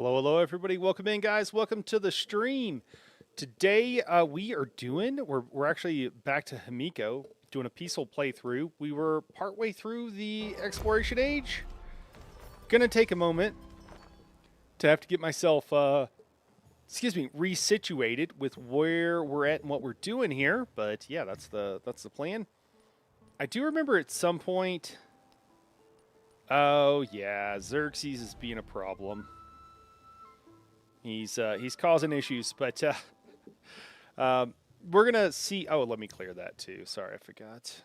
Hello, hello, everybody. Welcome in, guys. Welcome to the stream. Today, we're actually back to Himiko, doing a peaceful playthrough. We were partway through the exploration age. Gonna take a moment to have to get myself, resituated with where we're at and what we're doing here. But yeah, that's the plan. I do remember at some point. Oh yeah, Xerxes is being a problem. He's causing issues, but we're gonna see. Oh, let me clear that too. Sorry, I forgot.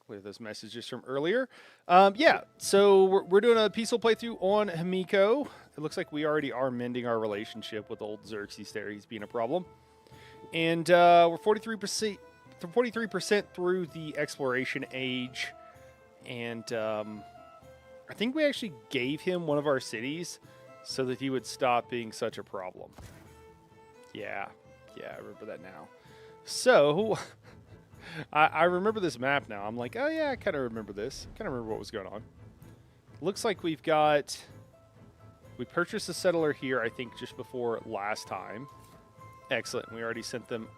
Clear those messages from earlier. Yeah, so we're doing a peaceful playthrough on Himiko. It looks like we already are mending our relationship with old Xerxes. There, he's being a problem, and we're 43% through the exploration age, and I think we actually gave him one of our cities so that he would stop being such a problem. Yeah, I remember that now. So, I remember this map now. I'm like, oh yeah, I kind of remember this. Kind of remember what was going on. Looks like we purchased a settler here, I think, just before last time. Excellent. We already sent them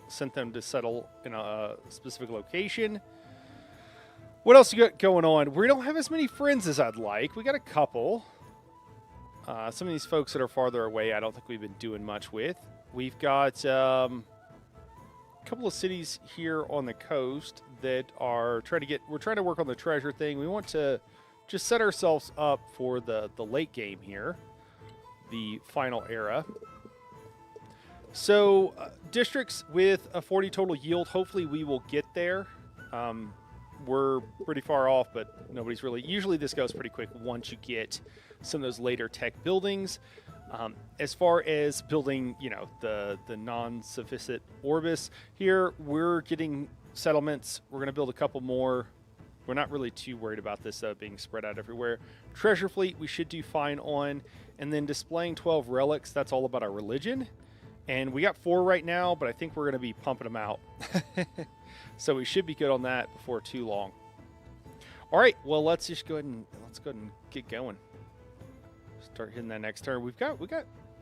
to settle in a specific location. What else you got going on? We don't have as many friends as I'd like. We got a couple. Some of these folks that are farther away, I don't think we've been doing much with. We've got a couple of cities here on the coast that are we're trying to work on the treasure thing. We want to just set ourselves up for the late game here, the final era. So districts with a 40 total yield, hopefully we will get there. We're pretty far off, but nobody's really. Usually this goes pretty quick once you get some of those later tech buildings. As far as building, the non-sufficient Orbis, here we're getting settlements. We're going to build a couple more. We're not really too worried about this being spread out everywhere. Treasure fleet we should do fine on. And then displaying 12 relics, that's all about our religion. And we got 4 right now, but I think we're going to be pumping them out. So we should be good on that before too long. All right, well, let's go ahead and get going. Start hitting that next turn. We got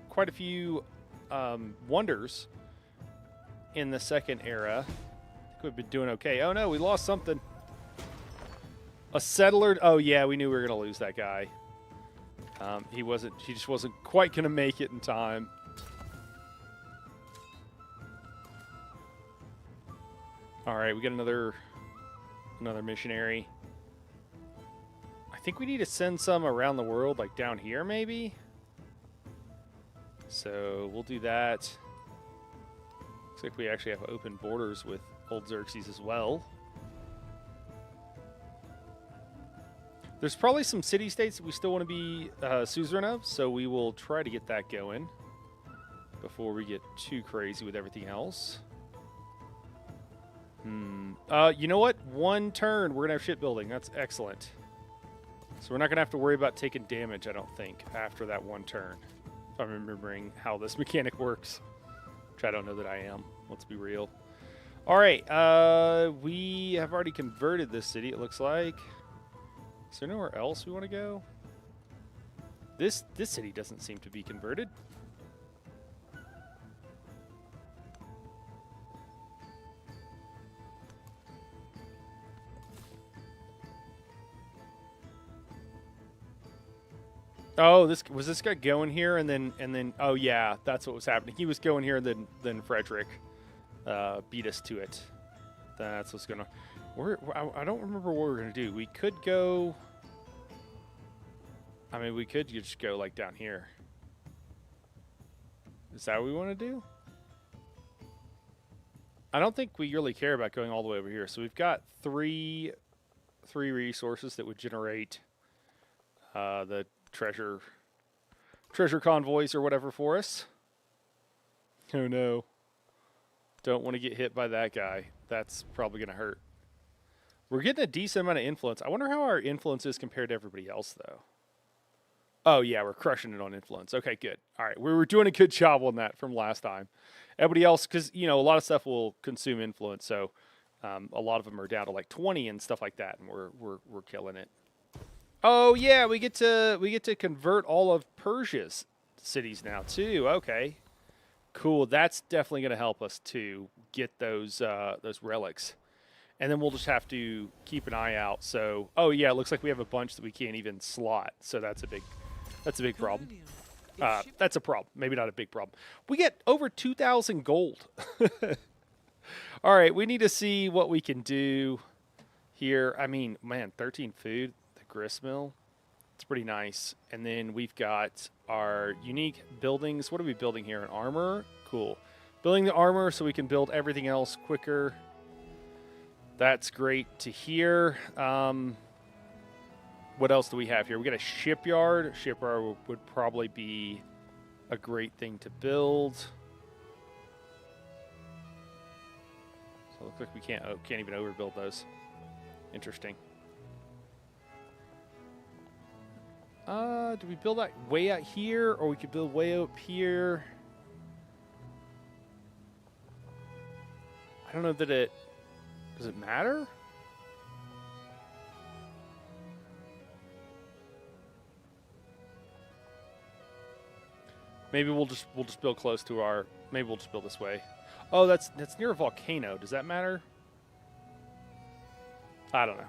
quite a few wonders in the second era. I think we've been doing okay. Oh no, we lost something. A settler. Oh yeah, we knew we were gonna lose that guy. He just wasn't quite gonna make it in time. All right, we got another missionary. I think we need to send some around the world, like down here maybe. So we'll do that. Looks like we actually have open borders with old Xerxes as well. There's probably some city-states that we still want to be suzerain of, so we will try to get that going before we get too crazy with everything else. You know what? One turn, we're going to have shipbuilding. That's excellent. So we're not going to have to worry about taking damage, I don't think, after that one turn. If I'm remembering how this mechanic works. Which I don't know that I am. Let's be real. All right. We have already converted this city, it looks like. Is there nowhere else we want to go? This city doesn't seem to be converted. Oh, was this guy going here and then oh yeah, that's what was happening. He was going here and then Frederick beat us to it. That's what's gonna. I don't remember what we're gonna do. We could go. I mean, we could just go like down here. Is that what we want to do? I don't think we really care about going all the way over here. So we've got three resources that would generate the treasure convoys or whatever for us. Oh no. Don't want to get hit by that guy. That's probably going to hurt. We're getting a decent amount of influence. I wonder how our influence is compared to everybody else, though. Oh, yeah, we're crushing it on influence. Okay, good. All right, we were doing a good job on that from last time. Everybody else, because, a lot of stuff will consume influence, so a lot of them are down to like 20 and stuff like that, and we're killing it. Oh yeah, we get to convert all of Persia's cities now too. Okay, cool. That's definitely going to help us to get those relics, and then we'll just have to keep an eye out. So, oh yeah, it looks like we have a bunch that we can't even slot. So that's a big problem. That's a problem. Maybe not a big problem. We get over 2,000 gold. All right, we need to see what we can do here. I mean, man, 13 food, the grist mill. It's pretty nice. And then we've got our unique buildings. What are we building here? An armor? Cool. Building the armor so we can build everything else quicker. That's great to hear. What else do we have here? We got a shipyard. Shipyard would probably be a great thing to build. So it looks like we can't even overbuild those. Interesting. Do we build that way out here, or we could build way up here? I don't know that it... Does it matter? Maybe we'll just build close to our... Maybe we'll just build this way. Oh, that's near a volcano. Does that matter? I don't know.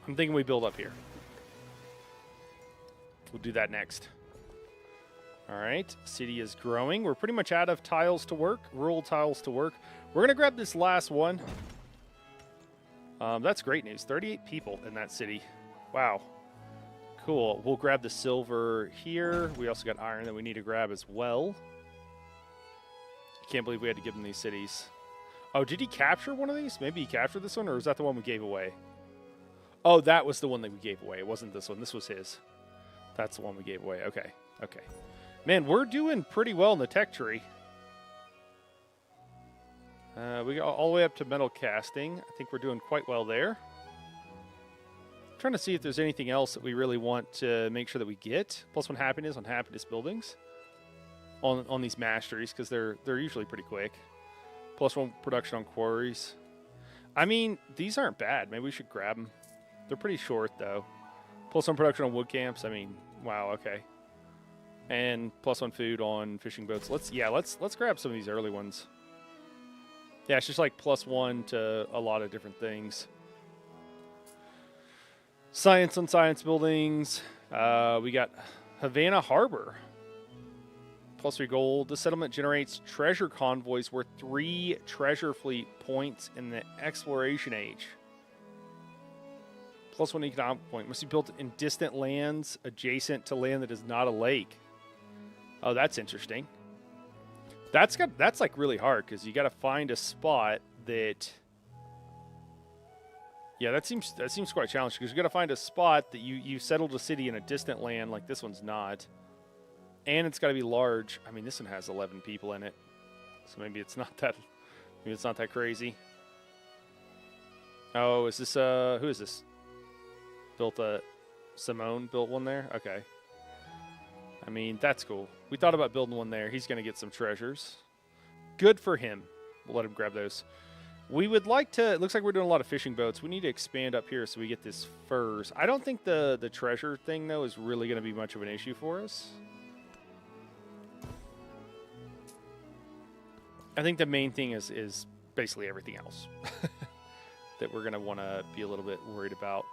I'm thinking we build up here. We'll do that next. All right, city is growing. We're pretty much out of tiles to work, rural tiles to work. We're going to grab this last one. That's great news. 38 people in that city. Wow. Cool. We'll grab the silver here. We also got iron that we need to grab as well. Can't believe we had to give him these cities. Oh, did he capture one of these? Maybe he captured this one, or was that the one we gave away? Oh, that was the one that we gave away. It wasn't this one. This was his. That's the one we gave away. Okay. Okay. Man, we're doing pretty well in the tech tree. We got all the way up to metal casting. I think we're doing quite well there. Trying to see if there's anything else that we really want to make sure that we get. +1 happiness on happiness buildings on these masteries, because they're usually pretty quick. +1 production on quarries. I mean, these aren't bad. Maybe we should grab them. They're pretty short though. +1 production on wood camps. I mean, wow. Okay. And +1 food on fishing boats. Let's grab some of these early ones. Yeah, it's just like +1 to a lot of different things. Science on science buildings. We got Havana Harbor. +3 gold. The settlement generates treasure convoys worth 3 treasure fleet points in the exploration age. +1 economic point. Must be built in distant lands adjacent to land that is not a lake. Oh, that's interesting. That's like really hard, because you got to find a spot that... Yeah, that seems quite challenging, because you got to find a spot that you settled a city in a distant land, like this one's not. And it's got to be large. I mean, this one has 11 people in it, so maybe it's not that crazy. Oh, is this who is this? Simone built one there? Okay. I mean, that's cool. We thought about building one there. He's going to get some treasures. Good for him. We'll let him grab those. We would like to... It looks like we're doing a lot of fishing boats. We need to expand up here so we get this furs. I don't think the treasure thing, though, is really going to be much of an issue for us. I think the main thing is basically everything else that we're going to want to be a little bit worried about.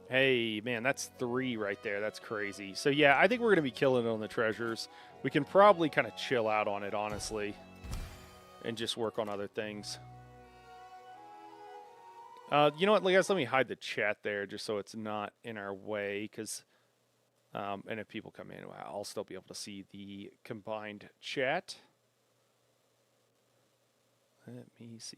Hey, man, that's 3 right there. That's crazy. So, yeah, I think we're going to be killing it on the treasures. We can probably kind of chill out on it, honestly, and just work on other things. You know what, guys? Let me hide the chat there just so it's not in our way, because... and if people come in, I'll still be able to see the combined chat. Let me see.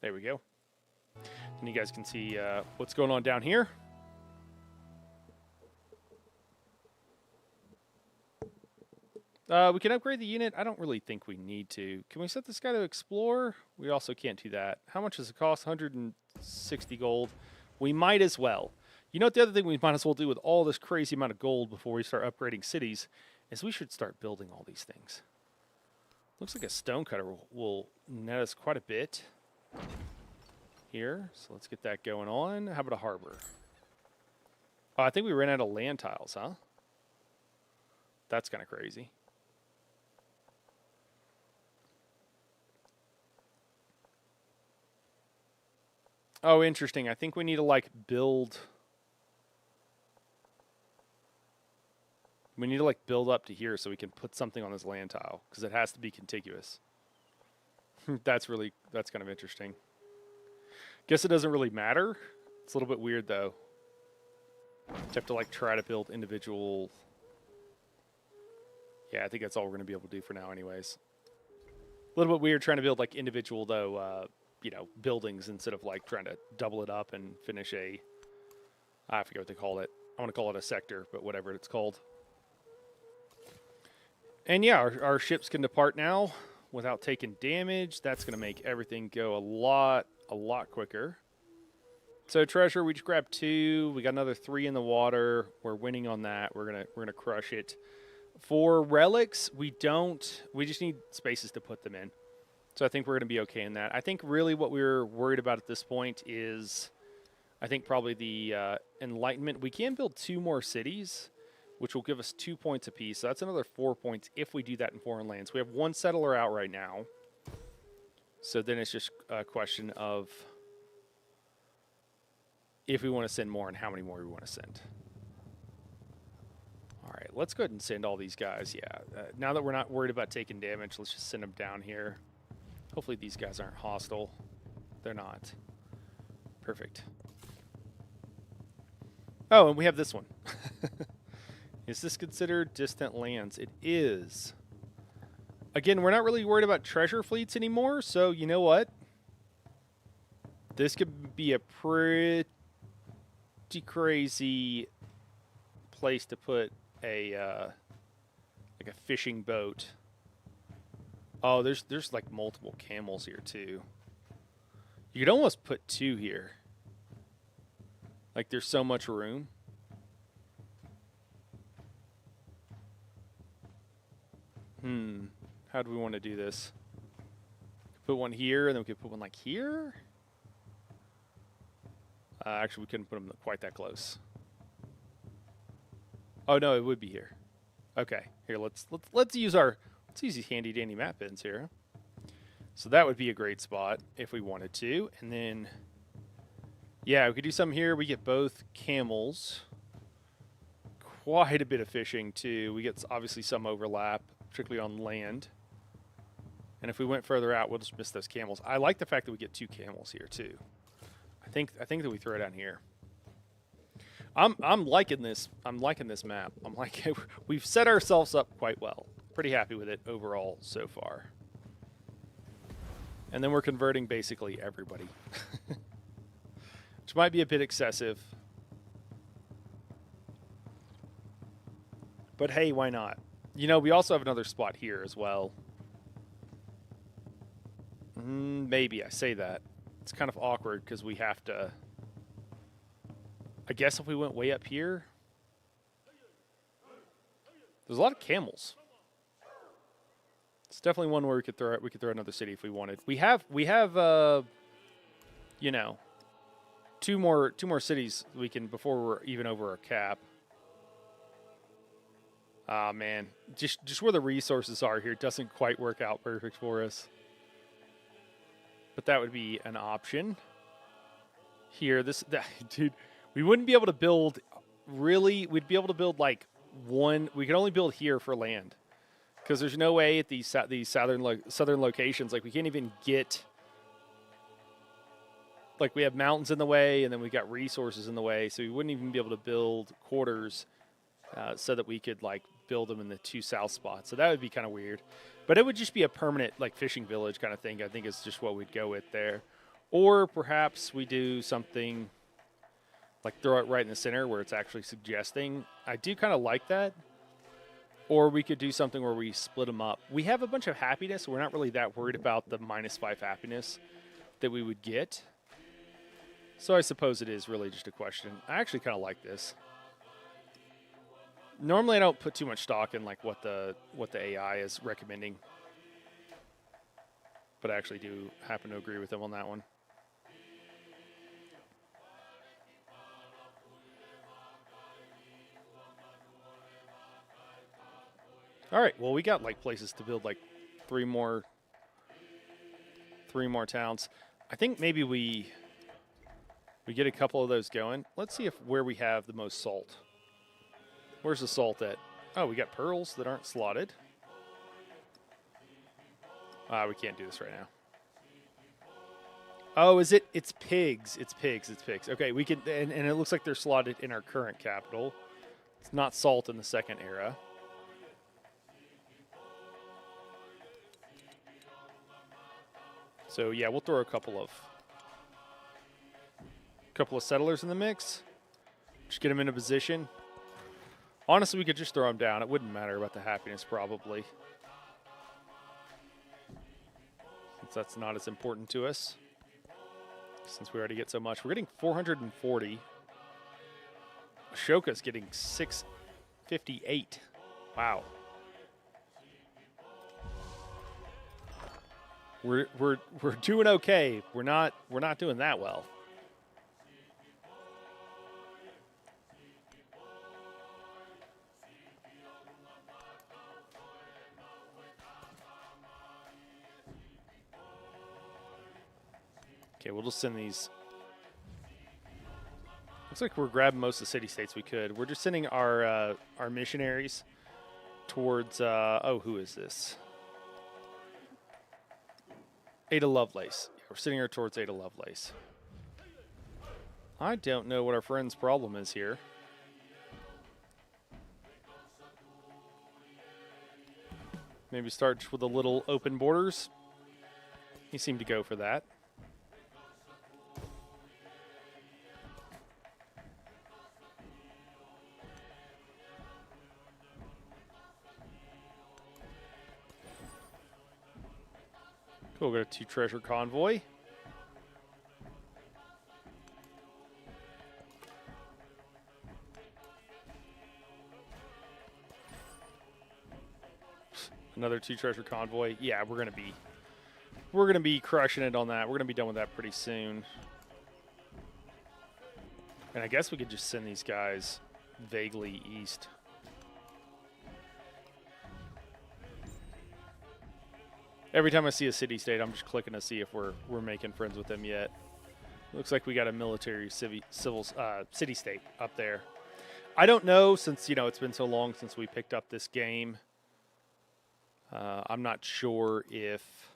There we go. And you guys can see what's going on down here. We can upgrade the unit. I don't really think we need to. Can we set this guy to explore? We also can't do that. How much does it cost? 160 gold. We might as well. You know what, the other thing we might as well do with all this crazy amount of gold before we start upgrading cities is we should start building all these things. Looks like a stonecutter will net us quite a bit here. So let's get that going on. How about a harbor? Oh, I think we ran out of land tiles, huh? That's kind of crazy. Oh, interesting. I think we need to like build. We need to like build up to here so we can put something on this land tile because it has to be contiguous. That's kind of interesting. Guess it doesn't really matter. It's a little bit weird though. You have to like try to build individual. Yeah, I think that's all we're going to be able to do for now anyways. A little bit weird trying to build like individual though, you know, buildings instead of like trying to double it up and finish a, I forget what they call it. I want to call it a sector, but whatever it's called. And yeah, our ships can depart now without taking damage. That's going to make everything go a lot quicker. So treasure, we just grabbed 2. We got another 3 in the water. We're winning on that. We're gonna crush it. For relics, we just need spaces to put them in. So I think we're gonna be okay in that. I think really what we're worried about at this point is, I think probably the Enlightenment. We can build 2 more cities, which will give us 2 points apiece. So that's another 4 points if we do that in foreign lands. We have 1 settler out right now. So then it's just a question of if we want to send more and how many more we want to send. All right, let's go ahead and send all these guys. Yeah, now that we're not worried about taking damage, let's just send them down here. Hopefully these guys aren't hostile. They're not. Perfect. Oh, and we have this one. Is this considered distant lands? It is. Again, we're not really worried about treasure fleets anymore, so you know what? This could be a pretty crazy place to put a like a fishing boat. Oh, there's like multiple camels here too. You could almost put 2 here. Like there's so much room. How do we want to do this? Put one here, and then we could put one like here. Actually, we couldn't put them quite that close. Oh no, it would be here. Okay, here let's use these handy dandy map pins here. So that would be a great spot if we wanted to, and then yeah, we could do something here. We get both camels. Quite a bit of fishing too. We get obviously some overlap, particularly on land. And if we went further out, we'll just miss those camels. I like the fact that we get 2 camels here too. I think that we throw it down here. I'm liking this. I'm liking this map. I'm like we've set ourselves up quite well. Pretty happy with it overall so far. And then we're converting basically everybody, which might be a bit excessive. But hey, why not? You know, we also have another spot here as well. Maybe I say that. It's kind of awkward because we have to... I guess if we went way up here... There's a lot of camels. It's definitely one where we could throw another city if we wanted. We have you know, two more cities we can before we're even over our cap. Ah, man, just where the resources are here doesn't quite work out perfect for us. But that would be an option. Here, dude, we wouldn't be able to build, really, we'd be able to build like one, we could only build here for land. Because there's no way at these southern locations, like we can't even get, like we have mountains in the way and then we got resources in the way. So we wouldn't even be able to build quarters so that we could like build them in the 2 south spots. So that would be kind of weird. But it would just be a permanent like fishing village kind of thing. I think it's just what we'd go with there. Or perhaps we do something like throw it right in the center where it's actually suggesting. I do kind of like that. Or we could do something where we split them up. We have a bunch of happiness. So we're not really that worried about the -5 happiness that we would get. So I suppose it is really just a question. I actually kind of like this. Normally, I don't put too much stock in like what the AI is recommending, but I actually do happen to agree with them on that one. All right, well, we got like places to build like three more towns. I think maybe we get a couple of those going. Let's see if where we have the most salt. Where's the salt at? Oh, we got pearls that aren't slotted. We can't do this right now. Oh, is it? It's pigs. It's pigs. It's pigs. Okay, we can, and it looks like they're slotted in our current capital. It's not salt in the second era. So yeah, we'll throw a couple of settlers in the mix. Just get them in a position. Honestly, we could just throw them down. It wouldn't matter about the happiness, probably. Since that's not as important to us. Since we already get so much. We're getting 440. Ashoka's getting 658. Wow. We're doing okay. We're not doing that well. Okay, we'll just send these. Looks like we're grabbing most of the city-states we could. We're just sending our missionaries towards, oh, who is this? Ada Lovelace. Yeah, we're sending her towards Ada Lovelace. I don't know what our friend's problem is here. Maybe start with a little open borders. He seemed to go for that. Cool, we'll go to 2 treasure convoy. Another 2 treasure convoy. Yeah, we're gonna be crushing it on that. We're gonna be done with that pretty soon. And I guess we could just send these guys vaguely east. Every time I see a city-state, I'm just clicking to see if we're making friends with them yet. Looks like we got a military city-state up there. I don't know, since it's been so long since we picked up this game. I'm not sure if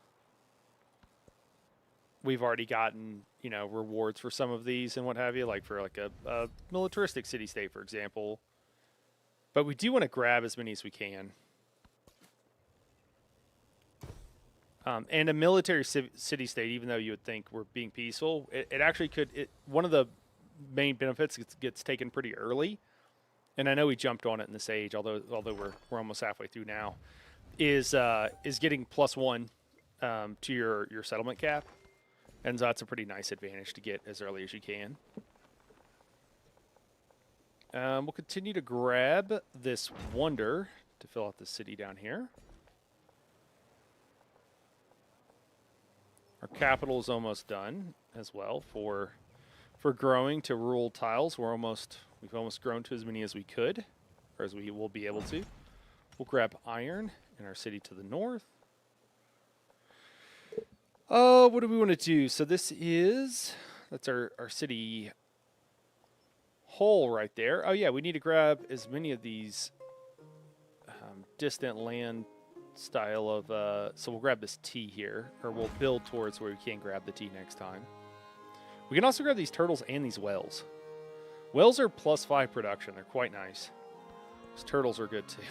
we've already gotten rewards for some of these and what have you, like for like a militaristic city-state, for example. But we do want to grab as many as we can. And a military city-state, even though you would think we're being peaceful, it actually could. One of the main benefits gets taken pretty early, and I know we jumped on it in this age, although we're almost halfway through now, is getting +1 to your settlement cap, and that's a pretty nice advantage to get as early as you can. We'll continue to grab this wonder to fill out the city down here. Our capital is almost done as well for growing to rural tiles. We've almost grown to as many as we could, or as we will be able to. We'll grab iron in our city to the north. Oh, what do we want to do? So that's our city hole right there. Oh yeah, we need to grab as many of these distant land style of, so we'll grab this T here, or we'll build towards where we can grab the T next time. We can also grab these turtles and these whales. Whales are +5 production. They're quite nice. These turtles are good too.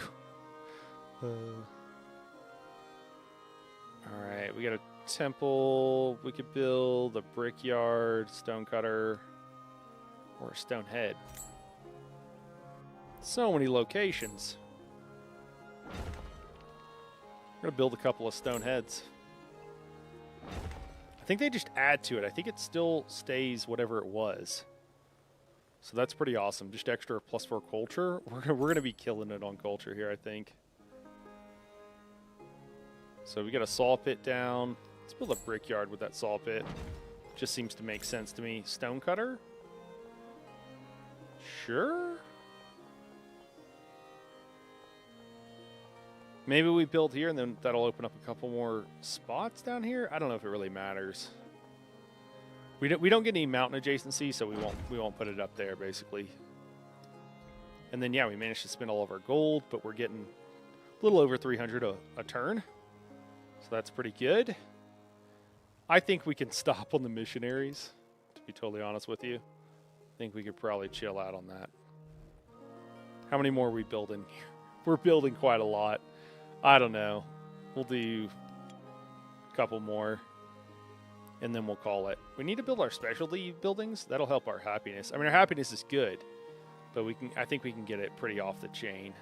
All right, we got a temple. We could build a brickyard, stonecutter, or a stone head. So many locations. We're going to build a couple of stone heads. I think they just add to it. I think it still stays whatever it was. So that's pretty awesome. Just extra +4 culture. We're gonna be killing it on culture here, I think. So we got a saw pit down. Let's build a brickyard with that saw pit. Just seems to make sense to me. Stone cutter? Sure. Maybe we build here and then that'll open up a couple more spots down here. I don't know if it really matters. We don't get any mountain adjacency, so we won't put it up there basically. And then yeah, we managed to spend all of our gold, but we're getting a little over 300 a turn. So that's pretty good. I think we can stop on the missionaries, to be totally honest with you. I think we could probably chill out on that. How many more are we building here? We're building quite a lot. I don't know. We'll do a couple more, and then we'll call it. We need to build our specialty buildings. That'll help our happiness. I mean, our happiness is good, but I think we can get it pretty off the chain.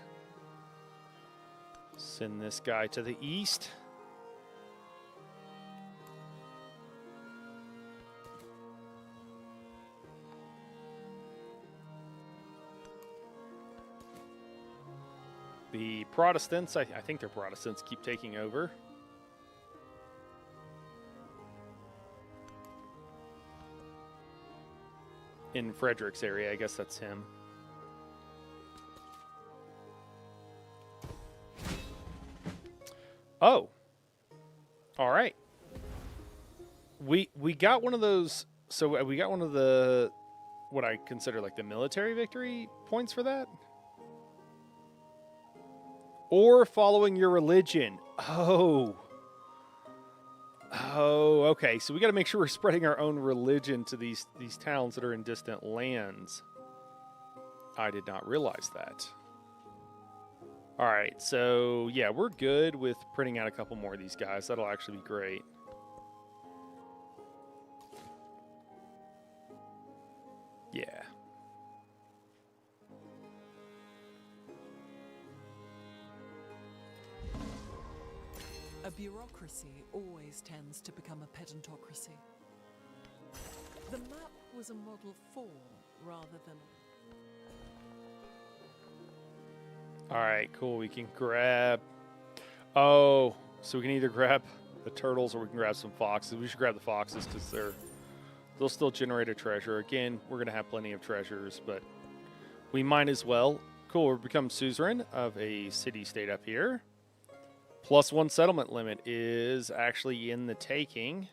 Send this guy to the east. The Protestants, I think they're Protestants, keep taking over. In Frederick's area, I guess that's him. Oh. All right. We got one of those, so we got one of the, what I consider like the military victory points for that. Or following your religion. Oh. Oh, okay. So we got to make sure we're spreading our own religion to these towns that are in distant lands. I did not realize that. All right. So, yeah, we're good with printing out a couple more of these guys. That'll actually be great. Yeah. A bureaucracy always tends to become a pedantocracy. The map was a model for, rather than... All right, cool. We can grab... Oh, so we can either grab the turtles or we can grab some foxes. We should grab the foxes because they'll still generate a treasure. Again, we're going to have plenty of treasures, but we might as well. Cool, we've become suzerain of a city-state up here. +1 settlement limit is actually in the taking.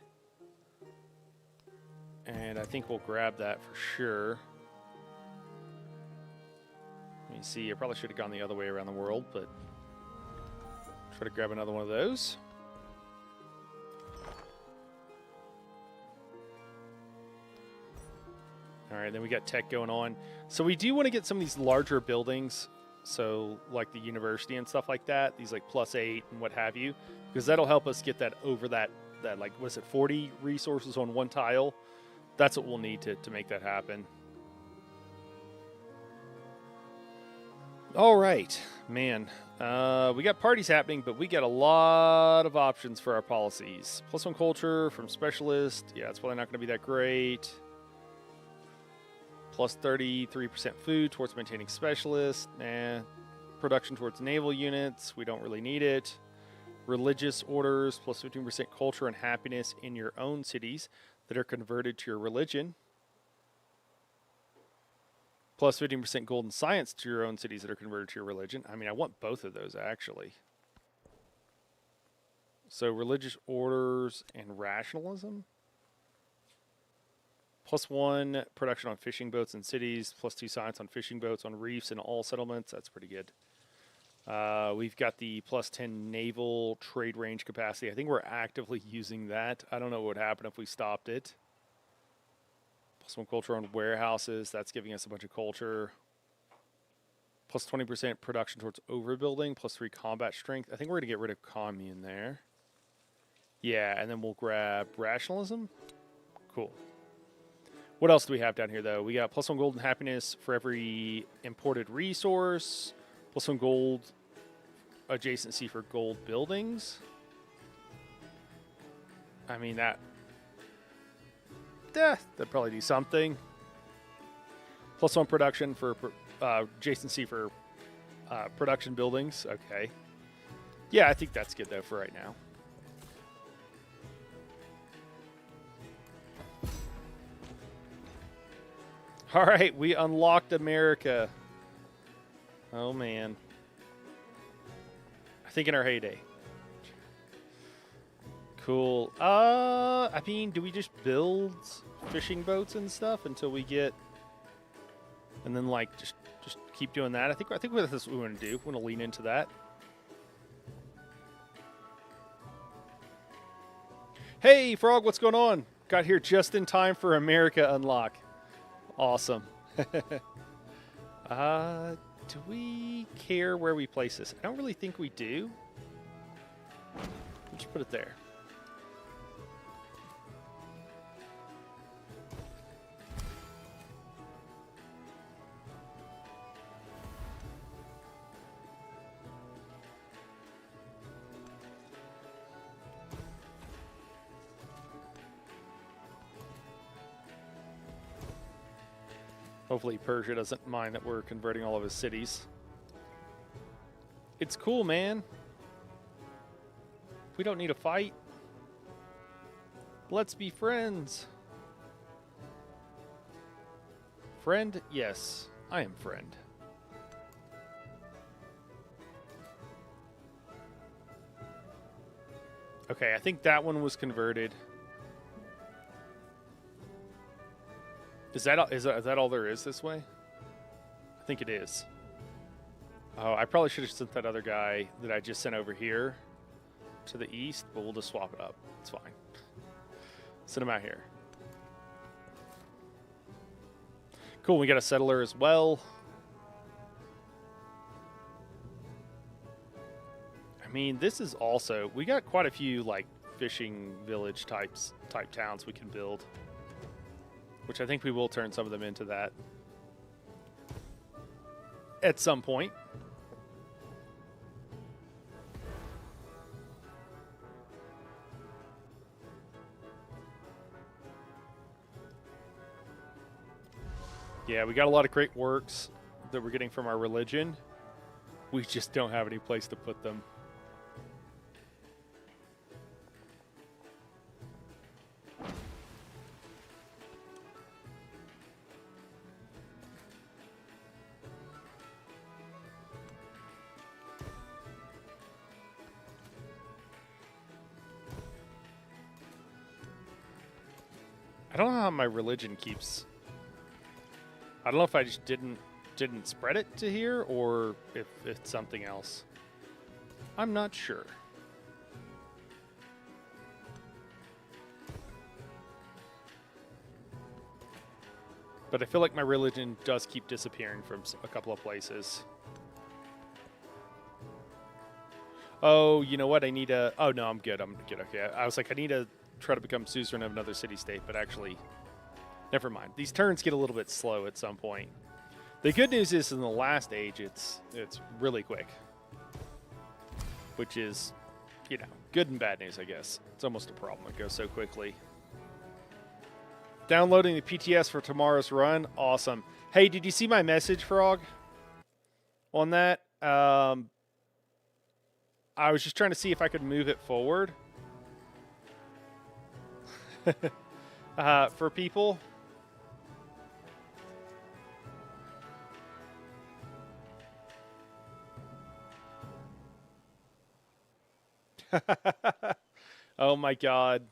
And I think we'll grab that for sure. Let me see. I probably should have gone the other way around the world, but try to grab another one of those. All right, then we got tech going on. So we do want to get some of these larger buildings. So like the university and stuff like that, these like +8 and what have you, because that'll help us get that over that like, was it 40 resources on one tile? That's what we'll need to make that happen. All right, man. We got parties happening, but we got a lot of options for our policies. +1 culture from specialist. Yeah, it's probably not going to be that great. +33% food towards maintaining specialists. Production towards naval units. We don't really need it. Religious orders. +15% culture and happiness in your own cities that are converted to your religion. +15% gold and science to your own cities that are converted to your religion. I mean, I want both of those, actually. So religious orders and rationalism. +1 production on fishing boats in cities. +2 science on fishing boats on reefs and all settlements. That's pretty good. We've got the +10 naval trade range capacity. I think we're actively using that. I don't know what would happen if we stopped it. +1 culture on warehouses. That's giving us a bunch of culture. +20% production towards overbuilding. +3 combat strength. I think we're going to get rid of commune there. Yeah, and then we'll grab rationalism. Cool. What else do we have down here, though? We got +1 gold and happiness for every imported resource. +1 gold adjacency for gold buildings. I mean, that'd probably do something. +1 production for adjacency for production buildings. Okay. Yeah, I think that's good though for right now. All right, we unlocked America. Oh man. I think in our heyday. Cool. I mean, do we just build fishing boats and stuff until we get, and then like just keep doing that? I think that's what we want to do. We want to lean into that. Hey, Frog, what's going on? Got here just in time for America unlock. Awesome. Do we care where we place this? I don't really think we do. We'll just put it there. Hopefully Persia doesn't mind that we're converting all of his cities. It's cool, man. We don't need a fight. Let's be friends. Friend? Yes, I am friend. Okay, I think that one was converted. Is that all there is this way? I think it is. Oh, I probably should have sent that other guy that I just sent over here to the east, but we'll just swap it up. It's fine. Send him out here. Cool, we got a settler as well. I mean, this is also, we got quite a few like fishing village type towns we can build, which I think we will turn some of them into that at some point. Yeah, we got a lot of great works that we're getting from our religion. We just don't have any place to put them. I don't know how my religion keeps. I don't know if I just didn't spread it to here or if it's something else. I'm not sure. But I feel like my religion does keep disappearing from a couple of places. Oh, you know what? I need a... Oh, no, I'm good. I'm good. Okay. I was like, I need to try to become suzerain of another city-state, but actually... Never mind. These turns get a little bit slow at some point. The good news is in the last age, it's really quick. Which is, you know, good and bad news, I guess. It's almost a problem. It goes so quickly. Downloading the PTS for tomorrow's run. Awesome. Hey, did you see my message, Frog? On that? I was just trying to see if I could move it forward. For people. Oh my god.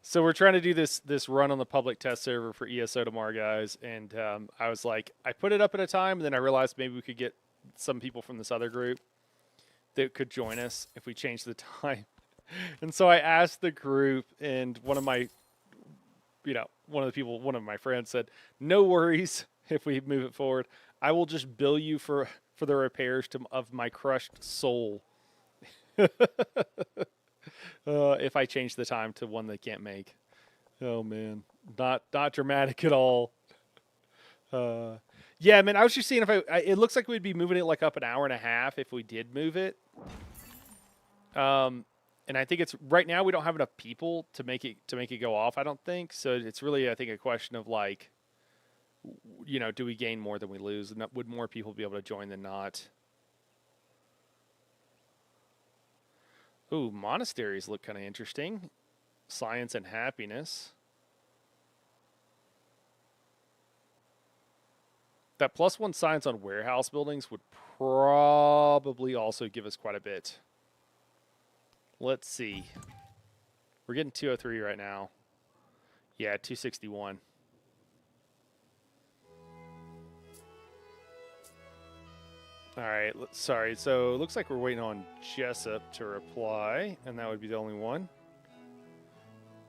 So we're trying to do this run on the public test server for ESO tomorrow, guys, and I was like, I put it up at a time, and then I realized maybe we could get some people from this other group that could join us if we change the time. And so I asked the group, and one of my friends said, no worries if we move it forward. I will just bill you for the repairs of my crushed soul. If I change the time to one they can't make. Oh man, not dramatic at all. Yeah, man, I was just seeing if it looks like we'd be moving it like up an hour and a half if we did move it. And I think it's right now we don't have enough people to make it go off. I don't think so. It's really, I think, a question of like you know, do we gain more than we lose? And would more people be able to join than not? Ooh, monasteries look kind of interesting. Science and happiness. That +1 science on warehouse buildings would probably also give us quite a bit. Let's see. We're getting 203 right now. Yeah, 261. All right, sorry. So it looks like we're waiting on Jessup to reply, and that would be the only one.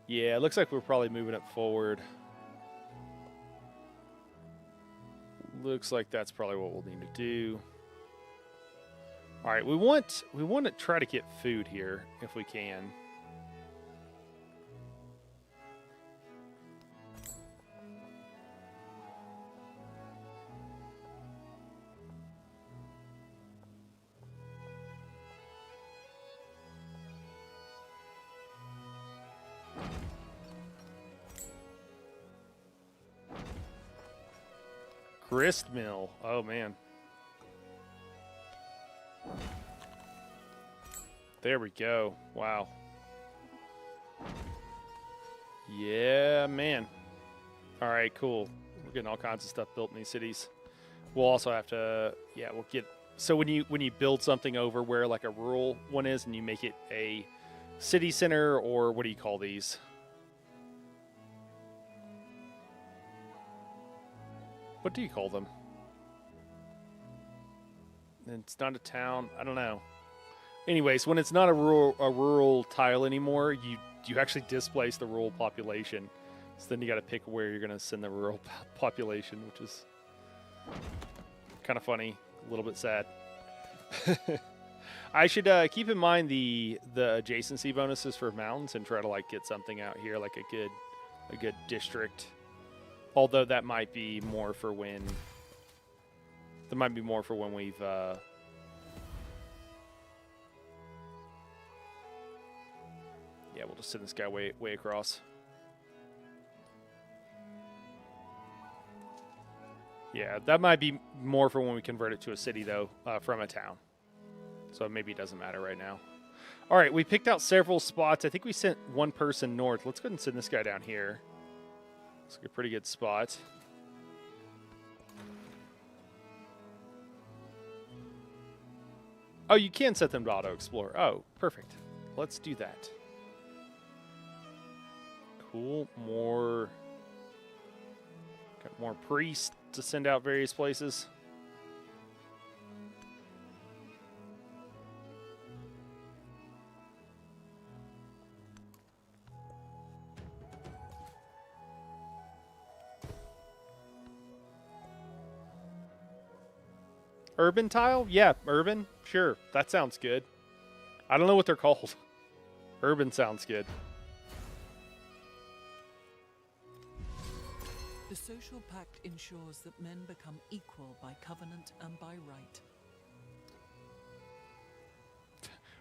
Yeah, it looks like we're probably moving it forward. Looks like that's probably what we'll need to do. All right, we want to try to get food here if we can. Grist mill. Oh man. There we go. Wow. Yeah, man. All right, cool. We're getting all kinds of stuff built in these cities. We'll also have to, yeah, we'll get. So when you build something over where like a rural one is, and you make it a city center, or what do you call these? What do you call them? It's not a town. I don't know. Anyways, when it's not a rural tile anymore, you actually displace the rural population. So then you got to pick where you're going to send the rural population, which is kind of funny, a little bit sad. I should keep in mind the adjacency bonuses for mountains and try to like get something out here, like a good district. Although that might be more for when we've yeah, we'll just send this guy way across. Yeah, that might be more for when we convert it to a city though, from a town. So maybe it doesn't matter right now. All right, we picked out several spots. I think we sent one person north. Let's go ahead and send this guy down here. It's a pretty good spot. Oh, you can set them to auto-explore. Oh, perfect. Let's do that. Cool. Got more priests to send out various places. Urban tile? Yeah, urban. Sure, that sounds good. I don't know what they're called. Urban sounds good. The social pact ensures that men become equal by covenant and by right.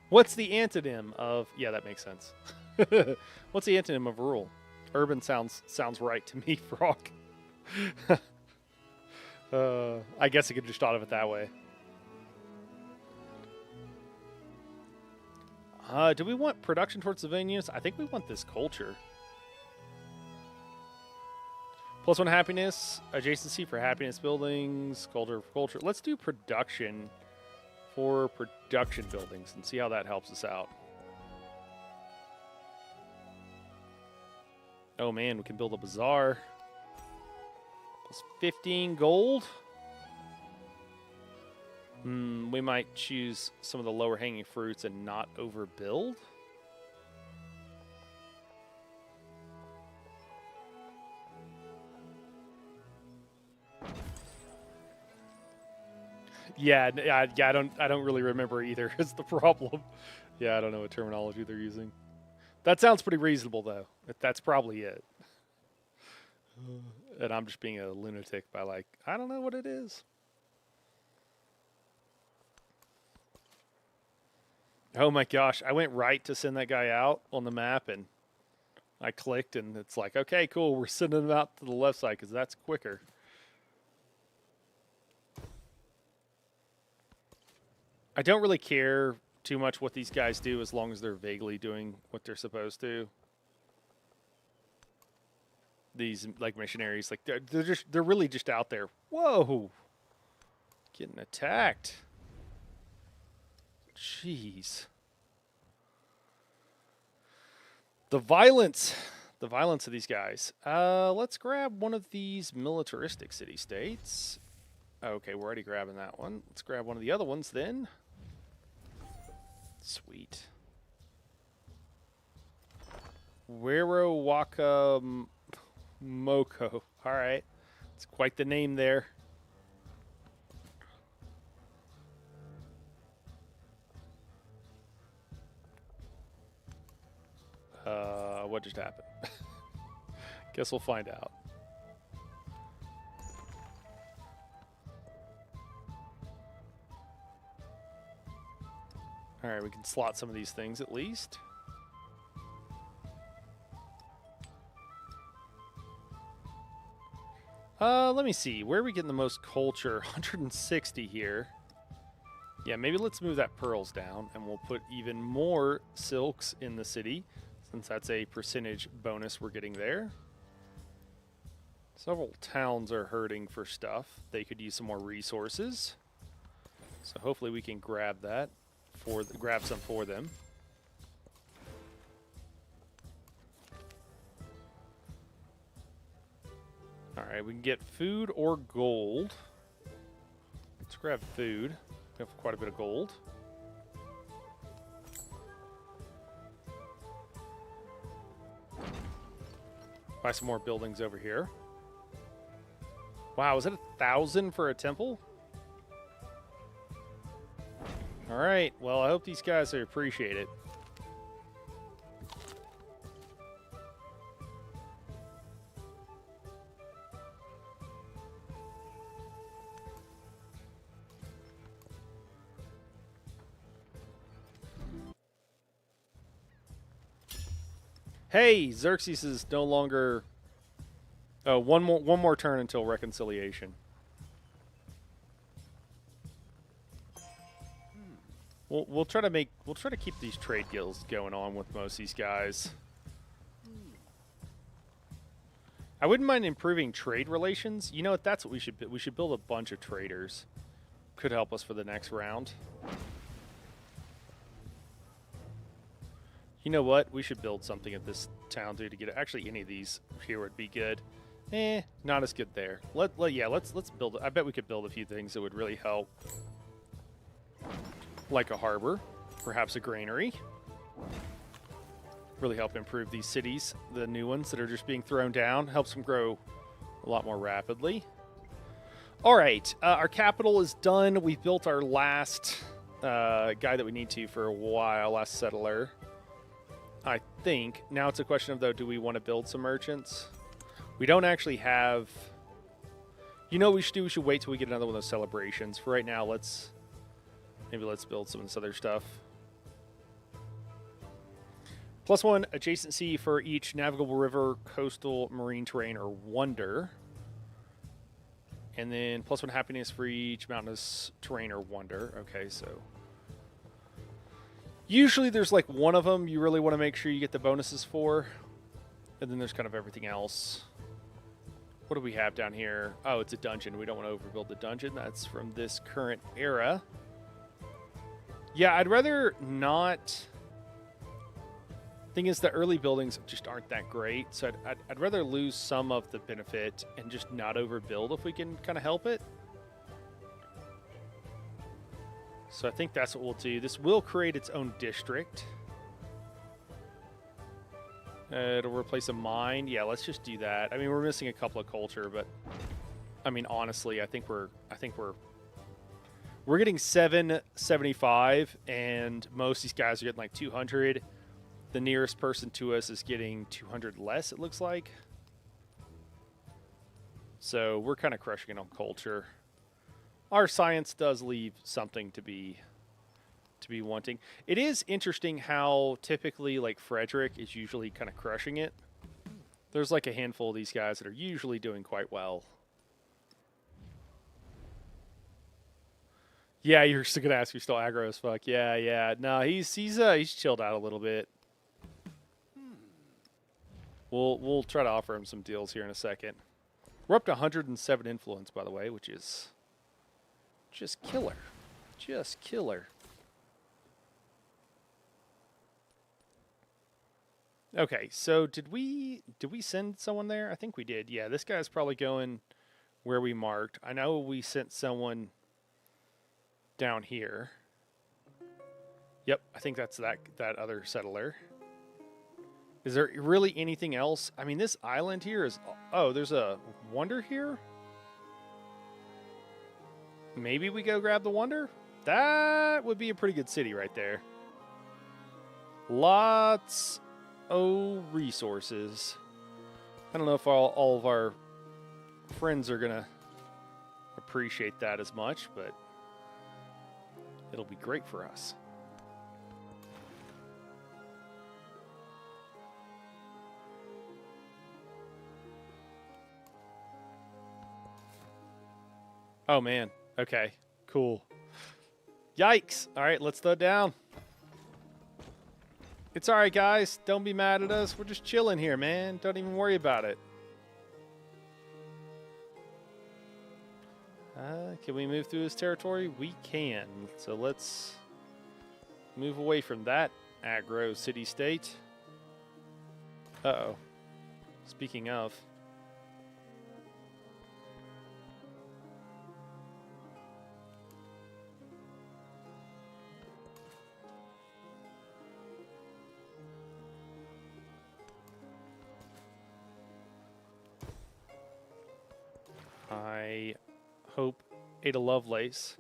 What's the antonym of... Yeah, that makes sense. What's the antonym of rural? Urban sounds right to me, Frog. I guess I could just thought of it that way. Do we want production towards civilian units? I think we want this culture. +1 happiness, adjacency for happiness buildings, culture for culture. Let's do production for production buildings and see how that helps us out. Oh man, we can build a bazaar. +15 gold. We might choose some of the lower hanging fruits and not overbuild. Yeah, I don't really remember either. Is the problem? Yeah, I don't know what terminology they're using. That sounds pretty reasonable though. That's probably it. And I'm just being a lunatic by like, I don't know what it is. Oh my gosh, I went right to send that guy out on the map and I clicked and it's like, okay, cool, we're sending him out to the left side because that's quicker. I don't really care too much what these guys do as long as they're vaguely doing what they're supposed to. These like missionaries, like they're really just out there. Whoa, getting attacked. Jeez. The violence of these guys. Let's grab one of these militaristic city-states. Okay, we're already grabbing that one. Let's grab one of the other ones then. Sweet. Wero Moko. All right. It's quite the name there. What just happened? Guess we'll find out. All right, we can slot some of these things at least. Let me see. Where are we getting the most culture? 160 here. Yeah, maybe let's move that pearls down, and we'll put even more silks in the city, since that's a percentage bonus we're getting there. Several towns are hurting for stuff. They could use some more resources. So hopefully we can grab that, grab some for them. All right, we can get food or gold. Let's grab food. We have quite a bit of gold. Buy some more buildings over here. Wow, is it 1,000 for a temple? All right, well, I hope these guys appreciate it. Hey, Xerxes is no longer. Oh, one more turn until reconciliation. We'll try to keep these trade guilds going on with most of these guys. I wouldn't mind improving trade relations. You know what? That's what we should build a bunch of traders. Could help us for the next round. You know what? We should build something at this town, dude, to get it. Actually, any of these here would be good. Not as good there. Let's build it. I bet we could build a few things that would really help. Like a harbor, perhaps a granary. Really help improve these cities, the new ones that are just being thrown down. Helps them grow a lot more rapidly. All right, our capital is done. We've built our last guy that we need to for a while, last settler. I think. Now it's a question of, though, do we want to build some merchants? We don't actually have... You know what we should do? We should wait till we get another one of those celebrations. For right now, maybe let's build some of this other stuff. +1 adjacency for each navigable river, coastal, marine terrain, or wonder. And then +1 happiness for each mountainous terrain or wonder. Okay, so... Usually there's like one of them you really want to make sure you get the bonuses for. And then there's kind of everything else. What do we have down here? Oh, it's a dungeon. We don't want to overbuild the dungeon. That's from this current era. Yeah, I'd rather not... Thing is, the early buildings just aren't that great. So I'd rather lose some of the benefit and just not overbuild if we can kind of help it. So I think that's what we'll do. This will create its own district. It'll replace a mine. Yeah, let's just do that. I mean, we're missing a couple of culture, but I mean, honestly, I think we're getting 775, and most of these guys are getting like 200. The nearest person to us is getting 200 less, it looks like. So we're kind of crushing it on culture. Our science does leave something to be wanting. It is interesting how typically like Frederick is usually kind of crushing it. There's like a handful of these guys that are usually doing quite well. Yeah, you're still gonna ask if you're still aggro as fuck. Yeah, yeah. No, he's chilled out a little bit. We'll try to offer him some deals here in a second. We're up to 107 influence, by the way, which is just killer. Just killer. Okay, so did we send someone there? I think we did. Yeah, this guy's probably going where we marked. I know we sent someone down here. Yep, I think that's that other settler. Is there really anything else? I mean, this island here is... Oh, there's a wonder here? Maybe we go grab the wonder? That would be a pretty good city right there. Lots of resources. I don't know if all of our friends are going to appreciate that as much, but it'll be great for us. Oh, man. Okay, cool. Yikes. All right, let's throw it down. It's all right, guys. Don't be mad at us. We're just chilling here, man. Don't even worry about it. Can we move through this territory? We can. So let's move away from that aggro city-state. Uh-oh. Speaking of... I hope Ada Lovelace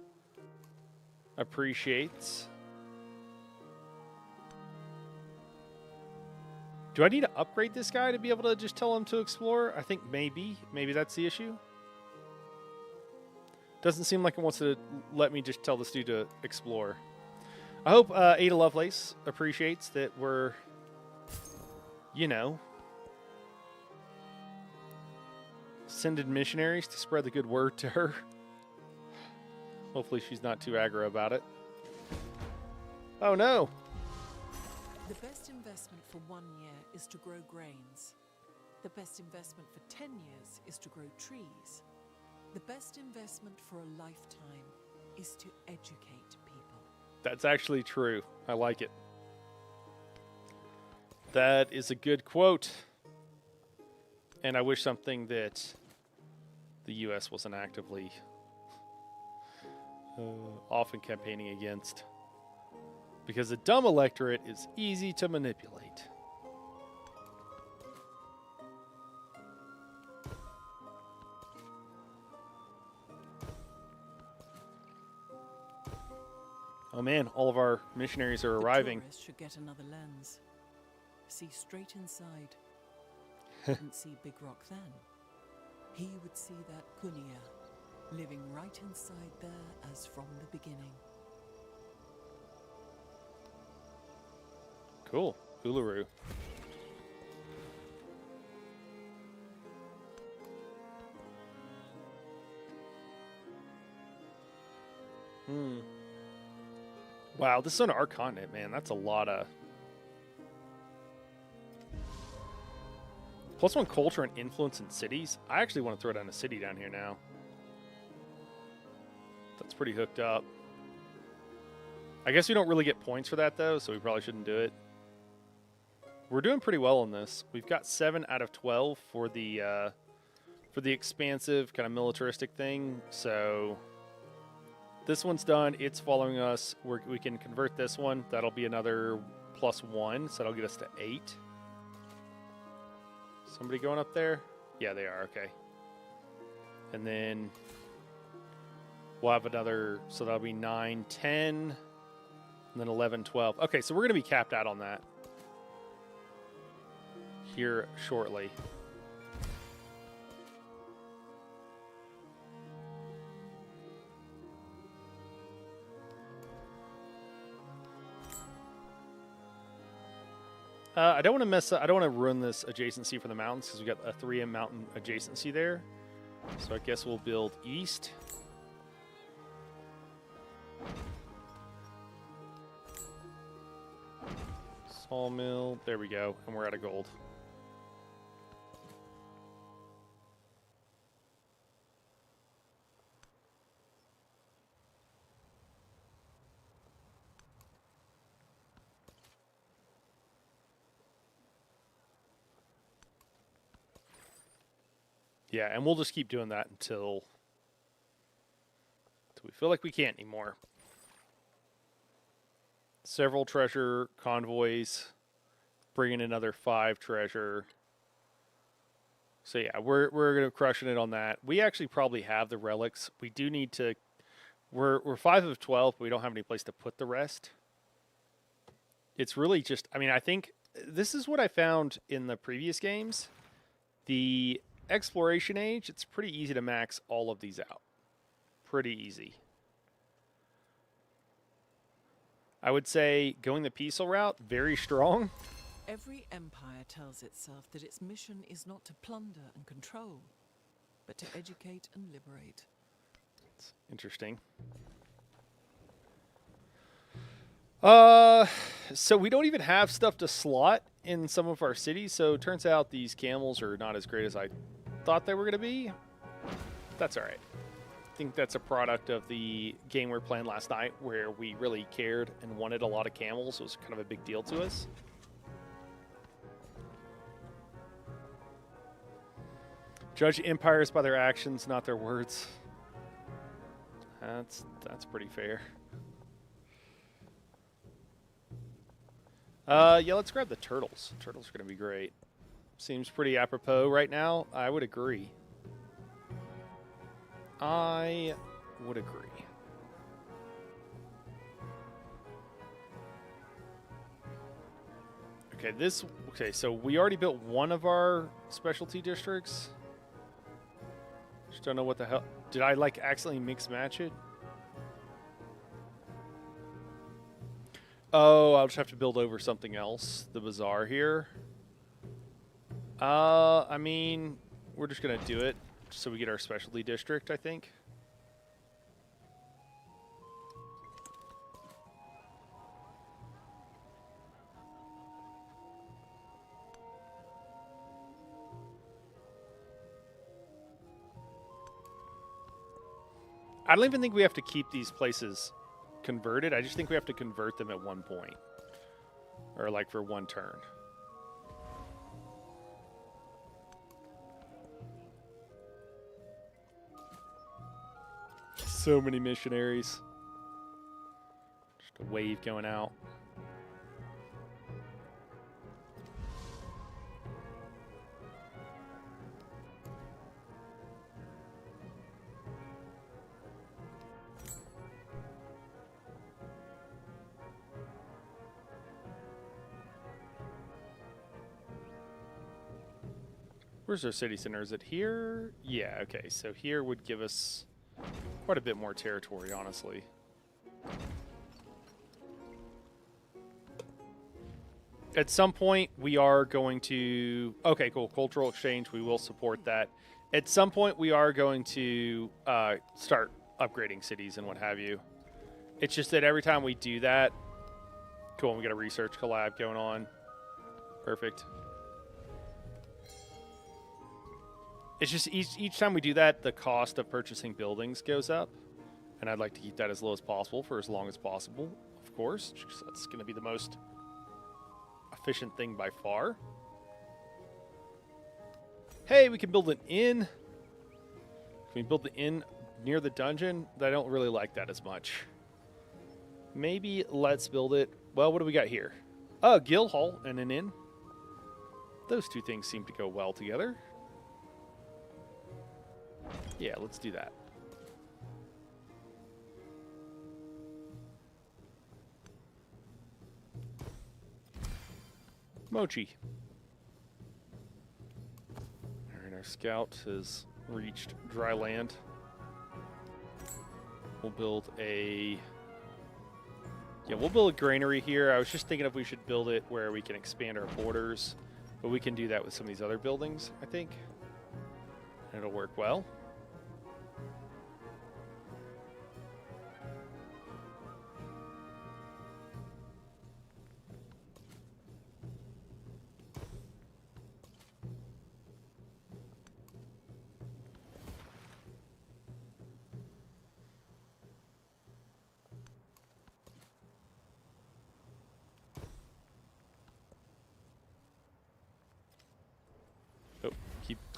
appreciates. Do I need to upgrade this guy to be able to just tell him to explore? I think maybe that's the issue. Doesn't seem like it wants to let me just tell this dude to explore. I hope Ada Lovelace appreciates that we're, you know, sending missionaries to spread the good word to her. Hopefully she's not too aggro about it. Oh no! The best investment for 1 year is to grow grains. The best investment for 10 years is to grow trees. The best investment for a lifetime is to educate people. That's actually true. I like it. That is a good quote. And I wish something that the U.S. wasn't actively often campaigning against. Because the dumb electorate is easy to manipulate. Oh man, all of our missionaries are arriving. The tourist should get another lens. See straight inside. Didn't see Big Rock then. He would see that Kunia living right inside there as from the beginning. Cool. Uluru. Wow, this is on our continent, man. That's a lot of... +1 culture and influence in cities. I actually want to throw down a city down here now. That's pretty hooked up. I guess we don't really get points for that, though, so we probably shouldn't do it. We're doing pretty well on this. We've got 7 out of 12 for the expansive kind of militaristic thing. So this one's done. It's following us. We can convert this one. That'll be another +1, so that'll get us to 8. Somebody going up there? Yeah, they are. Okay. And then we'll have another, so that'll be 9, 10, and then 11, 12. Okay, so we're going to be capped out on that here shortly. I don't want to mess up. I don't want to ruin this adjacency for the mountains because we got a 3M mountain adjacency there. So I guess we'll build east. Sawmill. There we go. And we're out of gold. Yeah, and we'll just keep doing that until we feel like we can't anymore. Several treasure convoys. Bring in another 5 treasure. So yeah, we're gonna crushing it on that. We actually probably have the relics. We do need to. We're 5 of 12, but we don't have any place to put the rest. It's really just. I mean, I think this is what I found in the previous games. The exploration age. It's pretty easy to max all of these out. Pretty easy. I would say going the peaceful route, very strong. Every empire tells itself that its mission is not to plunder and control, but to educate and liberate. It's interesting. So we don't even have stuff to slot in some of our cities, so it turns out these camels are not as great as I thought they were going to be. That's all right. I think that's a product of the game we were playing last night where we really cared and wanted a lot of camels. It was kind of a big deal to us. Judge empires by their actions, not their words. That's pretty fair. Yeah, let's grab the turtles. Turtles are going to be great. Seems pretty apropos right now. I would agree. I would agree. Okay, so we already built one of our specialty districts. Just don't know what the hell. Did I like accidentally mix match it? Oh, I'll just have to build over something else. The bazaar here. I mean, we're just gonna do it just so we get our specialty district, I think. I don't even think we have to keep these places converted. I just think we have to convert them at one point. Or like for one turn. So many missionaries. Just a wave going out. Where's our city center? Is it here? Yeah, okay. So here would give us quite a bit more territory, honestly. At some point, we are going to... Okay, cool. Cultural exchange, we will support that. At some point, we are going to start upgrading cities and what have you. It's just that every time we do that... Cool, we got a research collab going on. Perfect. It's just each time we do that, the cost of purchasing buildings goes up. And I'd like to keep that as low as possible for as long as possible, of course. That's going to be the most efficient thing by far. Hey, we can build an inn. Can we build the inn near the dungeon? I don't really like that as much. Maybe let's build it. Well, what do we got here? Oh, guild hall and an inn. Those two things seem to go well together. Yeah, let's do that. Mochi. Alright, our scout has reached dry land. We'll build a... Yeah, we'll build a granary here. I was just thinking if we should build it where we can expand our borders. But we can do that with some of these other buildings, I think. And it'll work well.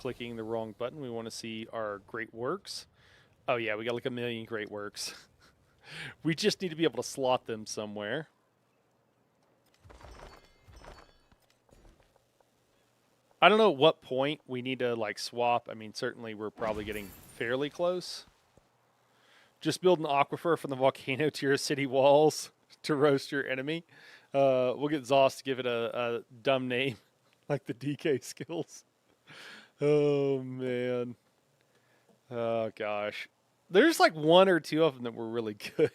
clicking the wrong button. We want to see our great works. Oh yeah, we got like 1,000,000 great works. We just need to be able to slot them somewhere. I don't know at what point we need to like swap. I mean, certainly we're probably getting fairly close. Just build an aquifer from the volcano to your city walls to roast your enemy. We'll get Zoss to give it a dumb name, like the DK skills. Oh, man. Oh, gosh. There's like 1 or 2 of them that were really good.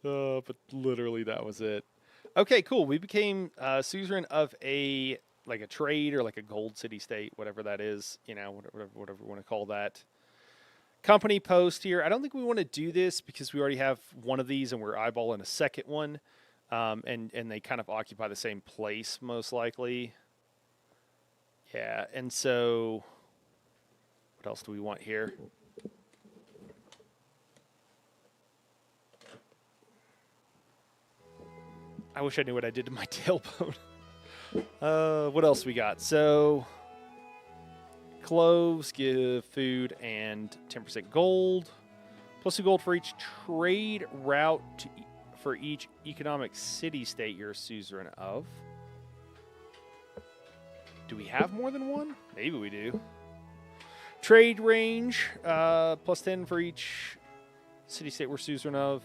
But literally that was it. Okay, cool. We became suzerain of a trade or like a gold city-state, whatever that is. You know, whatever you want to call that. Company post here. I don't think we want to do this because we already have one of these and we're eyeballing a second one. And they kind of occupy the same place, most likely. Yeah, and so what else do we want here? I wish I knew what I did to my tailbone. What else we got? So cloves give food and 10% gold. Plus 2 gold for each trade route for each economic city-state you're a suzerain of. Do we have more than one? Maybe we do. Trade range, plus 10 for each city-state we're suzerain of.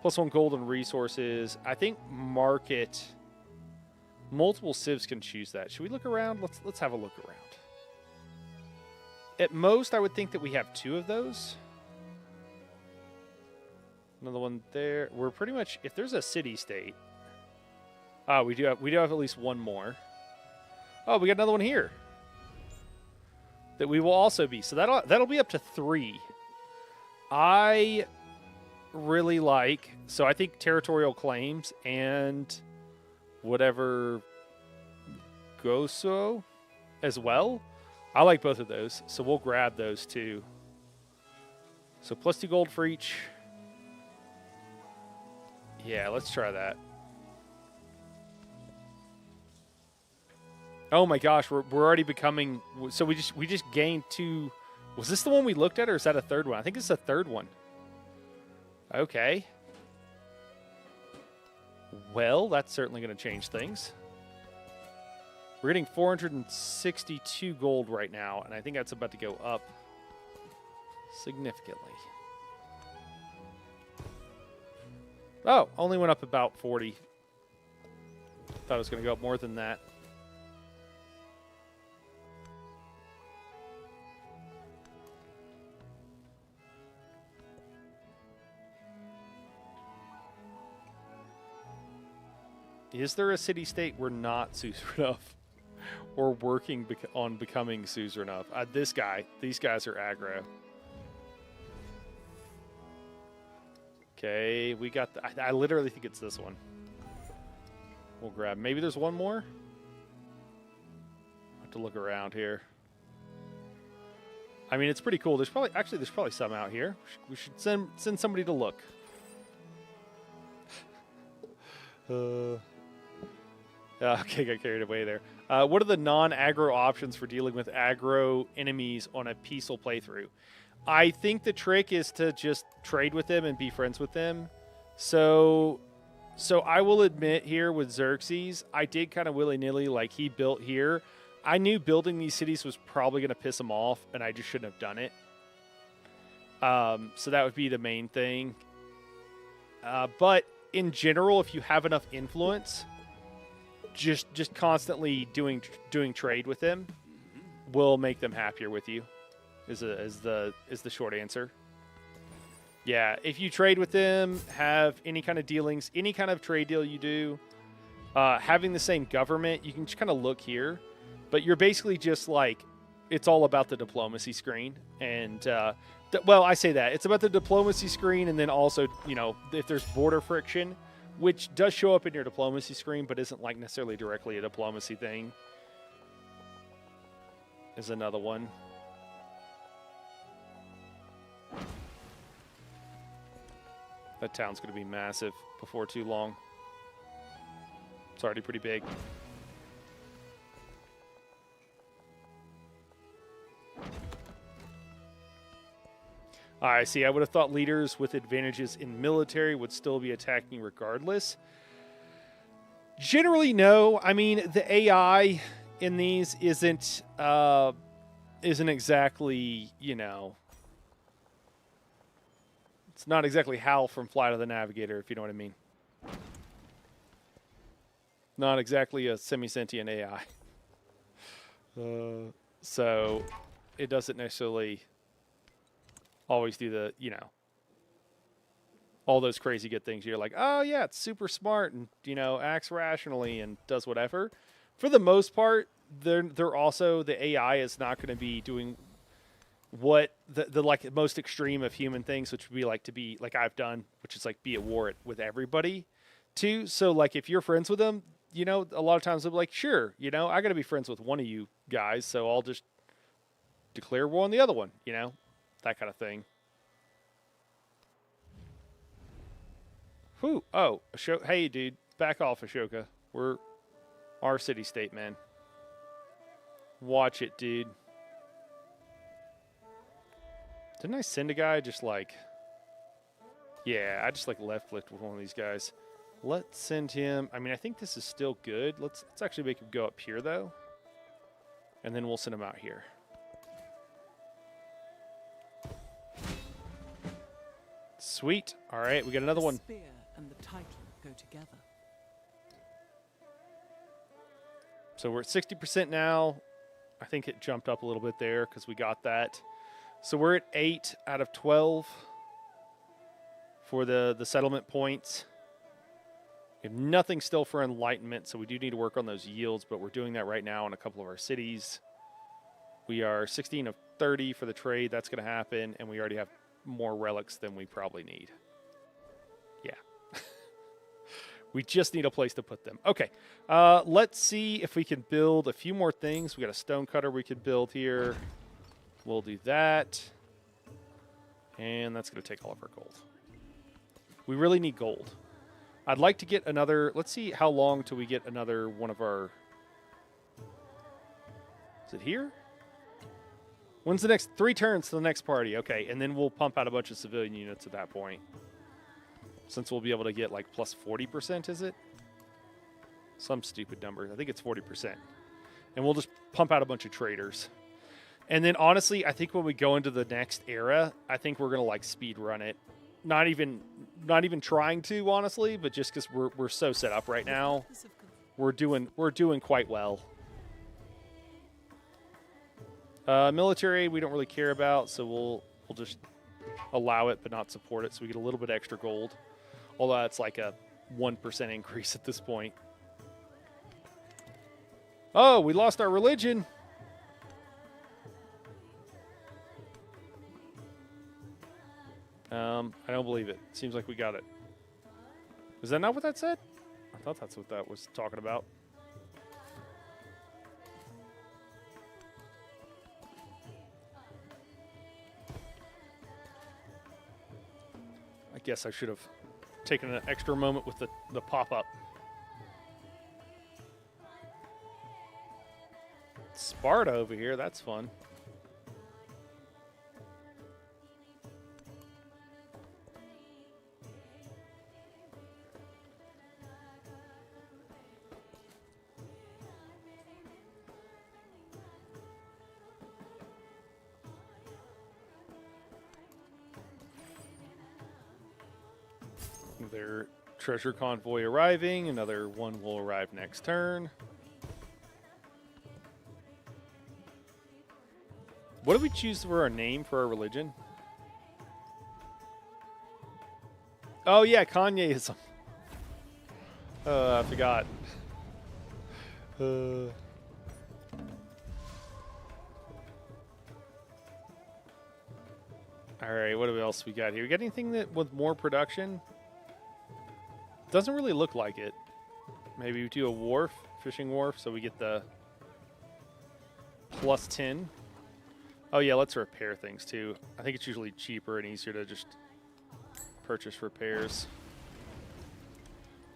Plus 1 gold and resources. I think market. Multiple civs can choose that. Should we look around? Let's have a look around. At most, I would think that we have 2 of those. Another one there. We're pretty much, if there's a city-state. Oh, we do have at least 1 more. Oh, we got another one here. That we will also be. So that'll be up to 3. I really like, so I think territorial claims and whatever Goso as well. I like both of those, so we'll grab those too. So plus 2 gold for each. Yeah, let's try that. Oh my gosh, we're already becoming. So we just gained 2. Was this the one we looked at, or is that a third one? I think it's a third one. Okay. Well, that's certainly going to change things. We're getting 462 gold right now, and I think that's about to go up significantly. Oh, only went up about 40. Thought it was going to go up more than that. Is there a city-state we're not suzerain of or working on becoming suzerain of? These guys are aggro. Okay, we got I literally think it's this one. We'll grab, maybe there's one more? I'll have to look around here. I mean, it's pretty cool. There's probably some out here. We should send somebody to look. Okay, got carried away there. What are the non-aggro options for dealing with aggro enemies on a peaceful playthrough? I think the trick is to just trade with them and be friends with them. So I will admit here with Xerxes, I did kind of willy-nilly, like he built here. I knew building these cities was probably going to piss him off, and I just shouldn't have done it. So that would be the main thing. But in general, if you have enough influence, just constantly doing trade with them will make them happier with you. Is the short answer. Yeah, if you trade with them, have any kind of dealings, any kind of trade deal you do, having the same government, you can just kind of look here, but you're basically just like, it's all about the diplomacy screen. And well, I say that it's about the diplomacy screen, and then also, you know, if there's border friction, which does show up in your diplomacy screen, but isn't like necessarily directly a diplomacy thing, is another one. That town's going to be massive before too long. It's already pretty big. I see. I would have thought leaders with advantages in military would still be attacking regardless. Generally, no. I mean, the AI in these isn't exactly, you know, it's not exactly Hal from Flight of the Navigator, if you know what I mean. Not exactly a semi-sentient AI. So it doesn't necessarily always do the, you know, all those crazy good things. You're like, oh yeah, it's super smart and, you know, acts rationally and does whatever. For the most part, they're also, the AI is not going to be doing what the like most extreme of human things, which would be like to be like I've done, which is like be at war with everybody too. So like if you're friends with them, you know, a lot of times they'll be like, sure, you know, I got to be friends with one of you guys, so I'll just declare war on the other one, you know, that kind of thing. Whew. Oh, hey, dude, back off, Ashoka. We're our city-state, man. Watch it, dude. Didn't I send a guy just like... Yeah, I just like left-clicked with one of these guys. Let's send him... I mean, I think this is still good. Let's actually make him go up here, though. And then we'll send him out here. Sweet. All right, we got another one. The spear and the title go together. So we're at 60% now. I think it jumped up a little bit there because we got that. So we're at 8 out of 12 for the settlement points. We have nothing still for enlightenment, so we do need to work on those yields, but we're doing that right now in a couple of our cities. We are 16 of 30 for the trade. That's going to happen, and we already have more relics than we probably need. Yeah. We just need a place to put them. Okay, let's see if we can build a few more things. We got a stone cutter we could build here. We'll do that. And that's going to take all of our gold. We really need gold. I'd like to get another... Let's see how long till we get another one of our... Is it here? When's the next... 3 turns to the next party. Okay, and then we'll pump out a bunch of civilian units at that point. Since we'll be able to get like plus 40%, is it? Some stupid number. I think it's 40%. And we'll just pump out a bunch of traders. And then honestly, I think when we go into the next era, I think we're going to like speed run it. Not even trying to, honestly, but just because we're so set up right now, we're doing quite well. Military, we don't really care about, so we'll just allow it but not support it, so we get a little bit extra gold. Although that's like a 1% increase at this point. Oh, we lost our religion. I don't believe it. Seems like we got it. Is that not what that said? I thought that's what that was talking about. I guess I should have taken an extra moment with the pop-up. Sparta over here, that's fun. Their treasure convoy arriving. Another one will arrive next turn. What did we choose for our name for our religion? Oh yeah, Kanyeism. I forgot. All right, what else we got here? We got anything that with more production? Doesn't really look like it. Maybe we do a wharf, fishing wharf, so we get the plus 10. Oh yeah, let's repair things too. I think it's usually cheaper and easier to just purchase repairs.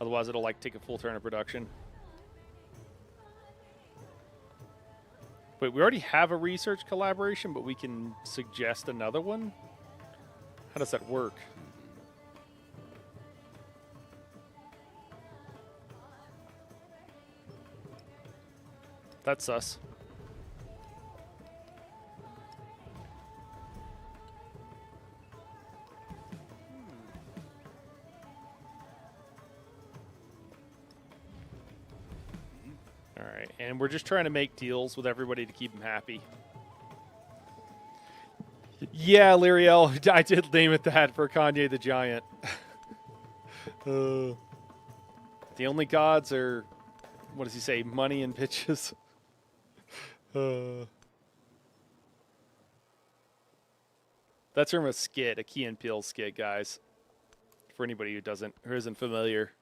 Otherwise it'll like take a full turn of production. But we already have a research collaboration, but we can suggest another one. How does that work? That's sus. All right, and we're just trying to make deals with everybody to keep them happy. Yeah, Lyriel, I did name it that for Kanye the Giant. The only gods are, what does he say, money and bitches. That's from a skit, a Key and Peele skit, guys. For anybody who isn't familiar.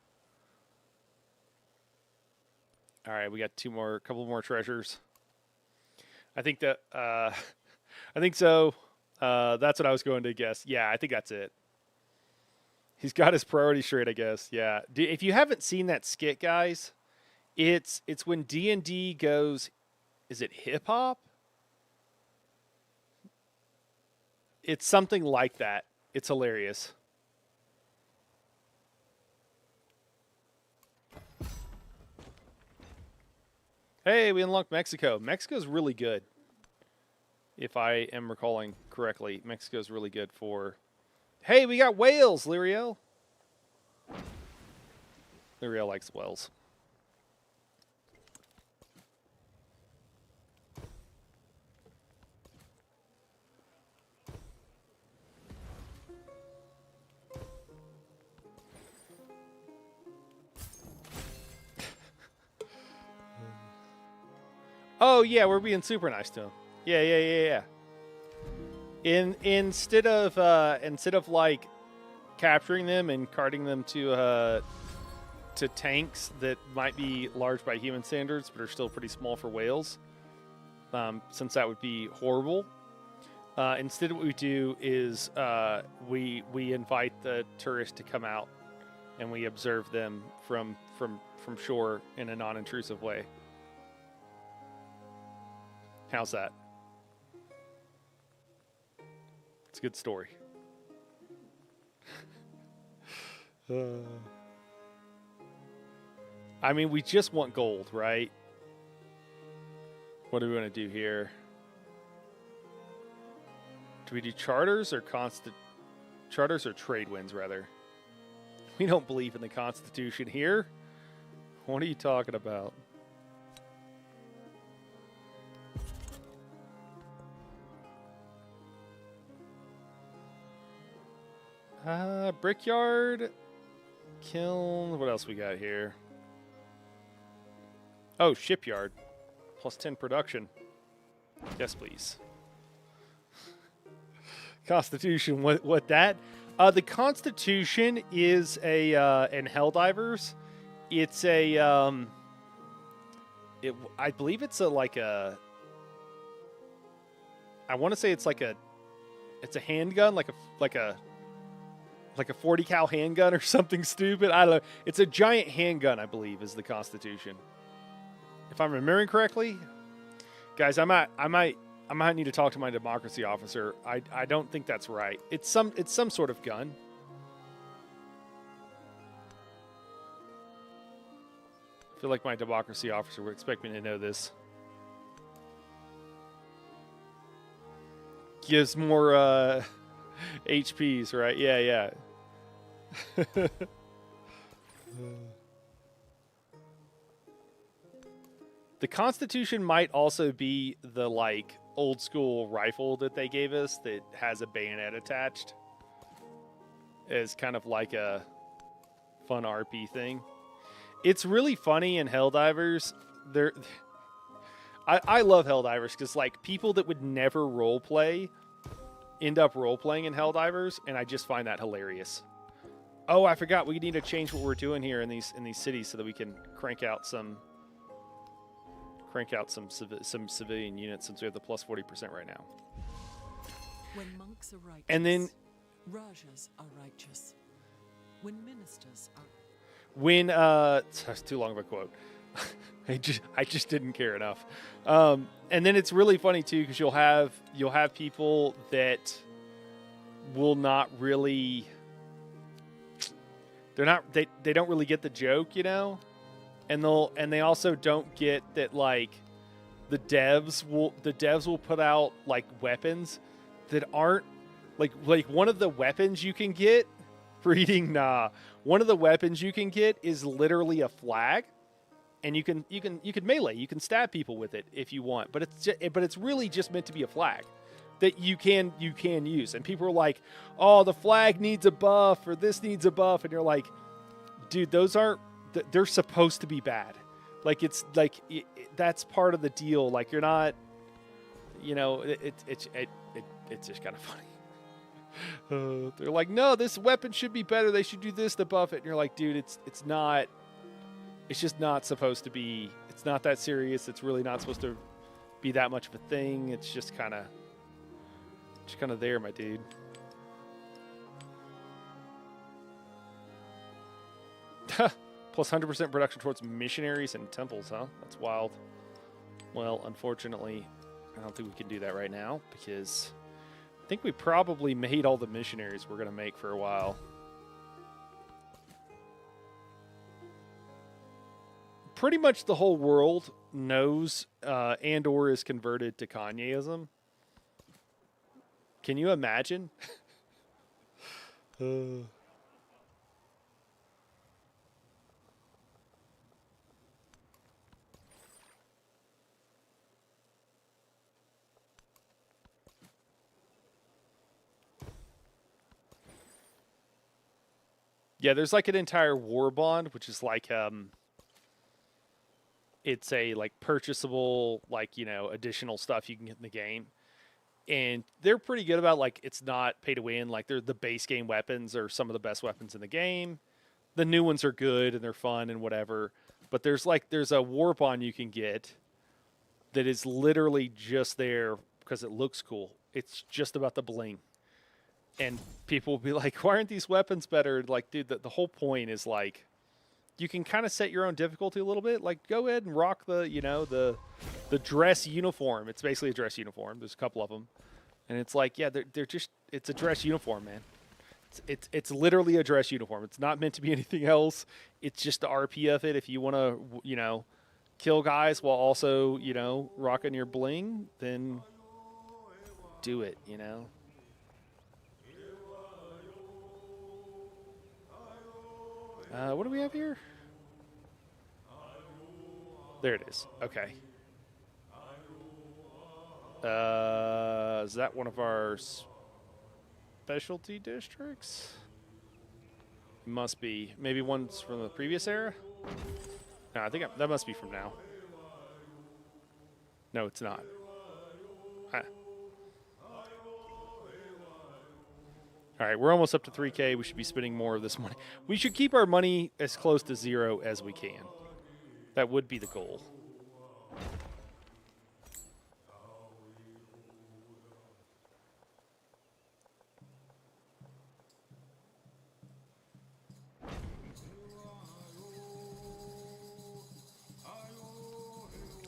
All right, we got a couple more treasures. I think that, I think so. That's what I was going to guess. Yeah, I think that's it. He's got his priorities straight, I guess. Yeah. If you haven't seen that skit, guys, it's when D&D goes, is it hip hop? It's something like that. It's hilarious. Hey, we unlocked Mexico. Mexico's really good. If I am recalling correctly, Mexico's really good for... Hey, we got whales, Lyriel. Lyriel likes whales. Oh yeah, we're being super nice to him. Yeah. Instead of like capturing them and carting them to tanks that might be large by human standards but are still pretty small for whales, since that would be horrible. Instead, what we do is we invite the tourists to come out and we observe them from shore in a non-intrusive way. How's that? It's a good story. I mean, we just want gold, right? What do we want to do here? Do we do charters or charters or trade winds, rather? We don't believe in the Constitution here. What are you talking about? Brickyard, kiln. What else we got here? Oh, shipyard. Plus 10 production. Yes, please. Constitution. What that? The Constitution is a in Helldivers. It's a I believe it's a like a. I want to say it's like a. It's a handgun, like a 40 cal handgun or something stupid. I don't know. It's a giant handgun, I believe, is the Constitution. If I'm remembering correctly, guys, I might need to talk to my democracy officer. I don't think that's right. It's some sort of gun. I feel like my democracy officer would expect me to know this. Gives more HPs, right? Yeah. The Constitution might also be the like old school rifle that they gave us that has a bayonet attached. As kind of like a fun RP thing. It's really funny in Helldivers. I love Helldivers because like people that would never roleplay end up role-playing in Helldivers, and I just find that hilarious. Oh, I forgot. We need to change what we're doing here in these cities so that we can crank out some civilian units since we have the plus 40% right now. When monks are righteous, and then Rajas are righteous. When ministers are... When that's too long of a quote. I just didn't care enough. And then it's really funny too because you'll have people that will not really. They're not. They don't really get the joke, you know, and they also don't get that like the devs will put out like weapons that aren't like one of the weapons you can get. Reading one of the weapons you can get is literally a flag, and you can melee, you can stab people with it if you want, but it's really just meant to be a flag that you can use. And people are like, oh, the flag needs a buff or this needs a buff, and you're like, dude, those aren't, they're supposed to be bad. Like it's like that's part of the deal. Like you're not, you know, it's just kind of funny. They're like, no, this weapon should be better. They should do this to buff it. And you're like, dude, it's not. It's just not supposed to be. It's not that serious. It's really not supposed to be that much of a thing. It's just kind of there, my dude. Plus 100% production towards missionaries and temples, huh? That's wild. Well, unfortunately, I don't think we can do that right now because I think we probably made all the missionaries we're going to make for a while. Pretty much the whole world knows Andor is converted to Kanyeism. Can you imagine? Yeah, there's like an entire war bond, which is like it's a like purchasable, like, you know, additional stuff you can get in the game. And they're pretty good about like it's not pay to win. Like they're the base game weapons are some of the best weapons in the game. The new ones are good and they're fun and whatever. But there's a war bond you can get that is literally just there because it looks cool. It's just about the bling. And people will be like, why aren't these weapons better? Like, dude, the whole point is like, you can kind of set your own difficulty a little bit. Like, go ahead and rock the, you know, the dress uniform. It's basically a dress uniform. There's a couple of them. And it's like, yeah, they're just, it's a dress uniform, man. It's literally a dress uniform. It's not meant to be anything else. It's just the RP of it. If you want to, you know, kill guys while also, you know, rocking your bling, then do it, you know. What do we have here? There it is. Okay. Is that one of our specialty districts? Must be. Maybe one's from the previous era? No, I think that must be from now. No, it's not. Huh. All right, we're almost up to 3K. We should be spending more of this money. We should keep our money as close to zero as we can. That would be the goal.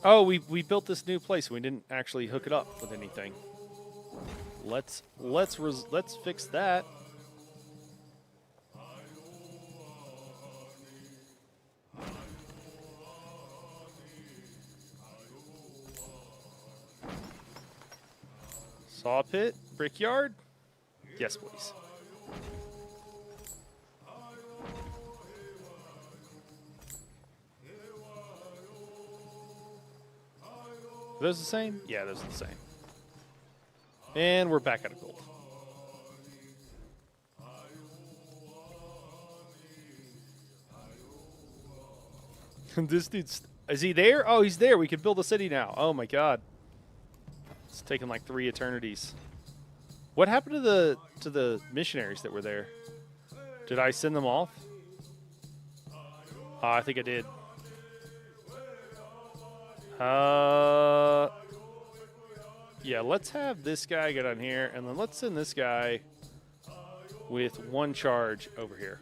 Oh, we built this new place. We didn't actually hook it up with anything. Let's fix that. Saw pit, brickyard. Yes, please. Are those the same? Yeah, those are the same. And we're back out of gold. This dude's... Is he there? Oh, he's there. We can build a city now. Oh, my God. It's taken like 3 eternities. What happened to the missionaries that were there? Did I send them off? Oh, I think I did. Yeah, let's have this guy get on here, and then let's send this guy with 1 charge over here.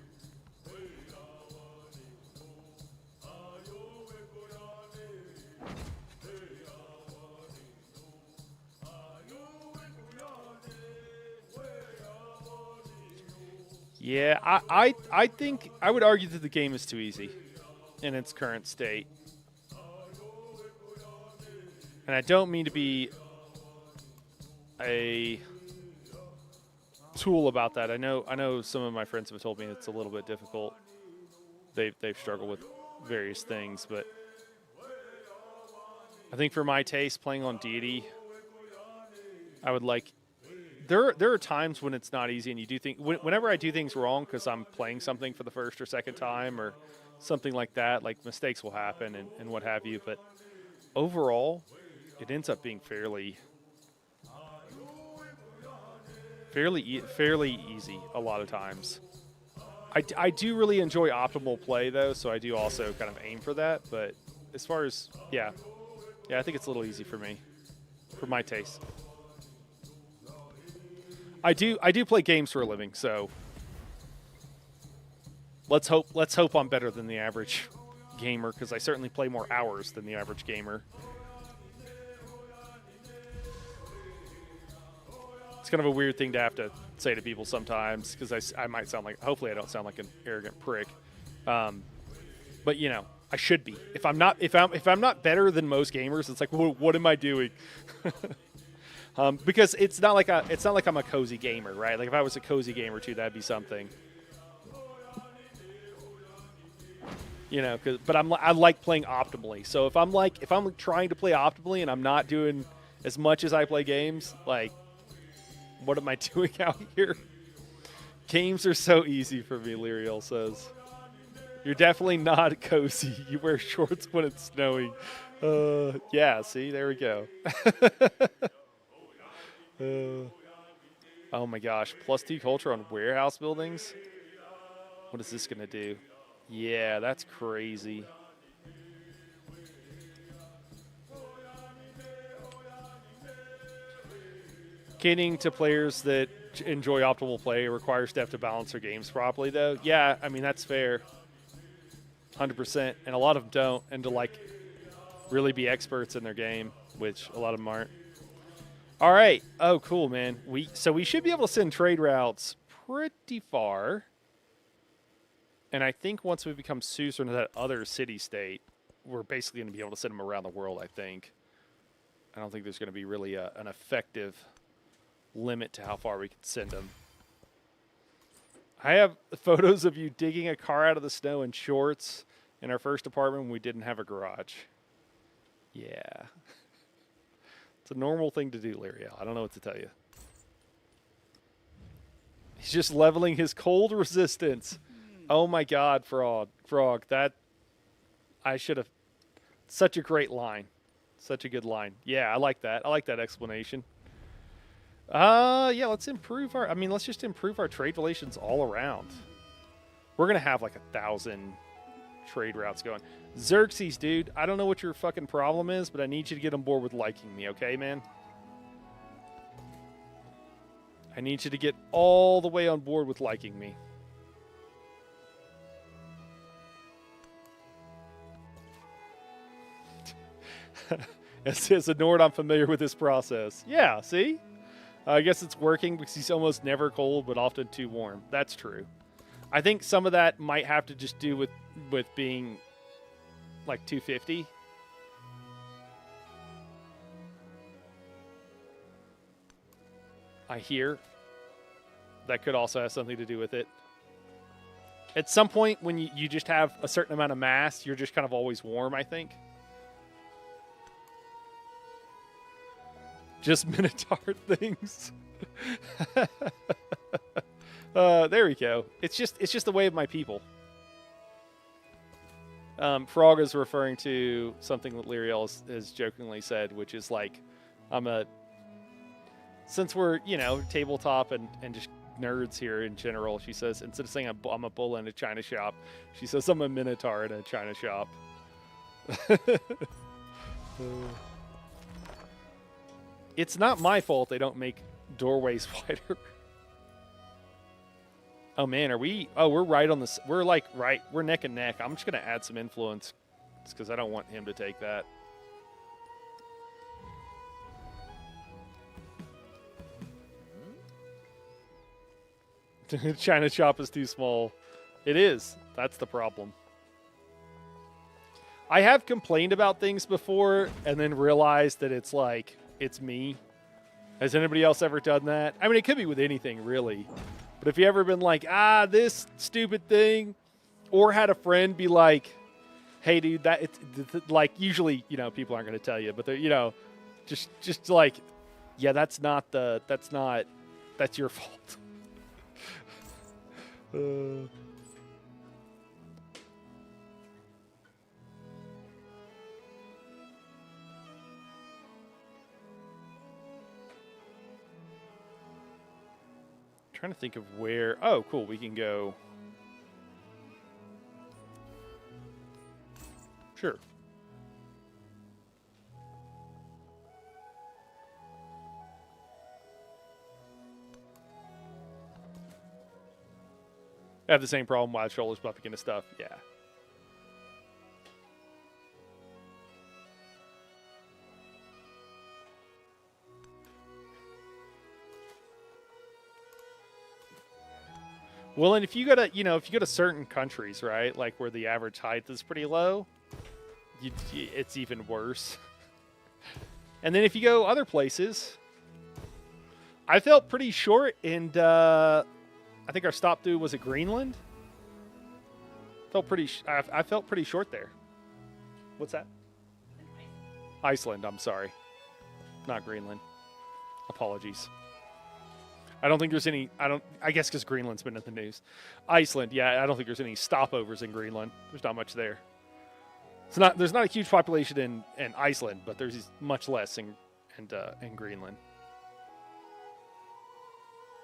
Yeah, I think I would argue that the game is too easy in its current state. And I don't mean to be a tool about that. I know some of my friends have told me it's a little bit difficult. They've struggled with various things, but I think for my taste, playing on Deity, I would like. There are times when it's not easy, and you do think whenever I do things wrong because I'm playing something for the first or second time or something like that, like mistakes will happen and what have you. But overall, it ends up being fairly easy a lot of times. I do really enjoy optimal play though, so I do also kind of aim for that. But as far as yeah, I think it's a little easy for me, for my taste. I do play games for a living, so let's hope I'm better than the average gamer, because I certainly play more hours than the average gamer. It's kind of a weird thing to have to say to people sometimes, because I might sound like, hopefully I don't sound like an arrogant prick, but you know, I should be. If I'm not better than most gamers, it's like, what am I doing? Because it's not like I'm a cozy gamer, right? Like if I was a cozy gamer too, that'd be something. You know, but I like playing optimally. So if I'm trying to play optimally and I'm not doing as much as I play games, like what am I doing out here? Games are so easy for me, Lyriel says. You're definitely not cozy. You wear shorts when it's snowing. Yeah, see, there we go. Oh my gosh, +2 culture on warehouse buildings? What is this gonna do? Yeah, that's crazy. Getting to players that enjoy optimal play requires depth to balance their games properly, though. Yeah, I mean, that's fair. 100%. And a lot of them don't, and to, like, really be experts in their game, which a lot of them aren't. All right. Oh, cool, man. So we should be able to send trade routes pretty far. And I think once we become suzerain of that other city-state, we're basically going to be able to send them around the world, I think. I don't think there's going to be really an effective limit to how far we can send them. I have photos of you digging a car out of the snow in shorts in our first apartment when we didn't have a garage. Yeah. It's a normal thing to do, Lyriel. I don't know what to tell you. He's just leveling his cold resistance. Oh my God, Frog, that I should have. Such a great line. Such a good line. Yeah, I like that. I like that explanation. Yeah, let's just improve our trade relations all around. We're going to have like 1,000 trade routes going. Xerxes, dude, I don't know what your fucking problem is, but I need you to get on board with liking me, okay, man? I need you to get all the way on board with liking me. As a Nord, I'm familiar with this process. Yeah, see? I guess it's working because he's almost never cold, but often too warm. That's true. I think some of that might have to just do with being like 250. I hear. That could also have something to do with it. At some point, when you just have a certain amount of mass, you're just kind of always warm, I think. Just Minotaur things. There we go. It's just the way of my people. Frog is referring to something that Lyriel has jokingly said, which is like, since we're, tabletop and just nerds here in general, she says, instead of saying I'm a bull in a china shop, she says I'm a Minotaur in a china shop. It's not my fault they don't make doorways wider. Oh man, we're right on this. We're neck and neck. I'm just going to add some influence because I don't want him to take that. China shop is too small. It is. That's the problem. I have complained about things before and then realized that it's like, it's me. Has anybody else ever done that? I mean, it could be with anything, really. But if you ever been like, this stupid thing, or had a friend be like, hey, dude, that it's like, usually, people aren't going to tell you, but they're, just like, yeah, that's your fault. Trying to think of where. Oh, cool. We can go. Sure. I have the same problem while shoulders bumping into stuff. Yeah. Well, and if you go to certain countries, right, like where the average height is pretty low, it's even worse. And then if you go other places, I felt pretty short, and I think our stop through was at Greenland. I felt pretty short there. What's that? Iceland. I'm sorry, not Greenland. Apologies. I don't think there's any. I guess because Greenland's been in the news. Iceland, yeah. I don't think there's any stopovers in Greenland. There's not much there. There's not a huge population in Iceland, but there's much less in Greenland.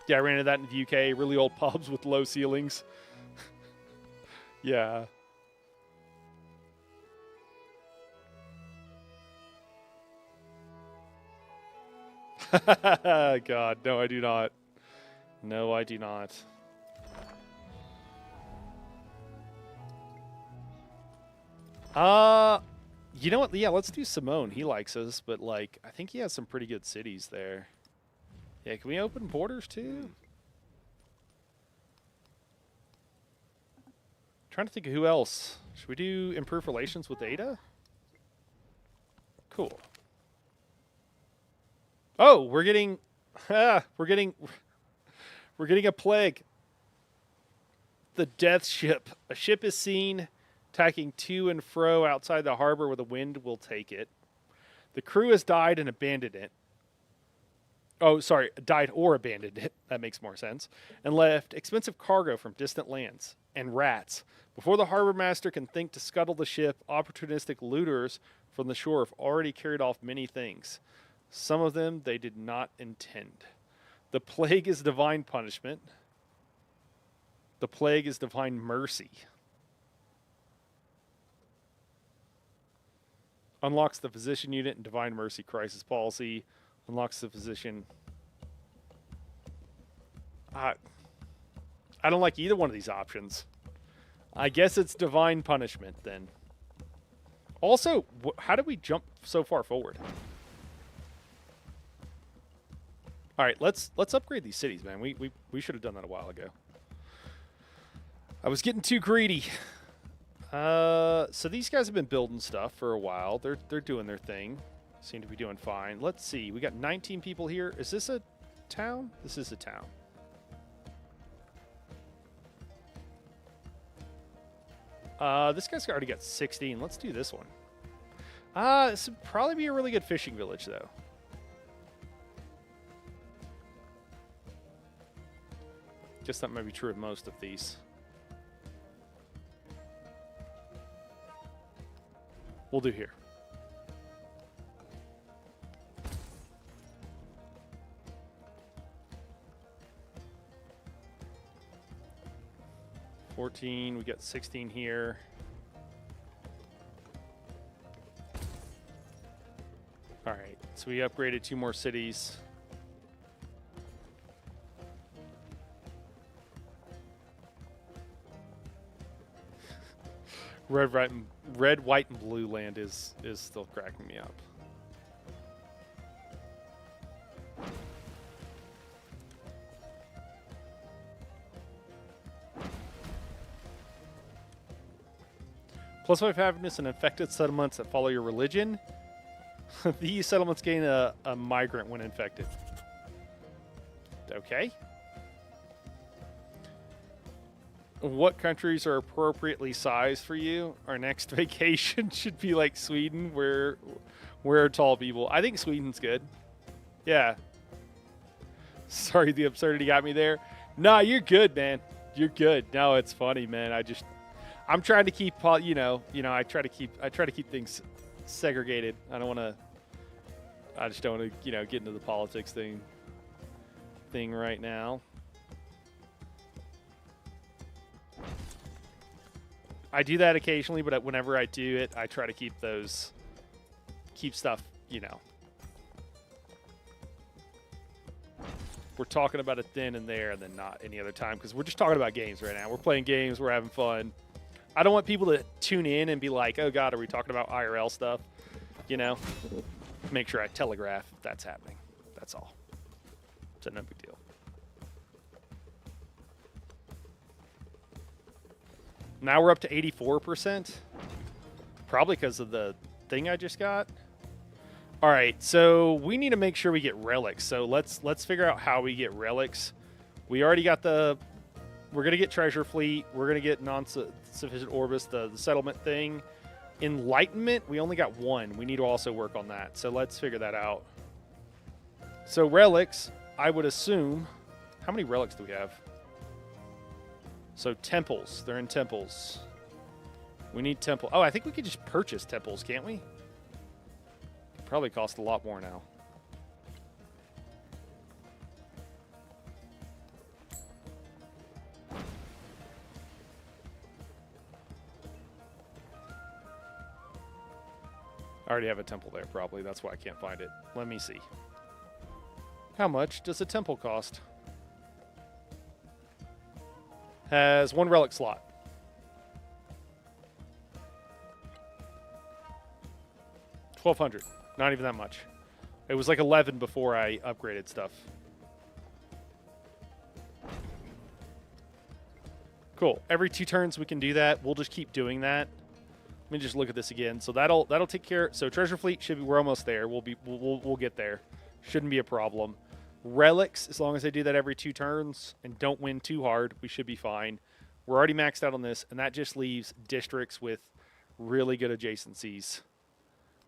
Yeah, I ran into that in the UK. Really old pubs with low ceilings. Yeah. God, no, I do not. No, I do not. You know what? Yeah, let's do Simone. He likes us, but like, I think he has some pretty good cities there. Yeah, can we open borders too? Trying to think of who else. Should we do improve relations with Ada? Cool. Oh, we're getting a plague. The Death Ship. A ship is seen tacking to and fro outside the harbor where the wind will take it. The crew has died and abandoned it. Oh, sorry, died or abandoned it. That makes more sense. And left expensive cargo from distant lands and rats. Before the harbor master can think to scuttle the ship, opportunistic looters from the shore have already carried off many things. Some of them they did not intend. The plague is divine punishment. The plague is divine mercy. Unlocks the physician unit and divine mercy crisis policy. Unlocks the physician. I don't like either one of these options. I guess it's divine punishment then. Also, how did we jump so far forward? All right, let's upgrade these cities, man. We should have done that a while ago. I was getting too greedy. So these guys have been building stuff for a while. They're doing their thing. Seem to be doing fine. Let's see. We got 19 people here. Is this a town? This is a town. This guy's already got 16. Let's do this one. This would probably be a really good fishing village, though. Guess that might be true of most of these. We'll do here. $14. We got 16 here. All right. So we upgraded 2 more cities. Red, white, and blue land is still cracking me up. +5 happiness in infected settlements that follow your religion. These settlements gain a migrant when infected. Okay. What countries are appropriately sized for you? Our next vacation should be like Sweden, where we're tall people. I think Sweden's good. Yeah. Sorry, the absurdity got me there. Nah, you're good, man. You're good. No, it's funny, man. I'm trying to keep, I try to keep things segregated. I just don't want to, get into the politics thing right now. I do that occasionally, but whenever I do it, I try to keep stuff, we're talking about it then and there and then not any other time because we're just talking about games right now. We're playing games. We're having fun. I don't want people to tune in and be like, oh, God, are we talking about IRL stuff? Make sure I telegraph if that's happening. That's all. It's no big deal. Now we're up to 84%. Probably because of the thing I just got. All right, so we need to make sure we get relics. So let's figure out how we get relics. We already got we're going to get Treasure Fleet. We're going to get Non-Sufficient Orbis, the settlement thing. Enlightenment, we only got one. We need to also work on that. So let's figure that out. So relics, I would assume. How many relics do we have? So temples. They're in temples. We need temple. Oh, I think we could just purchase temples, can't we? Probably cost a lot more now. I already have a temple there, probably. That's why I can't find it. Let me see. How much does a temple cost? Has one relic slot. $1,200. Not even that much. It was like 11 before I upgraded stuff. Cool. Every 2 turns we can do that. We'll just keep doing that. Let me just look at this again. So that'll take care. So Treasure Fleet should be. We're almost there. We'll get there. Shouldn't be a problem. Relics, as long as I do that every 2 turns and don't win too hard, we should be fine. We're already maxed out on this, and that just leaves districts with really good adjacencies,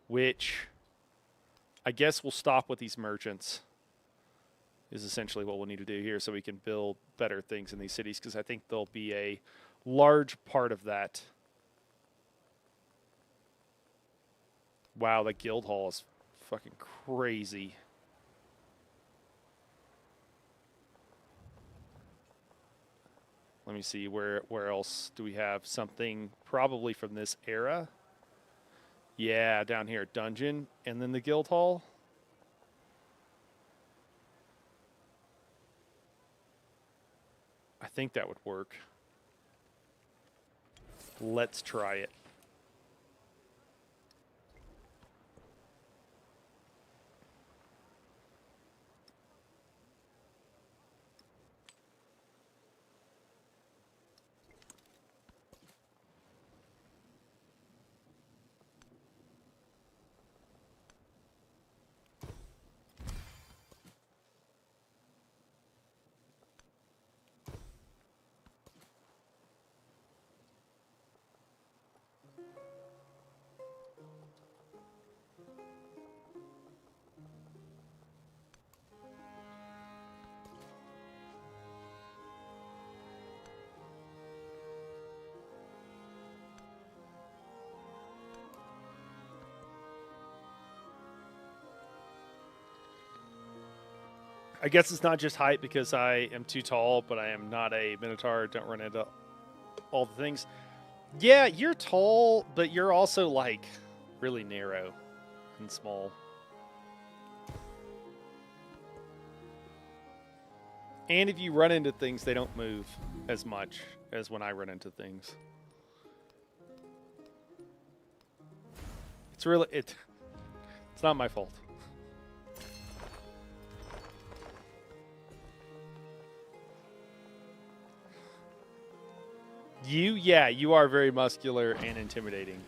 which I guess we'll stop with these merchants is essentially what we'll need to do here so we can build better things in these cities, because I think there'll be a large part of that. Wow, the guild hall is fucking crazy. Let me see, where else do we have something probably from this era? Yeah, down here, dungeon, and then the guild hall. I think that would work. Let's try it. I guess it's not just height because I am too tall, but I am not a Minotaur. Don't run into all the things. Yeah, you're tall, but you're also, like, really narrow and small. And if you run into things, they don't move as much as when I run into things. It's really, it's not my fault. Yeah, you are very muscular and intimidating,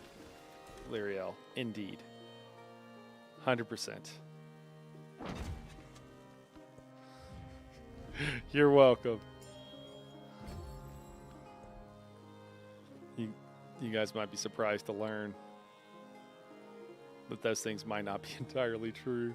Lyriel. Indeed. 100%. You're welcome. You guys might be surprised to learn that those things might not be entirely true.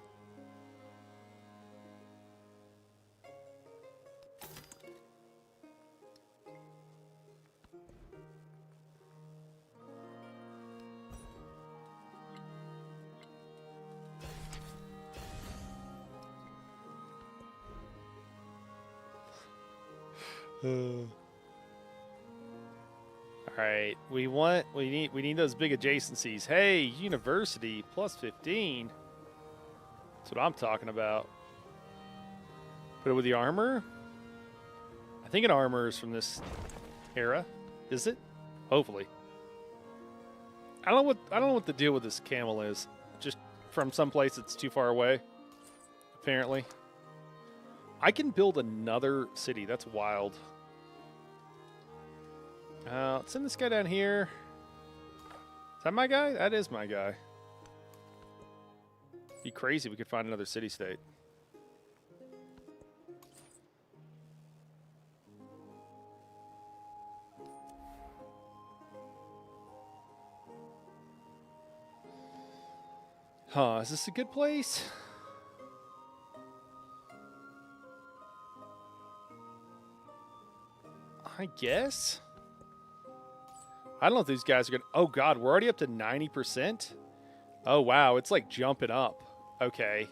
All right, we need those big adjacencies. Hey, university plus 15. That's what I'm talking about. Put it with the armor. I think an armor is from this era. Is it? Hopefully. I don't know what the deal with this camel is. Just from some place that's too far away. Apparently. I can build another city. That's wild. Let's send this guy down here. Is that my guy? That is my guy. Be crazy if we could find another city-state. Huh, is this a good place? I guess. I don't know if these guys are going to... Oh, God, we're already up to 90%? Oh, wow, it's like jumping up. Okay.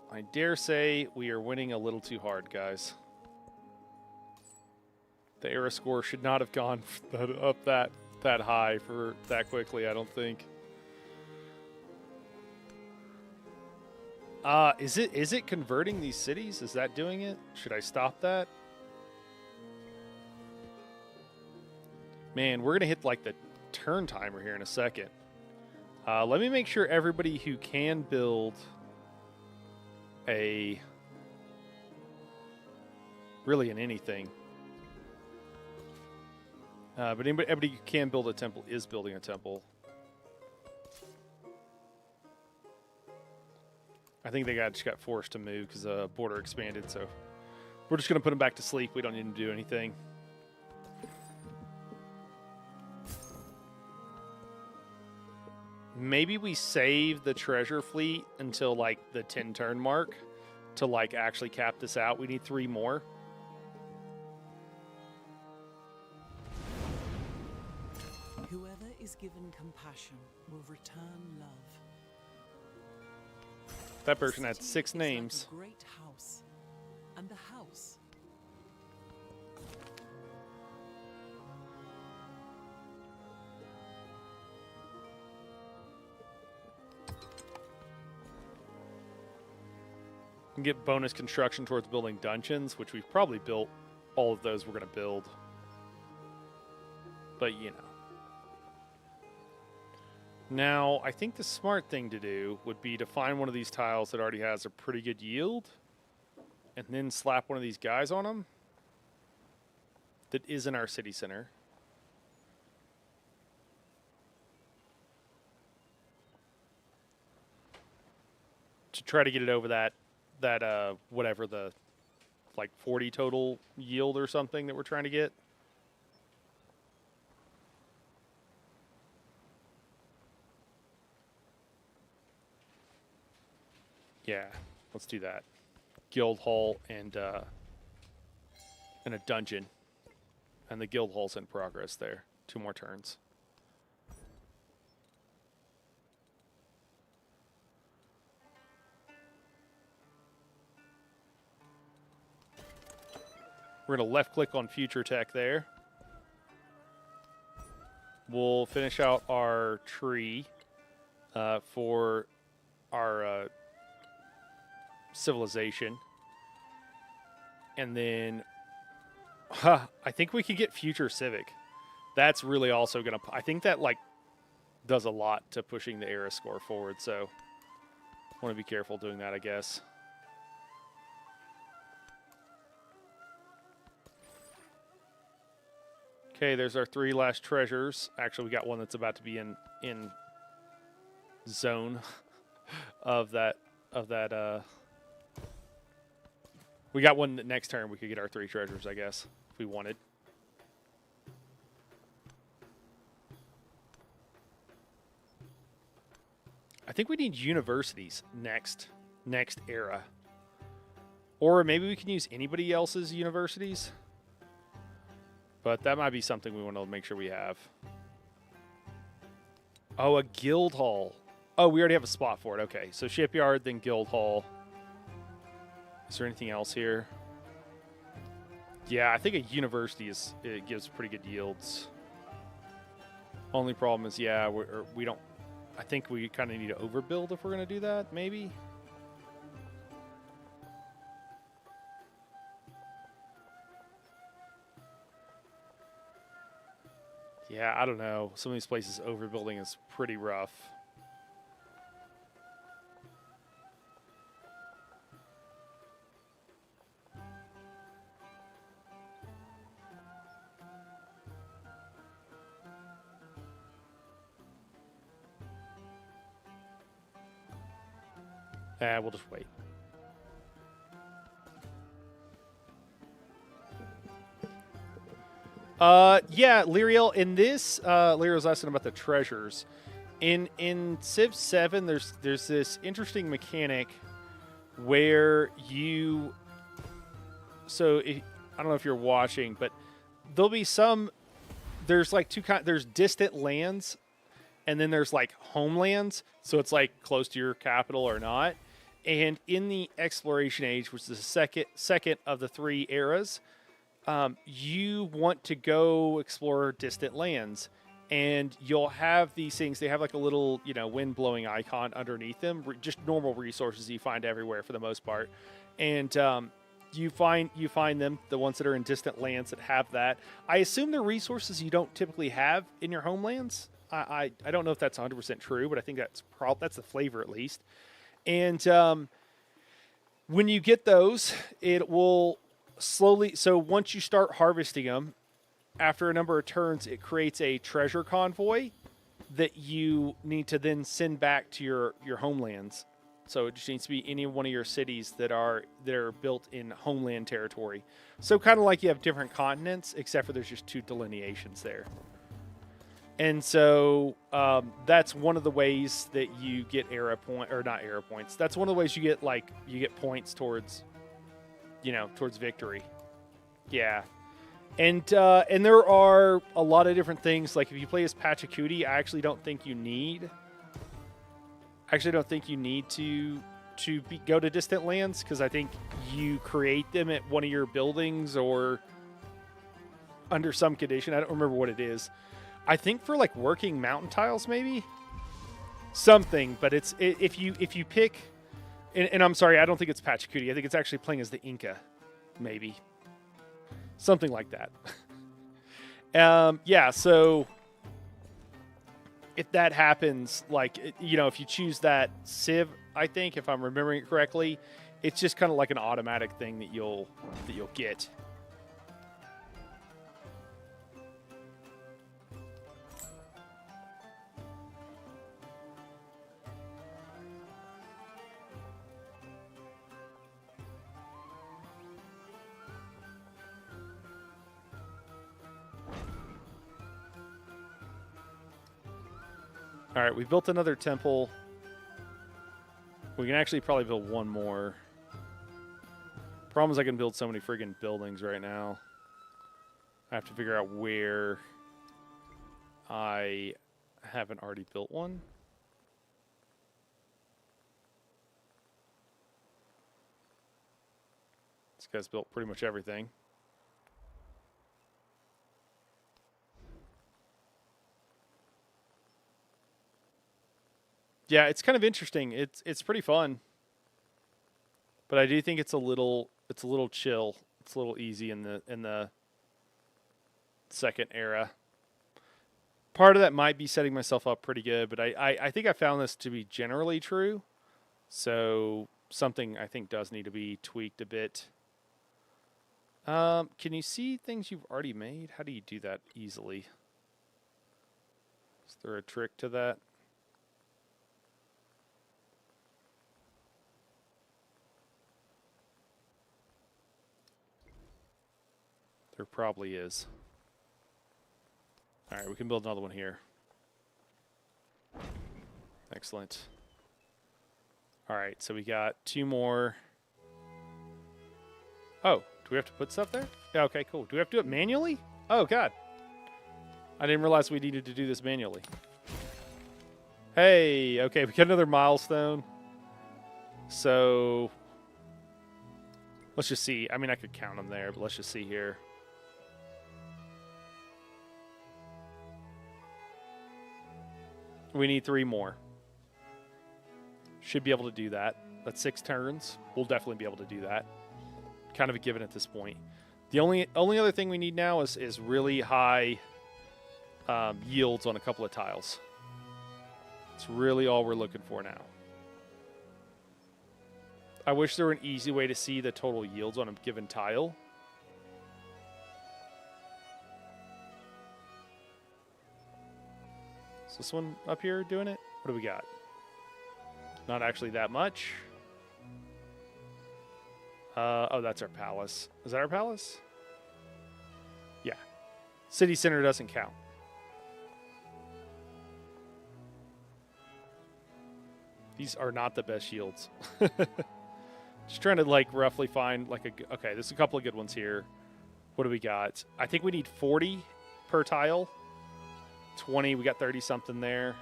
I dare say we are winning a little too hard, guys. The era score should not have gone up that high for that quickly, I don't think. Is it converting these cities? Is that doing it? Should I stop that? Man, we're going to hit like the turn timer here in a second. Let me make sure everybody who can build really in anything. But everybody who can build a temple is building a temple. I think they just got forced to move because the border expanded, so we're just going to put them back to sleep. We don't need them to do anything. Maybe we save the treasure fleet until like the 10 turn mark to like actually cap this out. We need 3 more. Whoever is given compassion will return love. That person had 6 names. Like a great house, and the house. And get bonus construction towards building dungeons, which we've probably built. All of those we're going to build. But, you know. Now, I think the smart thing to do would be to find one of these tiles that already has a pretty good yield and then slap one of these guys on them that is in our city center. To try to get it over that whatever the like 40 total yield or something that we're trying to get. Yeah, let's do that. Guild hall and a dungeon. And the guild hall's in progress there. 2 more turns. We're going to left click on future tech there. We'll finish out our tree for our civilization. And then I think we could get future civic. That's really also going to... I think that like does a lot to pushing the era score forward. So I want to be careful doing that, I guess. Okay, there's our 3 last treasures. Actually, we got one that's about to be in zone of that we got one that next turn we could get our 3 treasures, I guess, if we wanted. I think we need universities next era. Or maybe we can use anybody else's universities. But that might be something we want to make sure we have. Oh, a guild hall. Oh, we already have a spot for it. Okay, so shipyard, then guild hall. Is there anything else here? Yeah, I think a university it gives pretty good yields. Only problem is, yeah, we don't. I think we kind of need to overbuild if we're going to do that. Maybe. Yeah, I don't know. Some of these places overbuilding is pretty rough. We'll just wait. Yeah, Lyriel, in this, Lyriel's asking about the treasures. In Civ 7, there's this interesting mechanic where you... So, I don't know if you're watching, but there'll be some... There's like there's distant lands, and then there's like homelands, so it's like close to your capital or not. And in the Exploration Age, which is the second of the 3 eras, you want to go explore distant lands, and you'll have these things. They have like a little, wind blowing icon underneath them, just normal resources you find everywhere for the most part. And you find them, the ones that are in distant lands that have that. I assume they're resources you don't typically have in your homelands. I don't know if that's 100% true, but I think that's the flavor at least. And when you get those, it will slowly... So once you start harvesting them, after a number of turns, it creates a treasure convoy that you need to then send back to your homelands. So it just needs to be any one of your cities that are built in homeland territory. So kind of like you have different continents, except for there's just 2 delineations there. And so that's one of the ways that you get not era points. That's one of the ways you get points towards, towards victory. Yeah. And there are a lot of different things. Like if you play as Pachacooty, I actually don't think you need to go to distant lands, because I think you create them at one of your buildings or under some condition. I don't remember what it is. I think for like working mountain tiles, maybe something. But if you pick, and I'm sorry, I don't think it's Pachacooty. I think it's actually playing as the Inca, maybe something like that. Yeah. So if that happens, if you choose that Civ, I think if I'm remembering it correctly, it's just kind of like an automatic thing that you'll get. All right, we built another temple. We can actually probably build one more. Problem is I can build so many friggin' buildings right now. I have to figure out where I haven't already built one. This guy's built pretty much everything. Yeah, it's kind of interesting. It's pretty fun, but I do think it's a little chill. It's a little easy in the second era. Part of that might be setting myself up pretty good, but I think I found this to be generally true. So something I think does need to be tweaked a bit. Can you see things you've already made? How do you do that easily? Is there a trick to that? There probably is. All right, we can build another one here. Excellent. All right, so we got 2 more. Oh, do we have to put stuff there? Yeah, okay, cool. Do we have to do it manually? Oh, God. I didn't realize we needed to do this manually. Hey, okay, we got another milestone. So, let's just see. I mean, I could count them there, but let's just see here. We need 3 more. Should be able to do that. That's 6 turns. We'll definitely be able to do that. Kind of a given at this point. The only other thing we need now is really high yields on a couple of tiles. It's really all we're looking for now. I wish there were an easy way to see the total yields on a given tile. Is this one up here doing it? What do we got? Not actually that much. Oh, that's our palace. Is that our palace? Yeah. City center doesn't count. These are not the best yields. Just trying to like roughly find like a... Okay, there's a couple of good ones here. What do we got? I think we need 40 per tile. 20, we got 30 something there.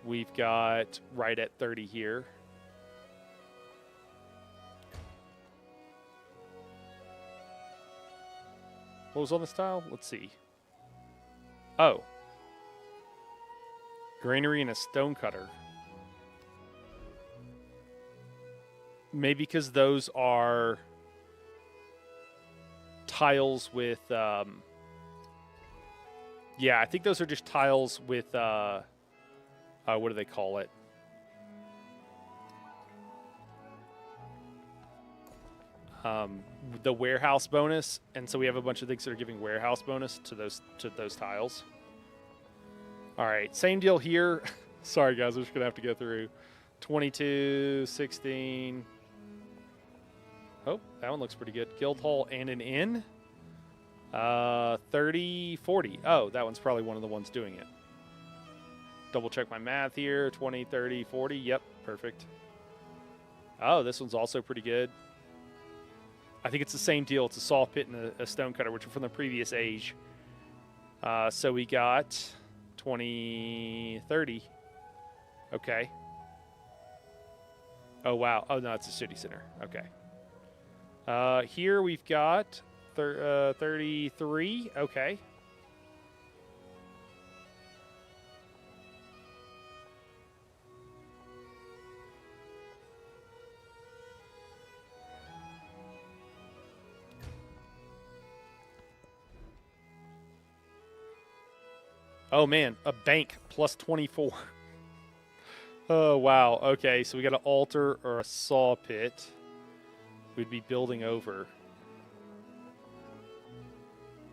We've got right at 30 here. What was on this tile? Let's see. Oh. Granary and a stone cutter. Maybe because those are tiles with... yeah, I think those are just tiles with... what do they call it? The warehouse bonus, and so we have a bunch of things that are giving warehouse bonus to those tiles. All right, same deal here. Sorry guys, I'm just gonna have to go through 22, 16. Oh, that one looks pretty good. Guild Hall and an inn. 30, 40. Oh, that one's probably one of the ones doing it. Double check my math here. 20, 30, 40. Yep, perfect. Oh, this one's also pretty good. I think it's the same deal. It's a saw pit and a stone cutter, which are from the previous age. So we got 20, 30. Okay. Oh, wow. Oh, no, it's a city center. Okay. Here we've got 33. Okay. Oh, man, a bank plus 24. Oh, wow. Okay, so we got an altar or a saw pit. We'd be building over.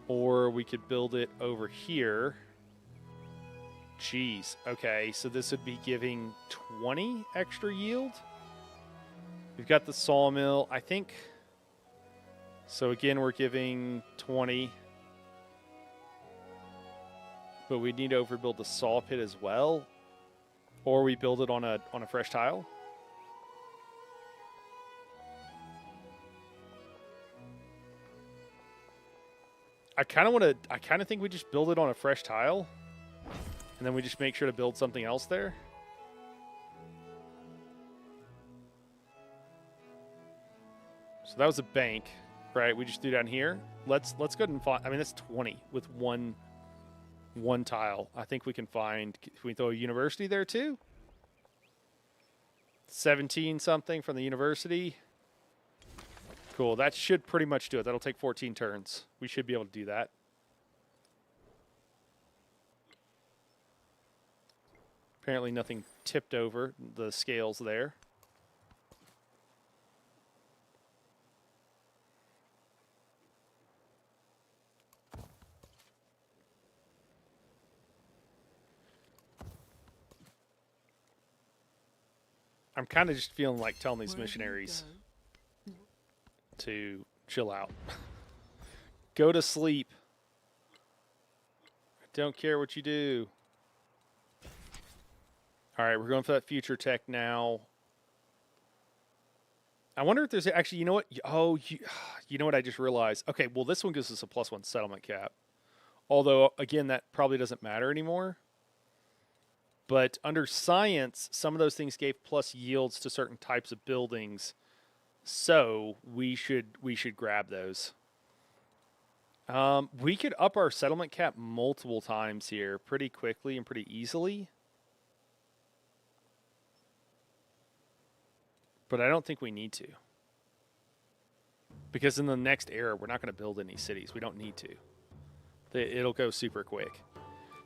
Or we could build it over here. Jeez. Okay, so this would be giving 20 extra yield. We've got the sawmill, I think. So again, we're giving 20. But we need to overbuild the saw pit as well. Or we build it on a fresh tile. I kind of think we just build it on a fresh tile. And then we just make sure to build something else there. So that was a bank, right? We just threw down here. Let's go ahead and find, I mean, that's 20 with one tile. I think we can find, can we throw a university there too? 17 something from the university. Cool, that should pretty much do it. That'll take 14 turns. We should be able to do that. Apparently nothing tipped over the scales there. I'm kind of just feeling like telling these Wherever you missionaries go, to chill out. Go to sleep. I don't care what you do. All right, we're going for that future tech now. I wonder if there's actually, you know what? Oh, you know what I just realized? Okay, well, this one gives us a +1 settlement cap. Although, again, that probably doesn't matter anymore. But under science, some of those things gave plus yields to certain types of buildings. So we should grab those. We could up our settlement cap multiple times here pretty quickly and pretty easily. But I don't think we need to. Because in the next era, we're not going to build any cities. We don't need to. It'll go super quick.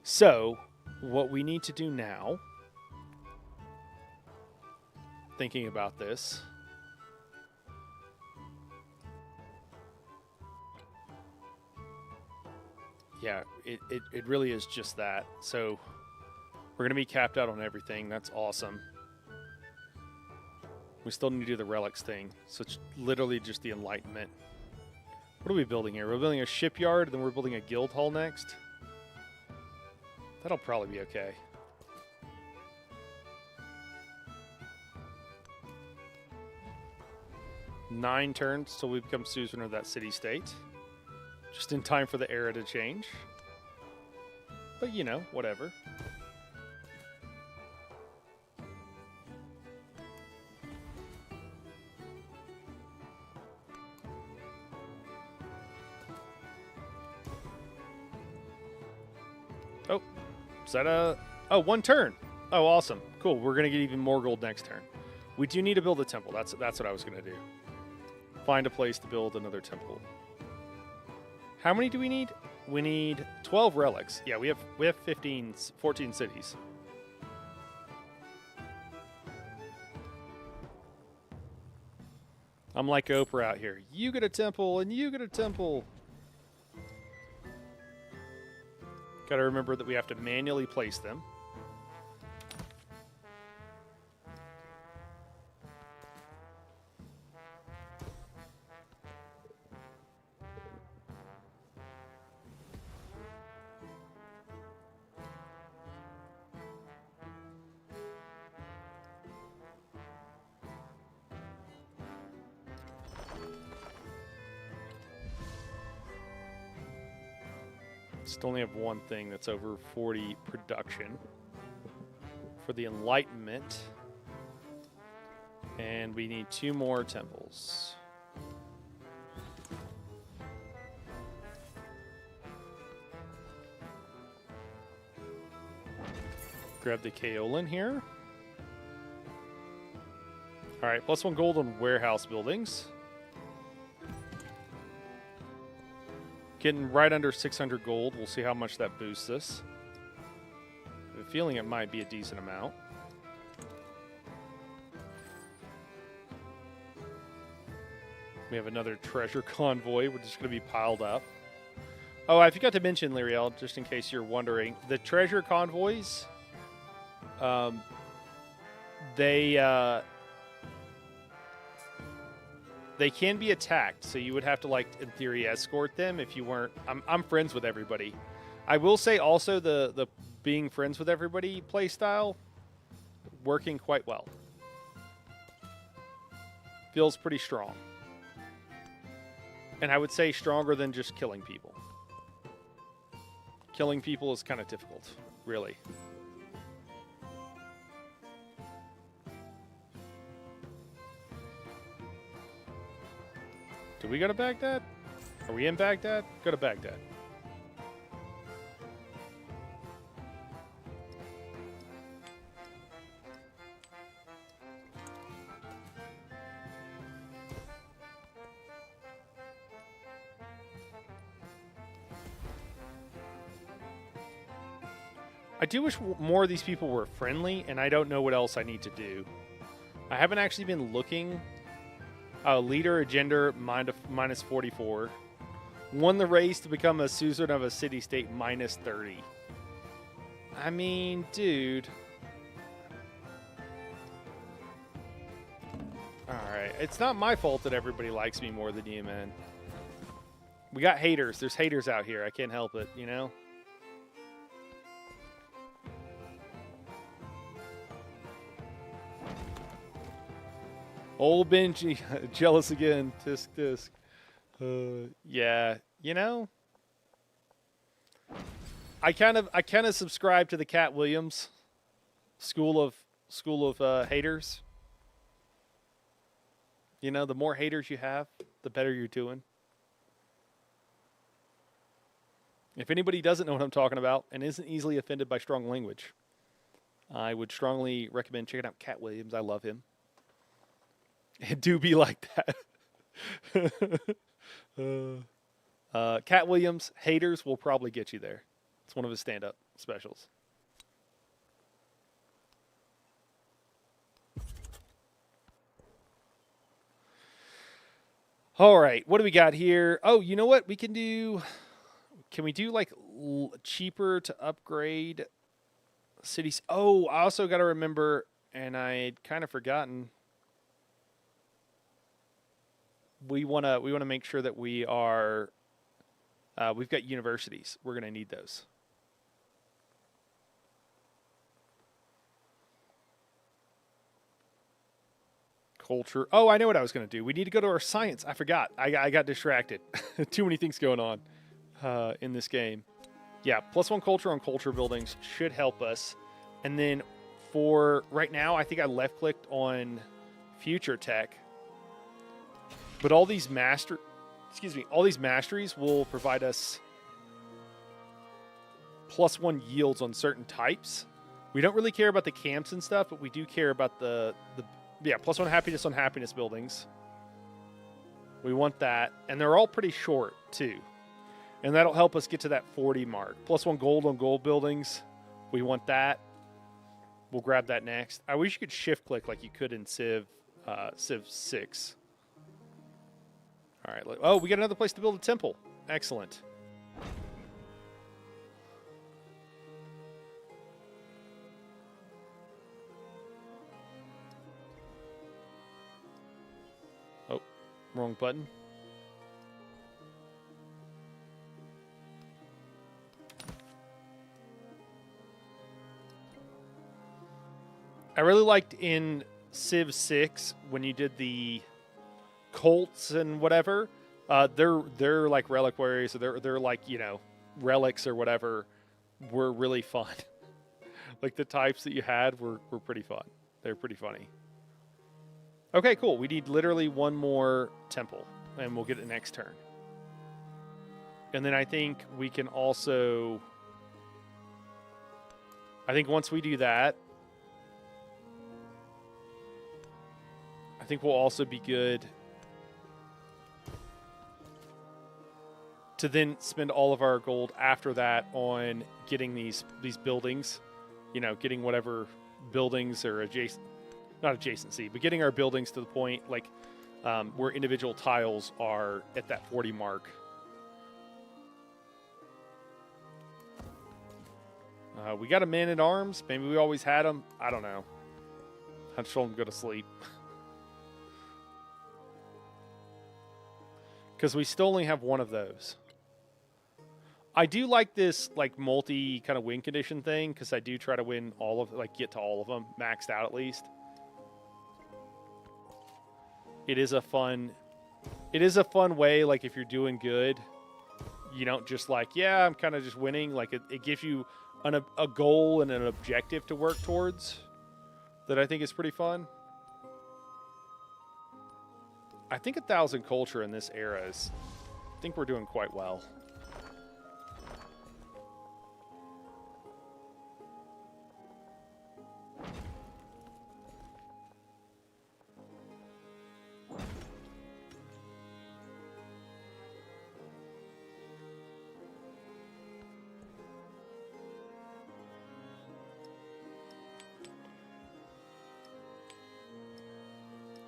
So, what we need to do now, thinking about this, yeah, it really is just that. So, we're going to be capped out on everything. That's awesome. We still need to do the relics thing. So it's literally just the Enlightenment. What are we building here? We're building a shipyard, and then we're building a guild hall next. That'll probably be okay. Nine turns till we become suzerain of that city-state. Just in time for the era to change. But, you know, whatever. Oh, is that a... Oh, one turn. Oh, awesome. Cool. We're going to get even more gold next turn. We do need to build a temple. That's what I was going to do. Find a place to build another temple. How many do we need? We need 12 relics. Yeah, we have 14 cities. I'm like Oprah out here. You get a temple and you get a temple. Got to remember that we have to manually place them. Still only have one thing that's over 40 production for the Enlightenment. And we need 2 more temples. Grab the Kaolin here. All right, +1 gold on warehouse buildings. Getting right under 600 gold. We'll see how much that boosts us. I have a feeling it might be a decent amount. We have another treasure convoy, which is going to be piled up. Oh, I forgot to mention, Lyriel, just in case you're wondering, the treasure convoys, they can be attacked, so you would have to, like, in theory, escort them if you weren't... I'm friends with everybody. I will say also the being friends with everybody play style, working quite well. Feels pretty strong. And I would say stronger than just killing people. Killing people is kind of difficult, really. Do we go to Baghdad? Are we in Baghdad? Go to Baghdad. I do wish more of these people were friendly, and I don't know what else I need to do. I haven't actually been looking... leader, gender, minus 44. Won the race to become a suzerain of a city-state, minus 30. I mean, dude. It's not my fault that everybody likes me more than you, man. We got haters. There's haters out here. I can't help it, you know? Old Benji, jealous again. Tisk tisk. Yeah, you know, I kind of subscribe to the Cat Williams school of haters. You know, the more haters you have, the better you're doing. If anybody doesn't know what I'm talking about and isn't easily offended by strong language, I would strongly recommend checking out Cat Williams. I love him. It do be like that. Cat Williams, haters will probably get you there. It's one of his stand-up specials. All right, what do we got here? Oh, you know what? We can do... Can we do, like, cheaper to upgrade cities? Oh, I also got to remember, and I'd kind of forgotten... We want to make sure that we are we've got universities. We're going to need those. Culture. Oh, I know what I was going to do. We need to go to our science. I forgot. I got distracted. Too many things going on in this game. Yeah, +1 culture on culture buildings should help us. And then for right now, I think I left clicked on future tech. But all these all these masteries will provide us +1 yields on certain types. We don't really care about the camps and stuff, but we do care about the +1 happiness on happiness buildings. We want that, and they're all pretty short too, and that'll help us get to that 40 mark. +1 gold on gold buildings. We want that. We'll grab that next. I wish you could shift click like you could in Civ 6. All right. Oh, we got another place to build a temple. Excellent. Oh, wrong button. I really liked in Civ 6 when you did the cults and whatever, they're like reliquaries, or they're like, you know, relics or whatever, were really fun. Like the types that you had were pretty fun. They're pretty funny. Okay, cool. We need literally one more temple, and we'll get it next turn. And then I think we can also... I think once we do that, I think we'll also be good to then spend all of our gold after that on getting these buildings, you know, getting whatever buildings or not adjacency, but getting our buildings to the point like where individual tiles are at that 40 mark. We got a man at arms. Maybe we always had them. I don't know. I just told him to go to sleep. Because we still only have one of those. I do like this like multi kind of win condition thing, because I do try to win all of, like, get to all of them maxed out at least. It is a fun way, like, if you're doing good, you don't just like, yeah, I'm kind of just winning. Like it gives you a goal and an objective to work towards that I think is pretty fun. I think 1,000 culture in this era is, I think we're doing quite well.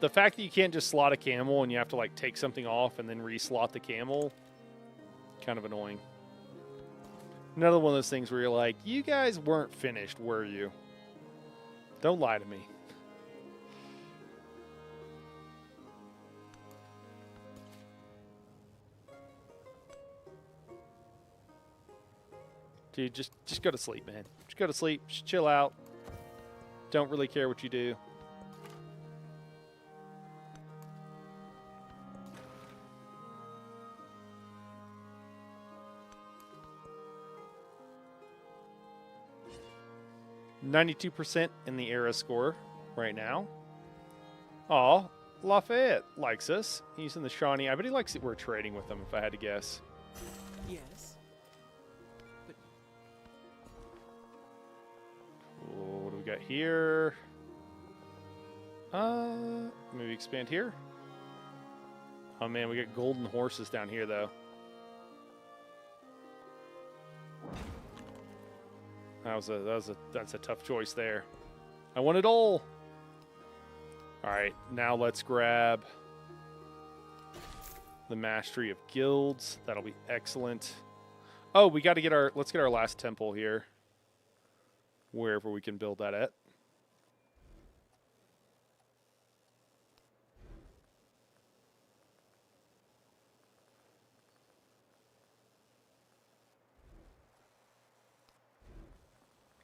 The fact that you can't just slot a camel and you have to, like, take something off and then re-slot the camel, kind of annoying. Another one of those things where you're like, you guys weren't finished, were you? Don't lie to me. Dude, just go to sleep, man. Just go to sleep. Just chill out. Don't really care what you do. %92 in the era score right now. Aw, Lafayette likes us. He's in the Shawnee. I bet he likes it. We're trading with him, if I had to guess. Yes. But What do we got here? Maybe expand here. Oh man, we got golden horses down here though. That's a tough choice there. I want it all. All right, now let's grab the Mastery of Guilds. That'll be excellent. Oh, we got to get let's get our last temple here. Wherever we can build that at.